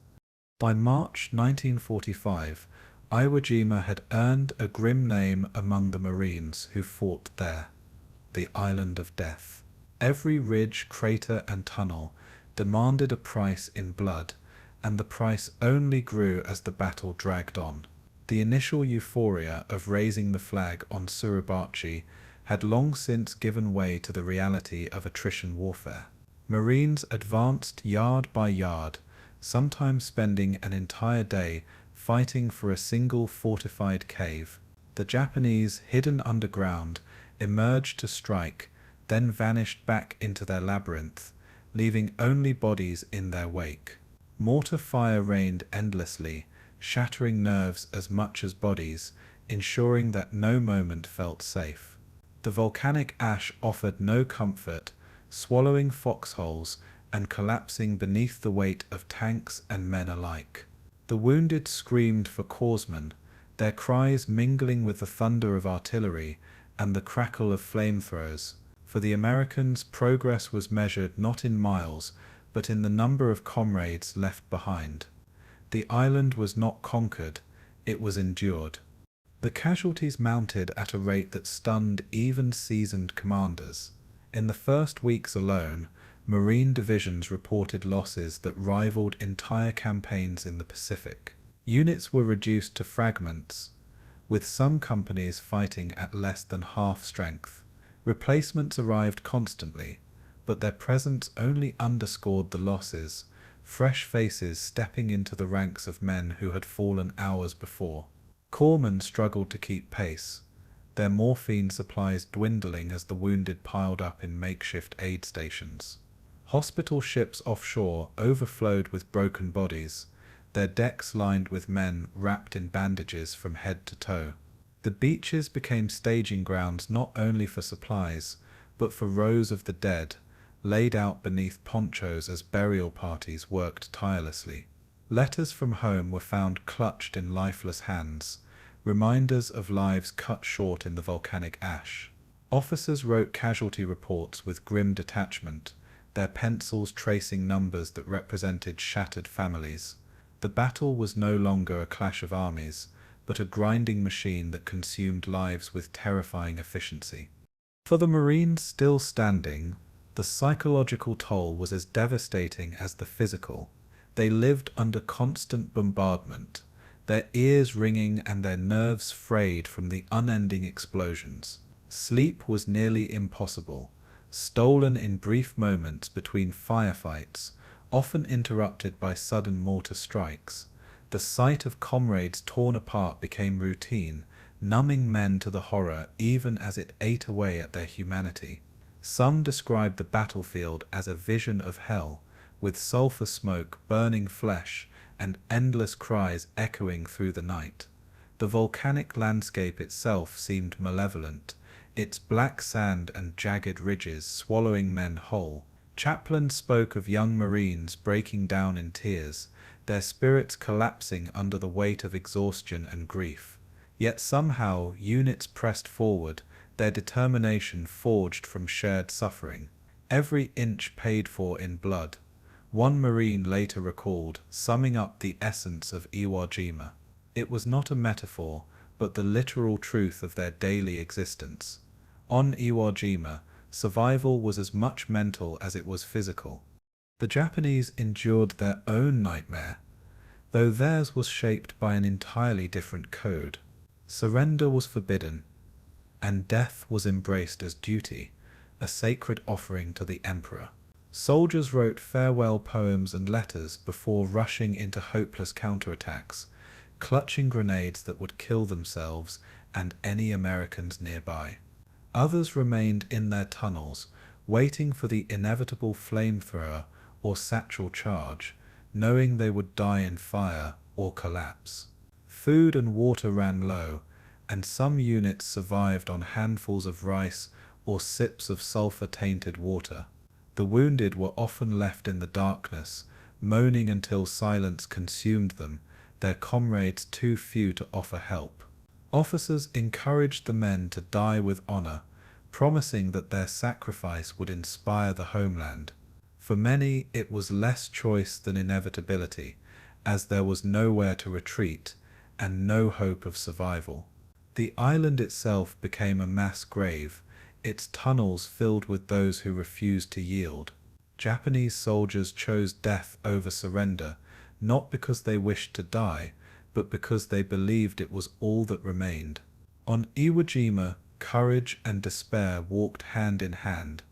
By March 1945, Iwo Jima had earned a grim name among the Marines who fought there: the Island of Death. Every ridge, crater, and tunnel demanded a price in blood, and the price only grew as the battle dragged on. The initial euphoria of raising the flag on Suribachi had long since given way to the reality of attrition warfare. Marines advanced yard by yard, sometimes spending an entire day fighting for a single fortified cave. The Japanese, hidden underground, emerged to strike, then vanished back into their labyrinth, leaving only bodies in their wake. Mortar fire rained endlessly, shattering nerves as much as bodies, ensuring that no moment felt safe. The volcanic ash offered no comfort, swallowing foxholes and collapsing beneath the weight of tanks and men alike. The wounded screamed for corpsmen, their cries mingling with the thunder of artillery and the crackle of flamethrowers. For the Americans, progress was measured not in miles, but in the number of comrades left behind. The island was not conquered, it was endured. The casualties mounted at a rate that stunned even seasoned commanders. In the first weeks alone, Marine divisions reported losses that rivaled entire campaigns in the Pacific. Units were reduced to fragments, with some companies fighting at less than half strength. Replacements arrived constantly, but their presence only underscored the losses, fresh faces stepping into the ranks of men who had fallen hours before. Corpsmen struggled to keep pace, their morphine supplies dwindling as the wounded piled up in makeshift aid stations. Hospital ships offshore overflowed with broken bodies, their decks lined with men wrapped in bandages from head to toe. The beaches became staging grounds not only for supplies, but for rows of the dead, laid out beneath ponchos as burial parties worked tirelessly. Letters from home were found clutched in lifeless hands, reminders of lives cut short in the volcanic ash. Officers wrote casualty reports with grim detachment, their pencils tracing numbers that represented shattered families. The battle was no longer a clash of armies, but a grinding machine that consumed lives with terrifying efficiency. For the Marines still standing, the psychological toll was as devastating as the physical. They lived under constant bombardment, their ears ringing and their nerves frayed from the unending explosions. Sleep was nearly impossible, stolen in brief moments between firefights, often interrupted by sudden mortar strikes. The sight of comrades torn apart became routine, numbing men to the horror even as it ate away at their humanity. Some described the battlefield as a vision of hell, with sulfur smoke burning flesh and endless cries echoing through the night. The volcanic landscape itself seemed malevolent, its black sand and jagged ridges swallowing men whole. Chaplains spoke of young Marines breaking down in tears, their spirits collapsing under the weight of exhaustion and grief. Yet somehow units pressed forward, their determination forged from shared suffering, every inch paid for in blood. One Marine later recalled, summing up the essence of Iwo Jima. It was not a metaphor, but the literal truth of their daily existence. On Iwo Jima, survival was as much mental as it was physical. The Japanese endured their own nightmare, though theirs was shaped by an entirely different code. Surrender was forbidden, and death was embraced as duty, a sacred offering to the emperor. Soldiers wrote farewell poems and letters before rushing into hopeless counterattacks, clutching grenades that would kill themselves and any Americans nearby. Others remained in their tunnels, waiting for the inevitable flamethrower or satchel charge, knowing they would die in fire or collapse. Food and water ran low, and some units survived on handfuls of rice or sips of sulfur-tainted water. The wounded were often left in the darkness, moaning until silence consumed them, their comrades too few to offer help. Officers encouraged the men to die with honor, promising that their sacrifice would inspire the homeland. For many, it was less choice than inevitability, as there was nowhere to retreat and no hope of survival. The island itself became a mass grave, its tunnels filled with those who refused to yield. Japanese soldiers chose death over surrender, not because they wished to die, but because they believed it was all that remained. On Iwo Jima, courage and despair walked hand in hand.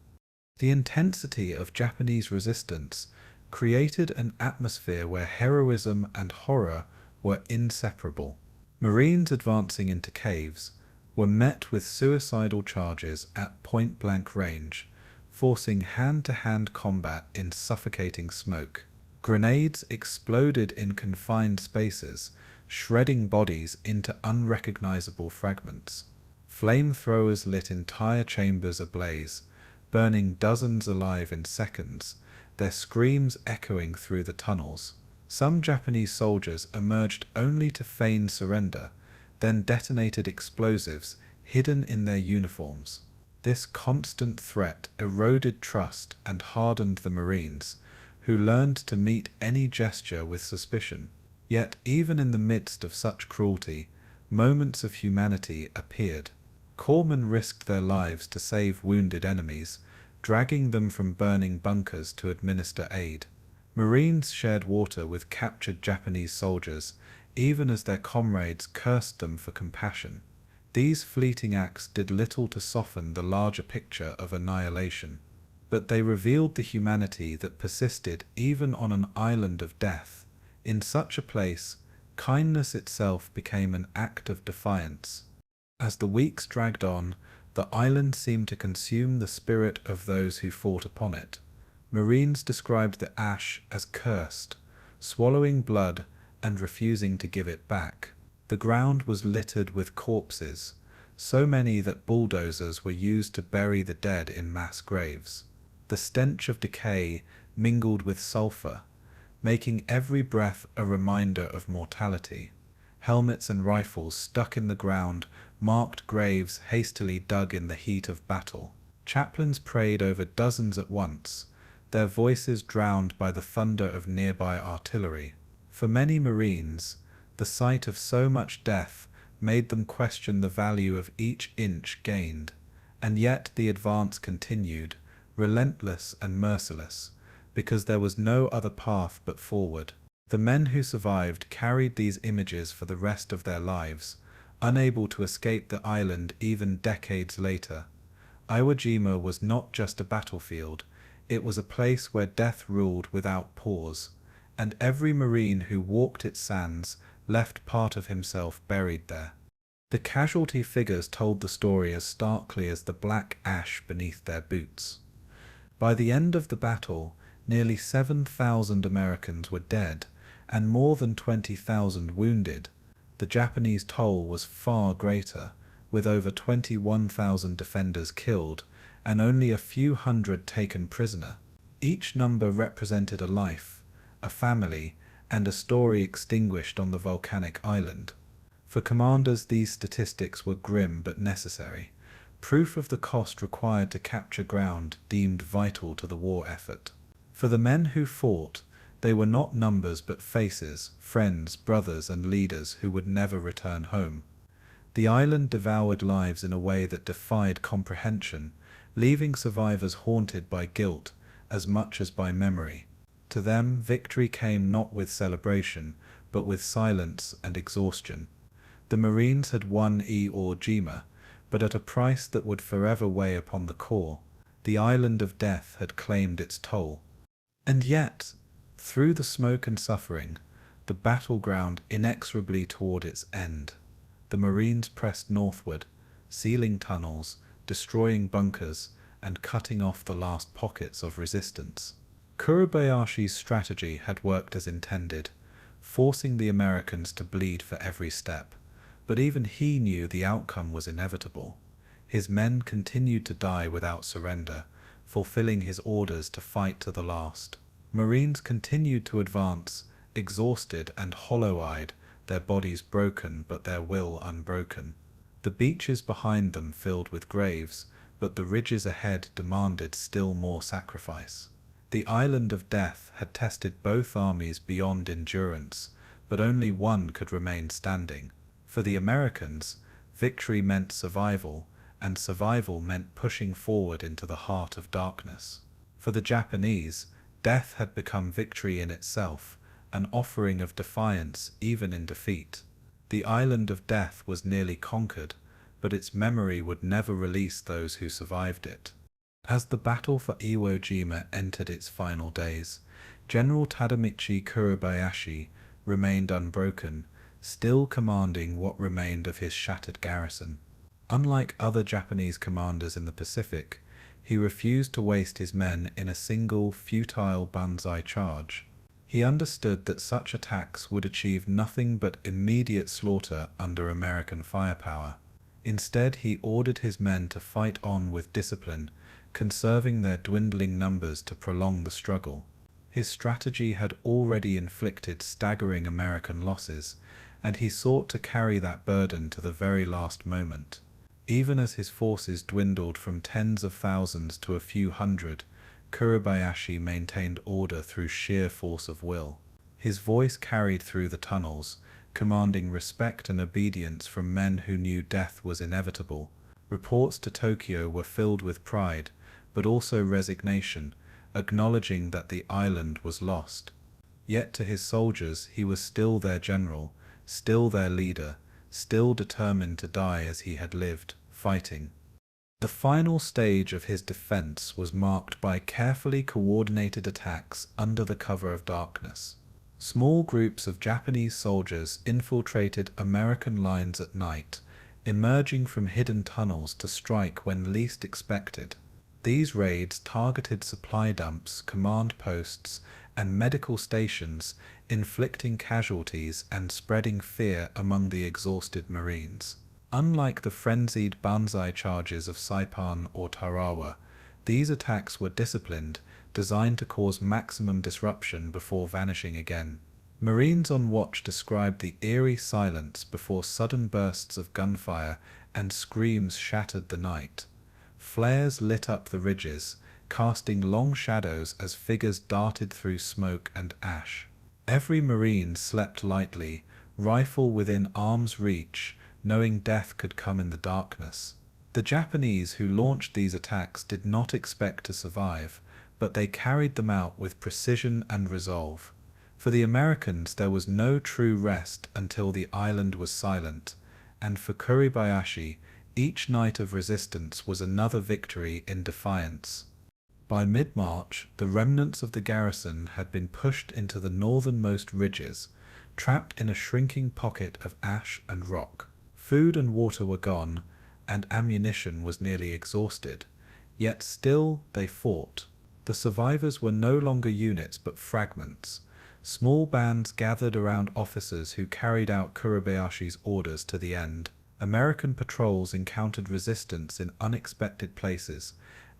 The intensity of Japanese resistance created an atmosphere where heroism and horror were inseparable. Marines advancing into caves were met with suicidal charges at point-blank range, forcing hand-to-hand combat in suffocating smoke. Grenades exploded in confined spaces, shredding bodies into unrecognizable fragments. Flamethrowers lit entire chambers ablaze, burning dozens alive in seconds, their screams echoing through the tunnels. Some Japanese soldiers emerged only to feign surrender, then detonated explosives hidden in their uniforms. This constant threat eroded trust and hardened the Marines, who learned to meet any gesture with suspicion. Yet even in the midst of such cruelty, moments of humanity appeared. Corpsmen risked their lives to save wounded enemies, dragging them from burning bunkers to administer aid. Marines shared water with captured Japanese soldiers, even as their comrades cursed them for compassion. These fleeting acts did little to soften the larger picture of annihilation, but they revealed the humanity that persisted even on an island of death. In such a place, kindness itself became an act of defiance. As the weeks dragged on, the island seemed to consume the spirit of those who fought upon it. Marines described the ash as cursed, swallowing blood and refusing to give it back. The ground was littered with corpses, so many that bulldozers were used to bury the dead in mass graves. The stench of decay mingled with sulfur, making every breath a reminder of mortality. Helmets and rifles stuck in the ground marked graves hastily dug in the heat of battle. Chaplains prayed over dozens at once, their voices drowned by the thunder of nearby artillery. For many Marines, the sight of so much death made them question the value of each inch gained, and yet the advance continued, relentless and merciless, because there was no other path but forward. The men who survived carried these images for the rest of their lives, unable to escape the island even decades later. Iwo Jima was not just a battlefield, it was a place where death ruled without pause, and every Marine who walked its sands left part of himself buried there. The casualty figures told the story as starkly as the black ash beneath their boots. By the end of the battle, nearly 7,000 Americans were dead, and more than 20,000 wounded. The Japanese toll was far greater, with over 21,000 defenders killed, and only a few hundred taken prisoner. Each number represented a life, a family, and a story extinguished on the volcanic island. For commanders, these statistics were grim but necessary, proof of the cost required to capture ground deemed vital to the war effort. For the men who fought, they were not numbers but faces, friends, brothers, and leaders who would never return home. The island devoured lives in a way that defied comprehension, leaving survivors haunted by guilt as much as by memory. To them, victory came not with celebration, but with silence and exhaustion. The Marines had won Iwo Jima, but at a price that would forever weigh upon the core. The island of death had claimed its toll. And yet, through the smoke and suffering, the battleground inexorably toward its end. The Marines pressed northward, sealing tunnels, destroying bunkers, and cutting off the last pockets of resistance. Kuribayashi's strategy had worked as intended, forcing the Americans to bleed for every step. But even he knew the outcome was inevitable. His men continued to die without surrender, fulfilling his orders to fight to the last. Marines continued to advance, exhausted and hollow-eyed, their bodies broken but their will unbroken. The beaches behind them filled with graves, but the ridges ahead demanded still more sacrifice. The island of death had tested both armies beyond endurance, but only one could remain standing. For the Americans, victory meant survival, and survival meant pushing forward into the heart of darkness. For the Japanese, death had become victory in itself, an offering of defiance even in defeat. The island of death was nearly conquered, but its memory would never release those who survived it. As the battle for Iwo Jima entered its final days, General Tadamichi Kuribayashi remained unbroken, still commanding what remained of his shattered garrison. Unlike other Japanese commanders in the Pacific, he refused to waste his men in a single, futile banzai charge. He understood that such attacks would achieve nothing but immediate slaughter under American firepower. Instead, he ordered his men to fight on with discipline, conserving their dwindling numbers to prolong the struggle. His strategy had already inflicted staggering American losses, and he sought to carry that burden to the very last moment. Even as his forces dwindled from tens of thousands to a few hundred, Kuribayashi maintained order through sheer force of will. His voice carried through the tunnels, commanding respect and obedience from men who knew death was inevitable. Reports to Tokyo were filled with pride, but also resignation, acknowledging that the island was lost. Yet to his soldiers he was still their general, still their leader, still determined to die as he had lived, fighting. The final stage of his defense was marked by carefully coordinated attacks under the cover of darkness. Small groups of Japanese soldiers infiltrated American lines at night, emerging from hidden tunnels to strike when least expected. These raids targeted supply dumps, command posts, and medical stations, inflicting casualties and spreading fear among the exhausted Marines. Unlike the frenzied banzai charges of Saipan or Tarawa, these attacks were disciplined, designed to cause maximum disruption before vanishing again. Marines on watch described the eerie silence before sudden bursts of gunfire and screams shattered the night. Flares lit up the ridges, casting long shadows as figures darted through smoke and ash. Every Marine slept lightly, rifle within arm's reach, knowing death could come in the darkness. The Japanese who launched these attacks did not expect to survive, but they carried them out with precision and resolve. For the Americans there was no true rest until the island was silent, and for Kuribayashi, each night of resistance was another victory in defiance. By mid-March, the remnants of the garrison had been pushed into the northernmost ridges, trapped in a shrinking pocket of ash and rock. Food and water were gone, and ammunition was nearly exhausted, yet still they fought. The survivors were no longer units but fragments. Small bands gathered around officers who carried out Kuribayashi's orders to the end. American patrols encountered resistance in unexpected places,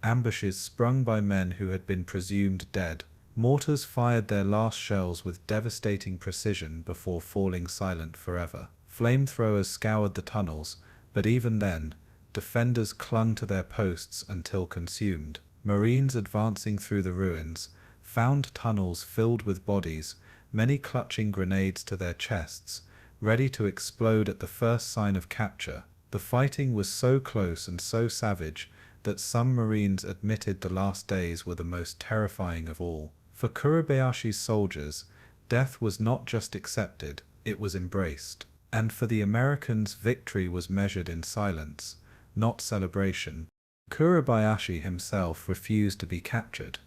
ambushes sprung by men who had been presumed dead. Mortars fired their last shells with devastating precision before falling silent forever. Flamethrowers scoured the tunnels, but even then, defenders clung to their posts until consumed. Marines advancing through the ruins found tunnels filled with bodies, many clutching grenades to their chests, ready to explode at the first sign of capture. The fighting was so close and so savage that some Marines admitted the last days were the most terrifying of all. For Kuribayashi's soldiers, death was not just accepted, it was embraced. And for the Americans, victory was measured in silence, not celebration. Kuribayashi himself refused to be captured,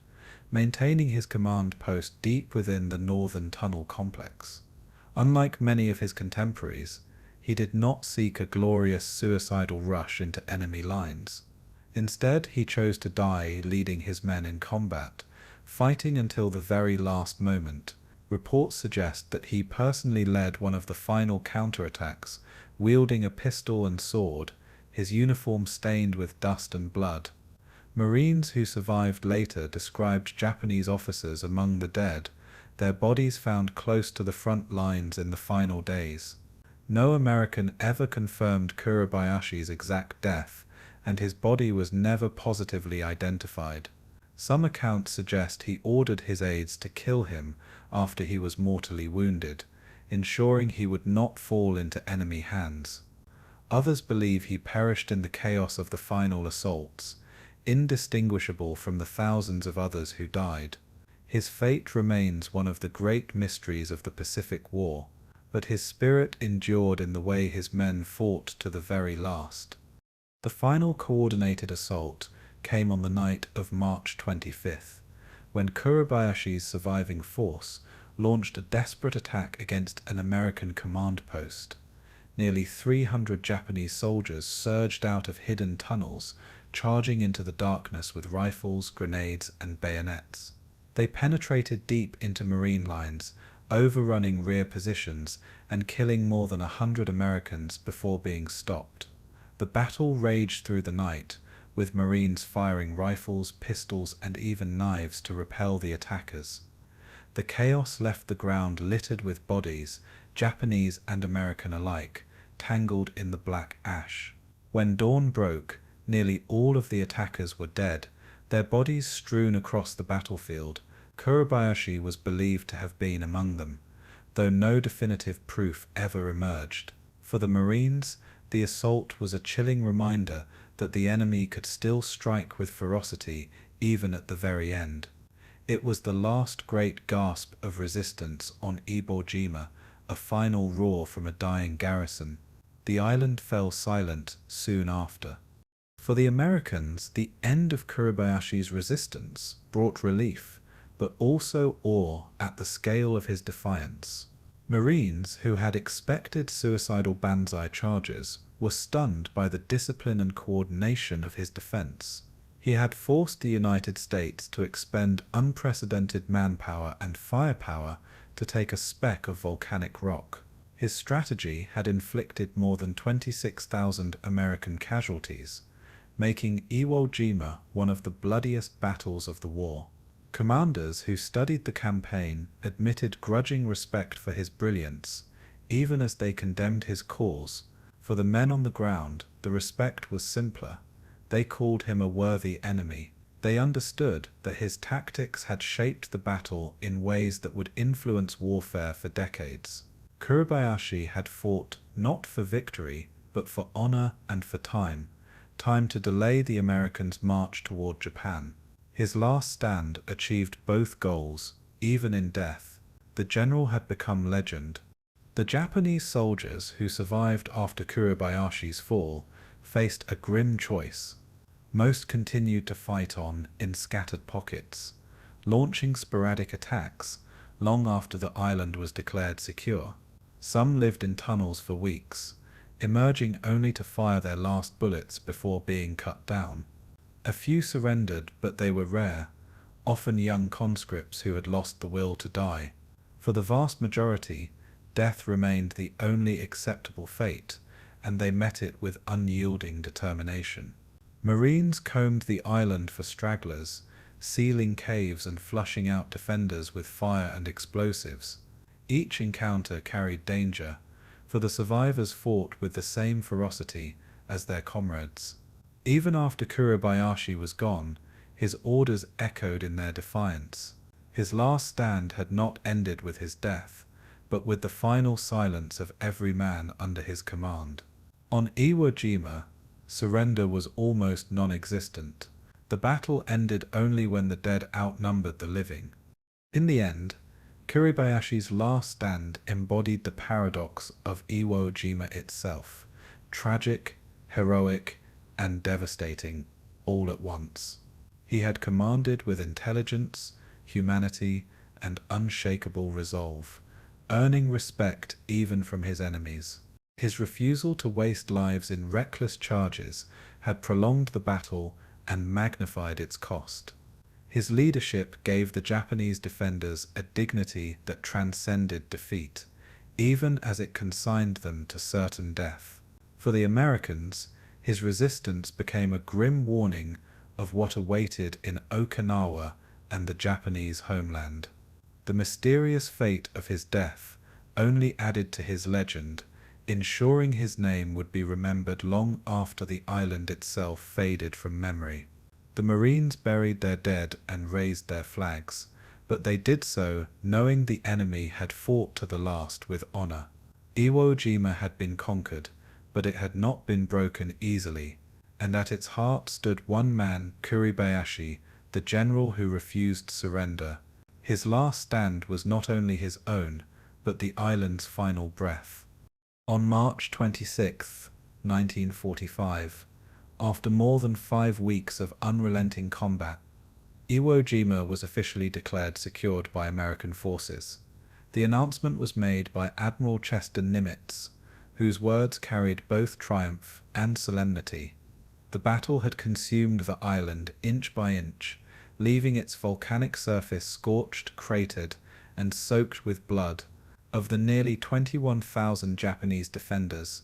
maintaining his command post deep within the northern tunnel complex. Unlike many of his contemporaries, he did not seek a glorious suicidal rush into enemy lines. Instead, he chose to die leading his men in combat, fighting until the very last moment. Reports suggest that he personally led one of the final counterattacks, wielding a pistol and sword, his uniform stained with dust and blood. Marines who survived later described Japanese officers among the dead, their bodies found close to the front lines in the final days. No American ever confirmed Kuribayashi's exact death, and his body was never positively identified. Some accounts suggest he ordered his aides to kill him after he was mortally wounded, ensuring he would not fall into enemy hands. Others believe he perished in the chaos of the final assaults, indistinguishable from the thousands of others who died. His fate remains one of the great mysteries of the Pacific War, but his spirit endured in the way his men fought to the very last. The final coordinated assault came on the night of March 25th, when Kuribayashi's surviving force launched a desperate attack against an American command post. Nearly 300 Japanese soldiers surged out of hidden tunnels, charging into the darkness with rifles, grenades, and bayonets. They penetrated deep into Marine lines, overrunning rear positions and killing more than 100 Americans before being stopped. The battle raged through the night, with Marines firing rifles, pistols, and even knives to repel the attackers. The chaos left the ground littered with bodies, Japanese and American alike, tangled in the black ash. When dawn broke, nearly all of the attackers were dead, their bodies strewn across the battlefield. Kuribayashi was believed to have been among them, though no definitive proof ever emerged. For the Marines, the assault was a chilling reminder that the enemy could still strike with ferocity even at the very end. It was the last great gasp of resistance on Iwo Jima, a final roar from a dying garrison. The island fell silent soon after. For the Americans, the end of Kuribayashi's resistance brought relief, but also awe at the scale of his defiance. Marines who had expected suicidal banzai charges were stunned by the discipline and coordination of his defense. He had forced the United States to expend unprecedented manpower and firepower to take a speck of volcanic rock. His strategy had inflicted more than 26,000 American casualties, making Iwo Jima one of the bloodiest battles of the war. Commanders who studied the campaign admitted grudging respect for his brilliance, even as they condemned his cause. For the men on the ground, the respect was simpler. They called him a worthy enemy. They understood that his tactics had shaped the battle in ways that would influence warfare for decades. Kuribayashi had fought not for victory, but for honor and for time to delay the Americans' march toward Japan. His last stand achieved both goals, even in death. The general had become legend. The Japanese soldiers who survived after Kuribayashi's fall faced a grim choice. Most continued to fight on in scattered pockets, launching sporadic attacks long after the island was declared secure. Some lived in tunnels for weeks, emerging only to fire their last bullets before being cut down. A few surrendered, but they were rare, often young conscripts who had lost the will to die. For the vast majority, death remained the only acceptable fate, and they met it with unyielding determination. Marines combed the island for stragglers, sealing caves and flushing out defenders with fire and explosives. Each encounter carried danger, for the survivors fought with the same ferocity as their comrades. Even after Kuribayashi was gone, his orders echoed in their defiance. His last stand had not ended with his death, but with the final silence of every man under his command. On Iwo Jima, surrender was almost non-existent. The battle ended only when the dead outnumbered the living. In the end, Kuribayashi's last stand embodied the paradox of Iwo Jima itself: tragic, heroic, and devastating, all at once. He had commanded with intelligence, humanity, and unshakable resolve, earning respect even from his enemies. His refusal to waste lives in reckless charges had prolonged the battle and magnified its cost. His leadership gave the Japanese defenders a dignity that transcended defeat, even as it consigned them to certain death. For the Americans, his resistance became a grim warning of what awaited in Okinawa and the Japanese homeland. The mysterious fate of his death only added to his legend, ensuring his name would be remembered long after the island itself faded from memory. The Marines buried their dead and raised their flags, but they did so knowing the enemy had fought to the last with honor. Iwo Jima had been conquered, but it had not been broken easily, and at its heart stood one man, Kuribayashi, the general who refused surrender. His last stand was not only his own, but the island's final breath. On March 26, 1945, after more than 5 weeks of unrelenting combat, Iwo Jima was officially declared secured by American forces. The announcement was made by Admiral Chester Nimitz, whose words carried both triumph and solemnity. The battle had consumed the island inch by inch, leaving its volcanic surface scorched, cratered, and soaked with blood. Of the nearly 21,000 Japanese defenders,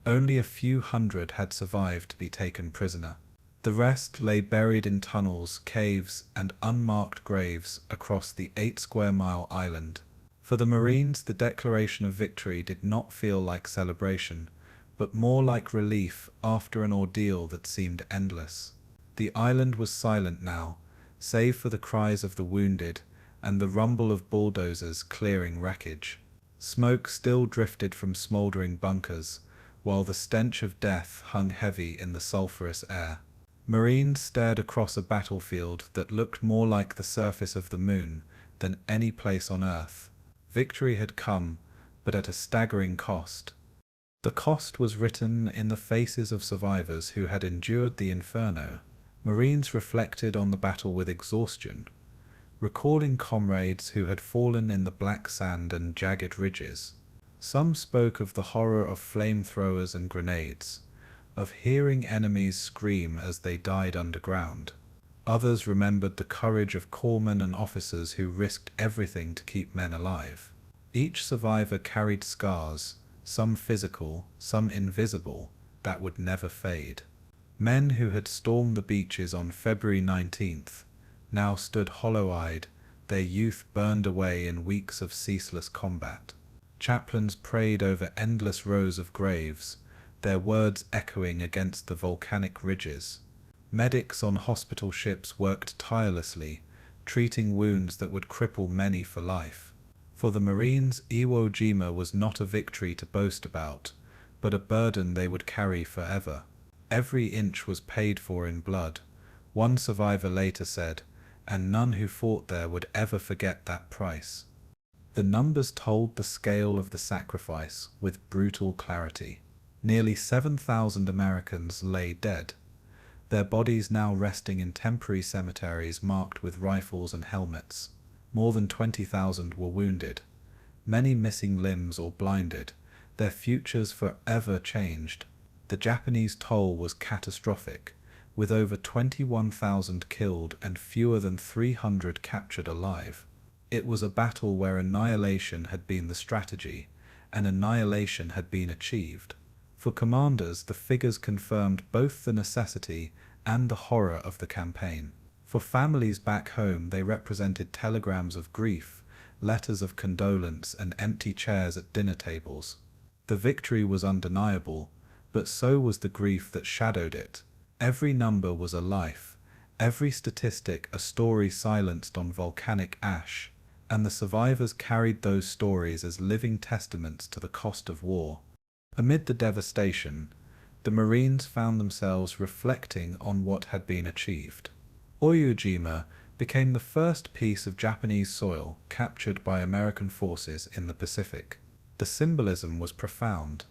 Only a few hundred had survived to be taken prisoner. The rest lay buried in tunnels, caves, and unmarked graves across the 8-square-mile island. For the Marines, the declaration of victory did not feel like celebration, but more like relief after an ordeal that seemed endless. The island was silent now, save for the cries of the wounded and the rumble of bulldozers clearing wreckage. Smoke still drifted from smoldering bunkers, while the stench of death hung heavy in the sulphurous air. Marines stared across a battlefield that looked more like the surface of the moon than any place on Earth. Victory had come, but at a staggering cost. The cost was written in the faces of survivors who had endured the Inferno. Marines reflected on the battle with exhaustion, recalling comrades who had fallen in the black sand and jagged ridges. Some spoke of the horror of flamethrowers and grenades, of hearing enemies scream as they died underground. Others remembered the courage of corpsmen and officers who risked everything to keep men alive. Each survivor carried scars, some physical, some invisible, that would never fade. Men who had stormed the beaches on February 19th now stood hollow-eyed, their youth burned away in weeks of ceaseless combat. Chaplains prayed over endless rows of graves, their words echoing against the volcanic ridges. Medics on hospital ships worked tirelessly, treating wounds that would cripple many for life. For the Marines, Iwo Jima was not a victory to boast about, but a burden they would carry forever. Every inch was paid for in blood, one survivor later said, and none who fought there would ever forget that price. The numbers told the scale of the sacrifice with brutal clarity. Nearly 7,000 Americans lay dead, their bodies now resting in temporary cemeteries marked with rifles and helmets. More than 20,000 were wounded, many missing limbs or blinded, their futures forever changed. The Japanese toll was catastrophic, with over 21,000 killed and fewer than 300 captured alive. It was a battle where annihilation had been the strategy, and annihilation had been achieved. For commanders, the figures confirmed both the necessity and the horror of the campaign. For families back home, they represented telegrams of grief, letters of condolence, and empty chairs at dinner tables. The victory was undeniable, but so was the grief that shadowed it. Every number was a life, every statistic a story silenced on volcanic ash, and the survivors carried those stories as living testaments to the cost of war. Amid the devastation, the Marines found themselves reflecting on what had been achieved. Iwo Jima became the first piece of Japanese soil captured by American forces in the Pacific. The symbolism was profound.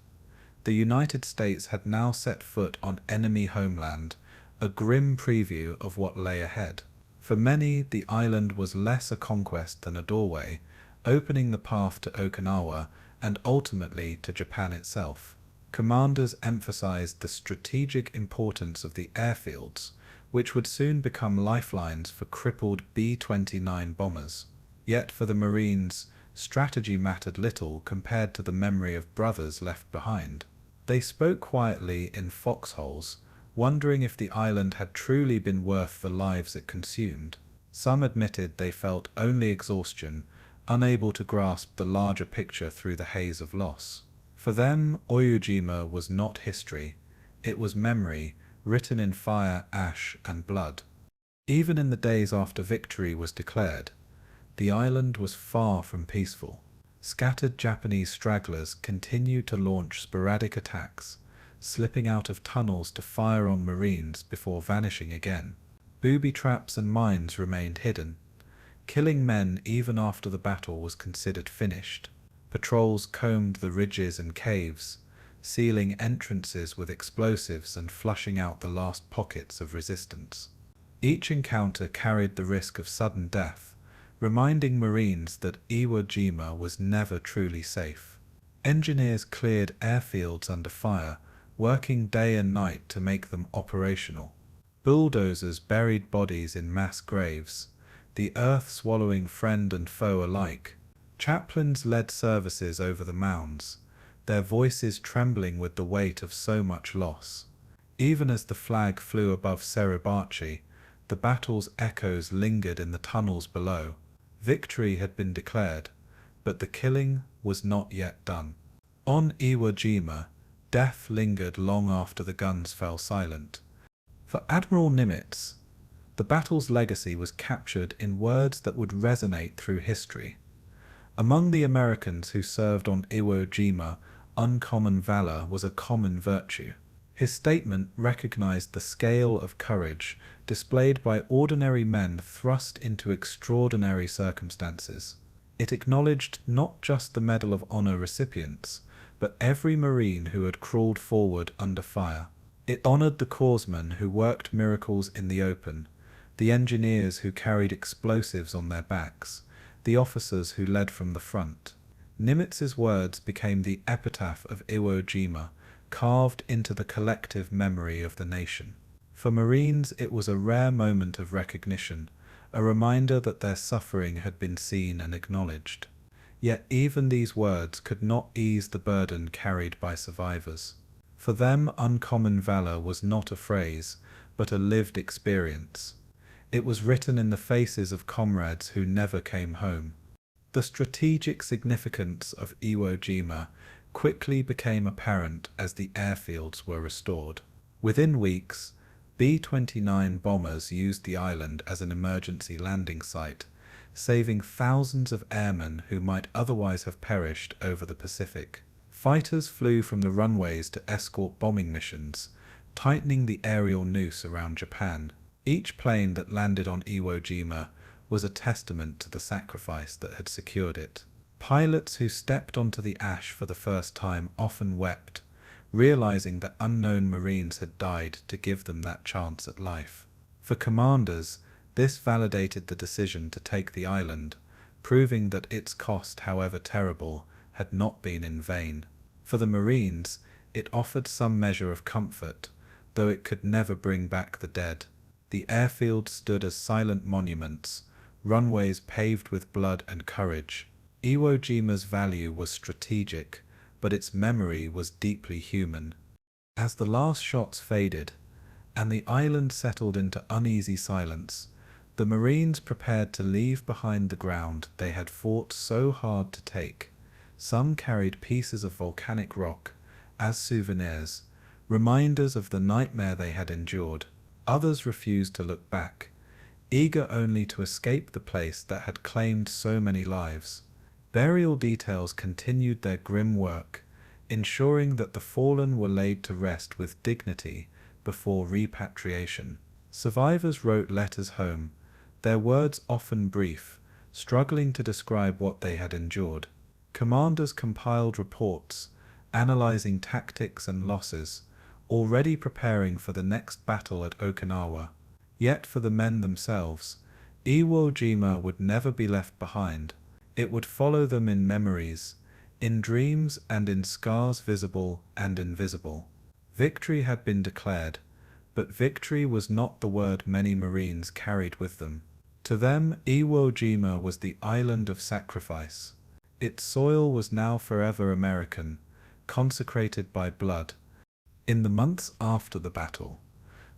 The United States had now set foot on enemy homeland, a grim preview of what lay ahead. For many, the island was less a conquest than a doorway, opening the path to Okinawa and ultimately to Japan itself. Commanders emphasized the strategic importance of the airfields, which would soon become lifelines for crippled B-29 bombers. Yet for the Marines, strategy mattered little compared to the memory of brothers left behind. They spoke quietly in foxholes, wondering if the island had truly been worth the lives it consumed. Some admitted they felt only exhaustion, unable to grasp the larger picture through the haze of loss. For them, Iwo Jima was not history, it was memory, written in fire, ash, and blood. Even in the days after victory was declared, the island was far from peaceful. Scattered Japanese stragglers continued to launch sporadic attacks, slipping out of tunnels to fire on Marines before vanishing again. Booby traps and mines remained hidden, killing men even after the battle was considered finished. Patrols combed the ridges and caves, sealing entrances with explosives and flushing out the last pockets of resistance. Each encounter carried the risk of sudden death, reminding Marines that Iwo Jima was never truly safe. Engineers cleared airfields under fire, working day and night to make them operational. Bulldozers buried bodies in mass graves, the earth swallowing friend and foe alike. Chaplains led services over the mounds, their voices trembling with the weight of so much loss. Even as the flag flew above Suribachi, the battle's echoes lingered in the tunnels below. Victory had been declared, but the killing was not yet done. On Iwo Jima, death lingered long after the guns fell silent. For Admiral Nimitz, the battle's legacy was captured in words that would resonate through history. Among the Americans who served on Iwo Jima, uncommon valor was a common virtue. His statement recognized the scale of courage displayed by ordinary men thrust into extraordinary circumstances. It acknowledged not just the Medal of Honor recipients, but every Marine who had crawled forward under fire. It honored the corpsmen who worked miracles in the open, the engineers who carried explosives on their backs, the officers who led from the front. Nimitz's words became the epitaph of Iwo Jima, carved into the collective memory of the nation. For Marines, it was a rare moment of recognition, a reminder that their suffering had been seen and acknowledged. Yet even these words could not ease the burden carried by survivors. For them, uncommon valor was not a phrase, but a lived experience. It was written in the faces of comrades who never came home. The strategic significance of Iwo Jima quickly became apparent as the airfields were restored. Within weeks, B-29 bombers used the island as an emergency landing site, saving thousands of airmen who might otherwise have perished over the Pacific. Fighters flew from the runways to escort bombing missions, tightening the aerial noose around Japan. Each plane that landed on Iwo Jima was a testament to the sacrifice that had secured it. Pilots who stepped onto the ash for the first time often wept, realizing that unknown Marines had died to give them that chance at life. For commanders, this validated the decision to take the island, proving that its cost, however terrible, had not been in vain. For the Marines, it offered some measure of comfort, though it could never bring back the dead. The airfields stood as silent monuments, runways paved with blood and courage. Iwo Jima's value was strategic, but its memory was deeply human. As the last shots faded, and the island settled into uneasy silence, the Marines prepared to leave behind the ground they had fought so hard to take. Some carried pieces of volcanic rock as souvenirs, reminders of the nightmare they had endured. Others refused to look back, eager only to escape the place that had claimed so many lives. Burial details continued their grim work, ensuring that the fallen were laid to rest with dignity before repatriation. Survivors wrote letters home, their words often brief, struggling to describe what they had endured. Commanders compiled reports, analyzing tactics and losses, already preparing for the next battle at Okinawa. Yet for the men themselves, Iwo Jima would never be left behind. It would follow them in memories, in dreams, and in scars visible and invisible. Victory had been declared, but victory was not the word many Marines carried with them. To them, Iwo Jima was the island of sacrifice. Its soil was now forever American, consecrated by blood. In the months after the battle,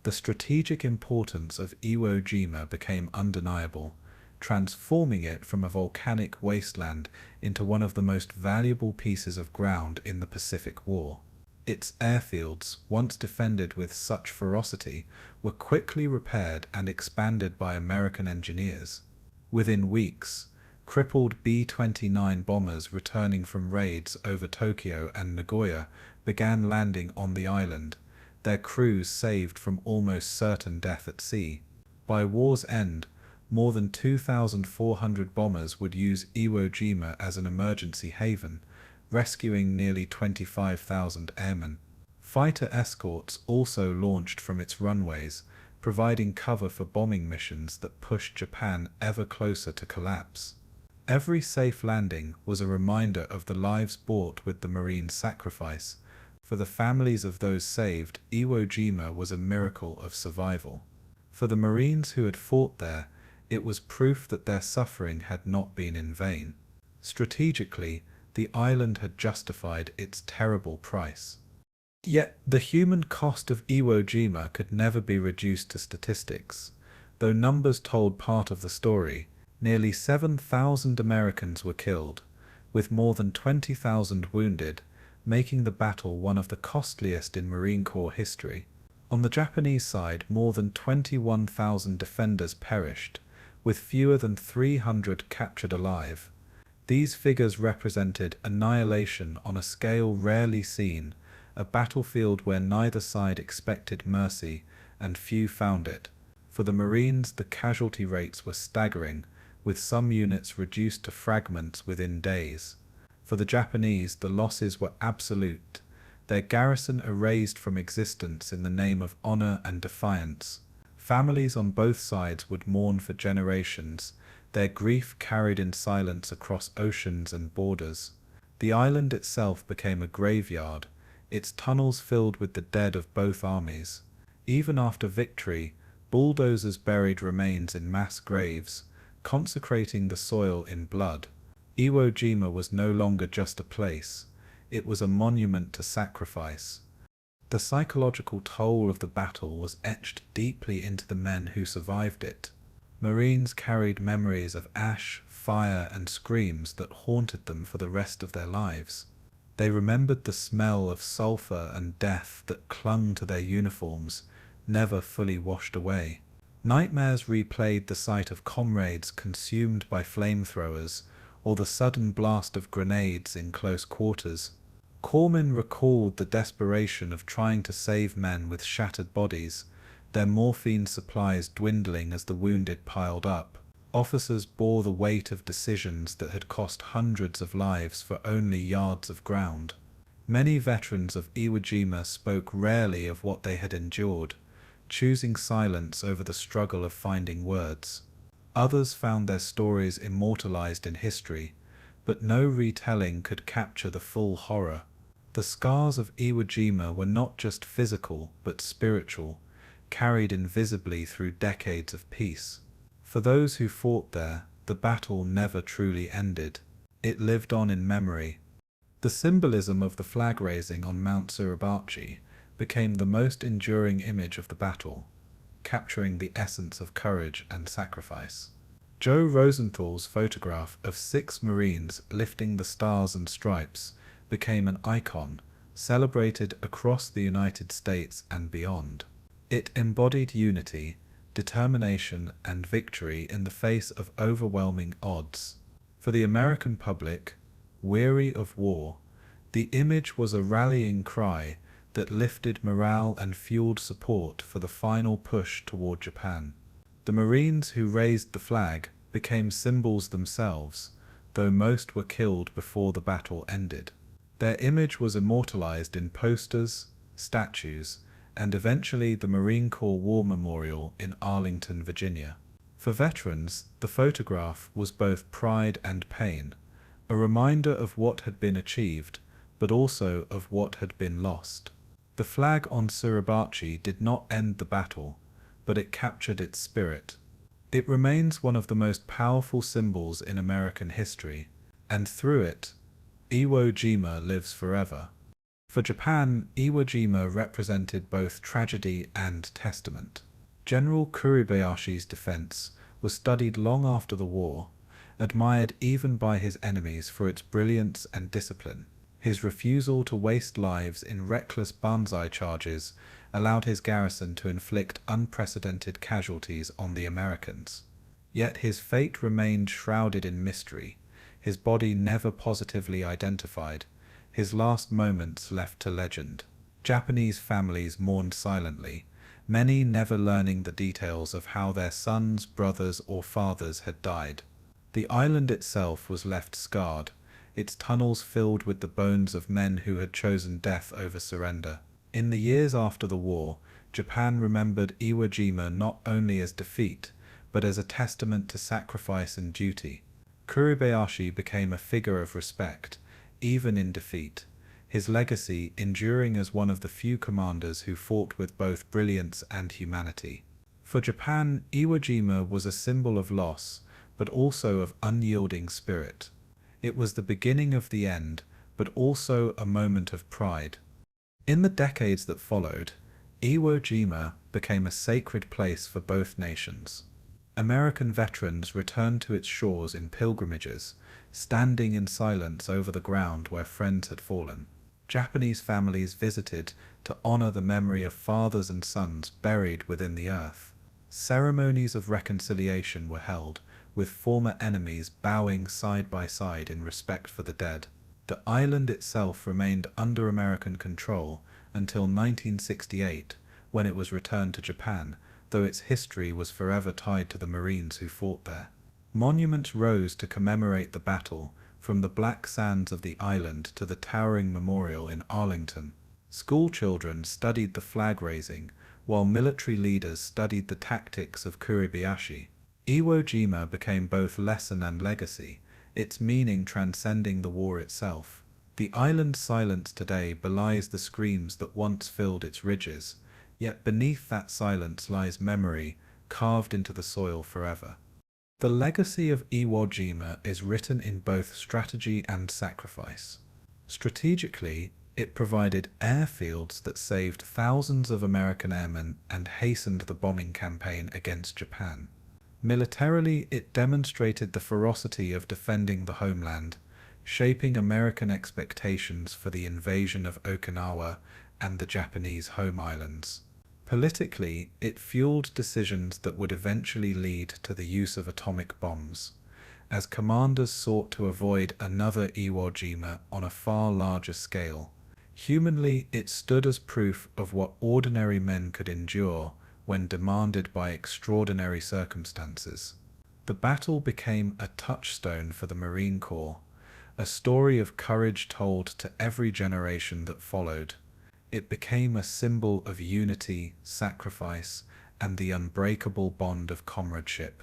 the strategic importance of Iwo Jima became undeniable, transforming it from a volcanic wasteland into one of the most valuable pieces of ground in the Pacific War. Its airfields, once defended with such ferocity, were quickly repaired and expanded by American engineers. Within weeks, crippled B-29 bombers returning from raids over Tokyo and Nagoya began landing on the island, their crews saved from almost certain death at sea. By war's end, more than 2,400 bombers would use Iwo Jima as an emergency haven, rescuing nearly 25,000 airmen. Fighter escorts also launched from its runways, providing cover for bombing missions that pushed Japan ever closer to collapse. Every safe landing was a reminder of the lives bought with the Marines' sacrifice. For the families of those saved, Iwo Jima was a miracle of survival. For the Marines who had fought there, it was proof that their suffering had not been in vain. Strategically, the island had justified its terrible price. Yet the human cost of Iwo Jima could never be reduced to statistics. Though numbers told part of the story, nearly 7,000 Americans were killed, with more than 20,000 wounded, making the battle one of the costliest in Marine Corps history. On the Japanese side, more than 21,000 defenders perished, with fewer than 300 captured alive. These figures represented annihilation on a scale rarely seen, a battlefield where neither side expected mercy and few found it. For the Marines, the casualty rates were staggering, with some units reduced to fragments within days. For the Japanese, the losses were absolute, their garrison erased from existence in the name of honor and defiance. Families on both sides would mourn for generations, their grief carried in silence across oceans and borders. The island itself became a graveyard, its tunnels filled with the dead of both armies. Even after victory, bulldozers buried remains in mass graves, consecrating the soil in blood. Iwo Jima was no longer just a place, it was a monument to sacrifice. The psychological toll of the battle was etched deeply into the men who survived it. Marines carried memories of ash, fire, and screams that haunted them for the rest of their lives. They remembered the smell of sulfur and death that clung to their uniforms, never fully washed away. Nightmares replayed the sight of comrades consumed by flamethrowers, or the sudden blast of grenades in close quarters. Corpsmen recalled the desperation of trying to save men with shattered bodies, their morphine supplies dwindling as the wounded piled up. Officers bore the weight of decisions that had cost hundreds of lives for only yards of ground. Many veterans of Iwo Jima spoke rarely of what they had endured, choosing silence over the struggle of finding words. Others found their stories immortalized in history, but no retelling could capture the full horror. The scars of Iwo Jima were not just physical but spiritual, carried invisibly through decades of peace. For those who fought there, the battle never truly ended. It lived on in memory. The symbolism of the flag raising on Mount Suribachi became the most enduring image of the battle, capturing the essence of courage and sacrifice. Joe Rosenthal's photograph of 6 Marines lifting the stars and stripes became an icon, celebrated across the United States and beyond. It embodied unity, determination, and victory in the face of overwhelming odds. For the American public, weary of war, the image was a rallying cry that lifted morale and fueled support for the final push toward Japan. The Marines who raised the flag became symbols themselves, though most were killed before the battle ended. Their image was immortalized in posters, statues, and eventually the Marine Corps War Memorial in Arlington, Virginia. For veterans, the photograph was both pride and pain, a reminder of what had been achieved, but also of what had been lost. The flag on Suribachi did not end the battle, but it captured its spirit. It remains one of the most powerful symbols in American history, and through it, Iwo Jima lives forever. For Japan, Iwo Jima represented both tragedy and testament. General Kuribayashi's defense was studied long after the war, admired even by his enemies for its brilliance and discipline. His refusal to waste lives in reckless banzai charges allowed his garrison to inflict unprecedented casualties on the Americans. Yet his fate remained shrouded in mystery, his body never positively identified, his last moments left to legend. Japanese families mourned silently, many never learning the details of how their sons, brothers, or fathers had died. The island itself was left scarred, its tunnels filled with the bones of men who had chosen death over surrender. In the years after the war, Japan remembered Iwo Jima not only as defeat, but as a testament to sacrifice and duty. Kuribayashi became a figure of respect, even in defeat, his legacy enduring as one of the few commanders who fought with both brilliance and humanity. For Japan, Iwo Jima was a symbol of loss, but also of unyielding spirit. It was the beginning of the end, but also a moment of pride. In the decades that followed, Iwo Jima became a sacred place for both nations. American veterans returned to its shores in pilgrimages, standing in silence over the ground where friends had fallen. Japanese families visited to honor the memory of fathers and sons buried within the earth. Ceremonies of reconciliation were held, with former enemies bowing side by side in respect for the dead. The island itself remained under American control until 1968, when it was returned to Japan, though its history was forever tied to the Marines who fought there. Monuments rose to commemorate the battle, from the black sands of the island to the towering memorial in Arlington. School children studied the flag raising, while military leaders studied the tactics of Kuribayashi. Iwo Jima became both lesson and legacy, its meaning transcending the war itself. The island's silence today belies the screams that once filled its ridges, yet beneath that silence lies memory, carved into the soil forever. The legacy of Iwo Jima is written in both strategy and sacrifice. Strategically, it provided airfields that saved thousands of American airmen and hastened the bombing campaign against Japan. Militarily, it demonstrated the ferocity of defending the homeland, shaping American expectations for the invasion of Okinawa and the Japanese home islands. Politically, it fueled decisions that would eventually lead to the use of atomic bombs, as commanders sought to avoid another Iwo Jima on a far larger scale. Humanly, it stood as proof of what ordinary men could endure when demanded by extraordinary circumstances. The battle became a touchstone for the Marine Corps, a story of courage told to every generation that followed. It became a symbol of unity, sacrifice, and the unbreakable bond of comradeship.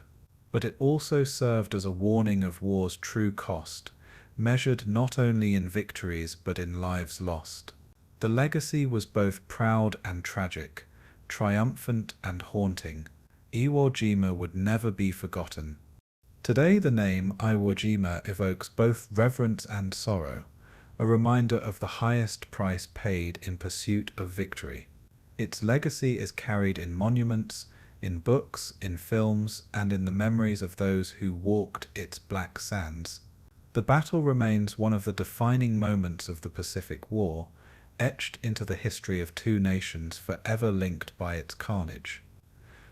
But it also served as a warning of war's true cost, measured not only in victories but in lives lost. The legacy was both proud and tragic, triumphant and haunting. Iwo Jima would never be forgotten. Today the name Iwo Jima evokes both reverence and sorrow, a reminder of the highest price paid in pursuit of victory. Its legacy is carried in monuments, in books, in films, and in the memories of those who walked its black sands. The battle remains one of the defining moments of the Pacific War, etched into the history of two nations forever linked by its carnage.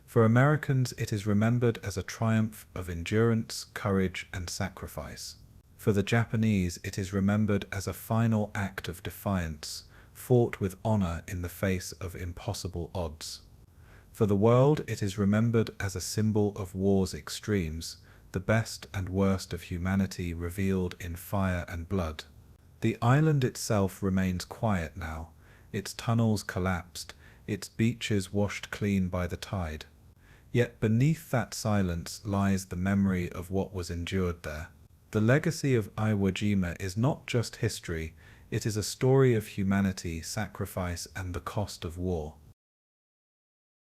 For Americans, it is remembered as a triumph of endurance, courage, and sacrifice. For the Japanese, it is remembered as a final act of defiance, fought with honor in the face of impossible odds. For the world, it is remembered as a symbol of war's extremes, the best and worst of humanity revealed in fire and blood. The island itself remains quiet now, its tunnels collapsed, its beaches washed clean by the tide. Yet beneath that silence lies the memory of what was endured there. The legacy of Iwo Jima is not just history, it is a story of humanity, sacrifice, and the cost of war.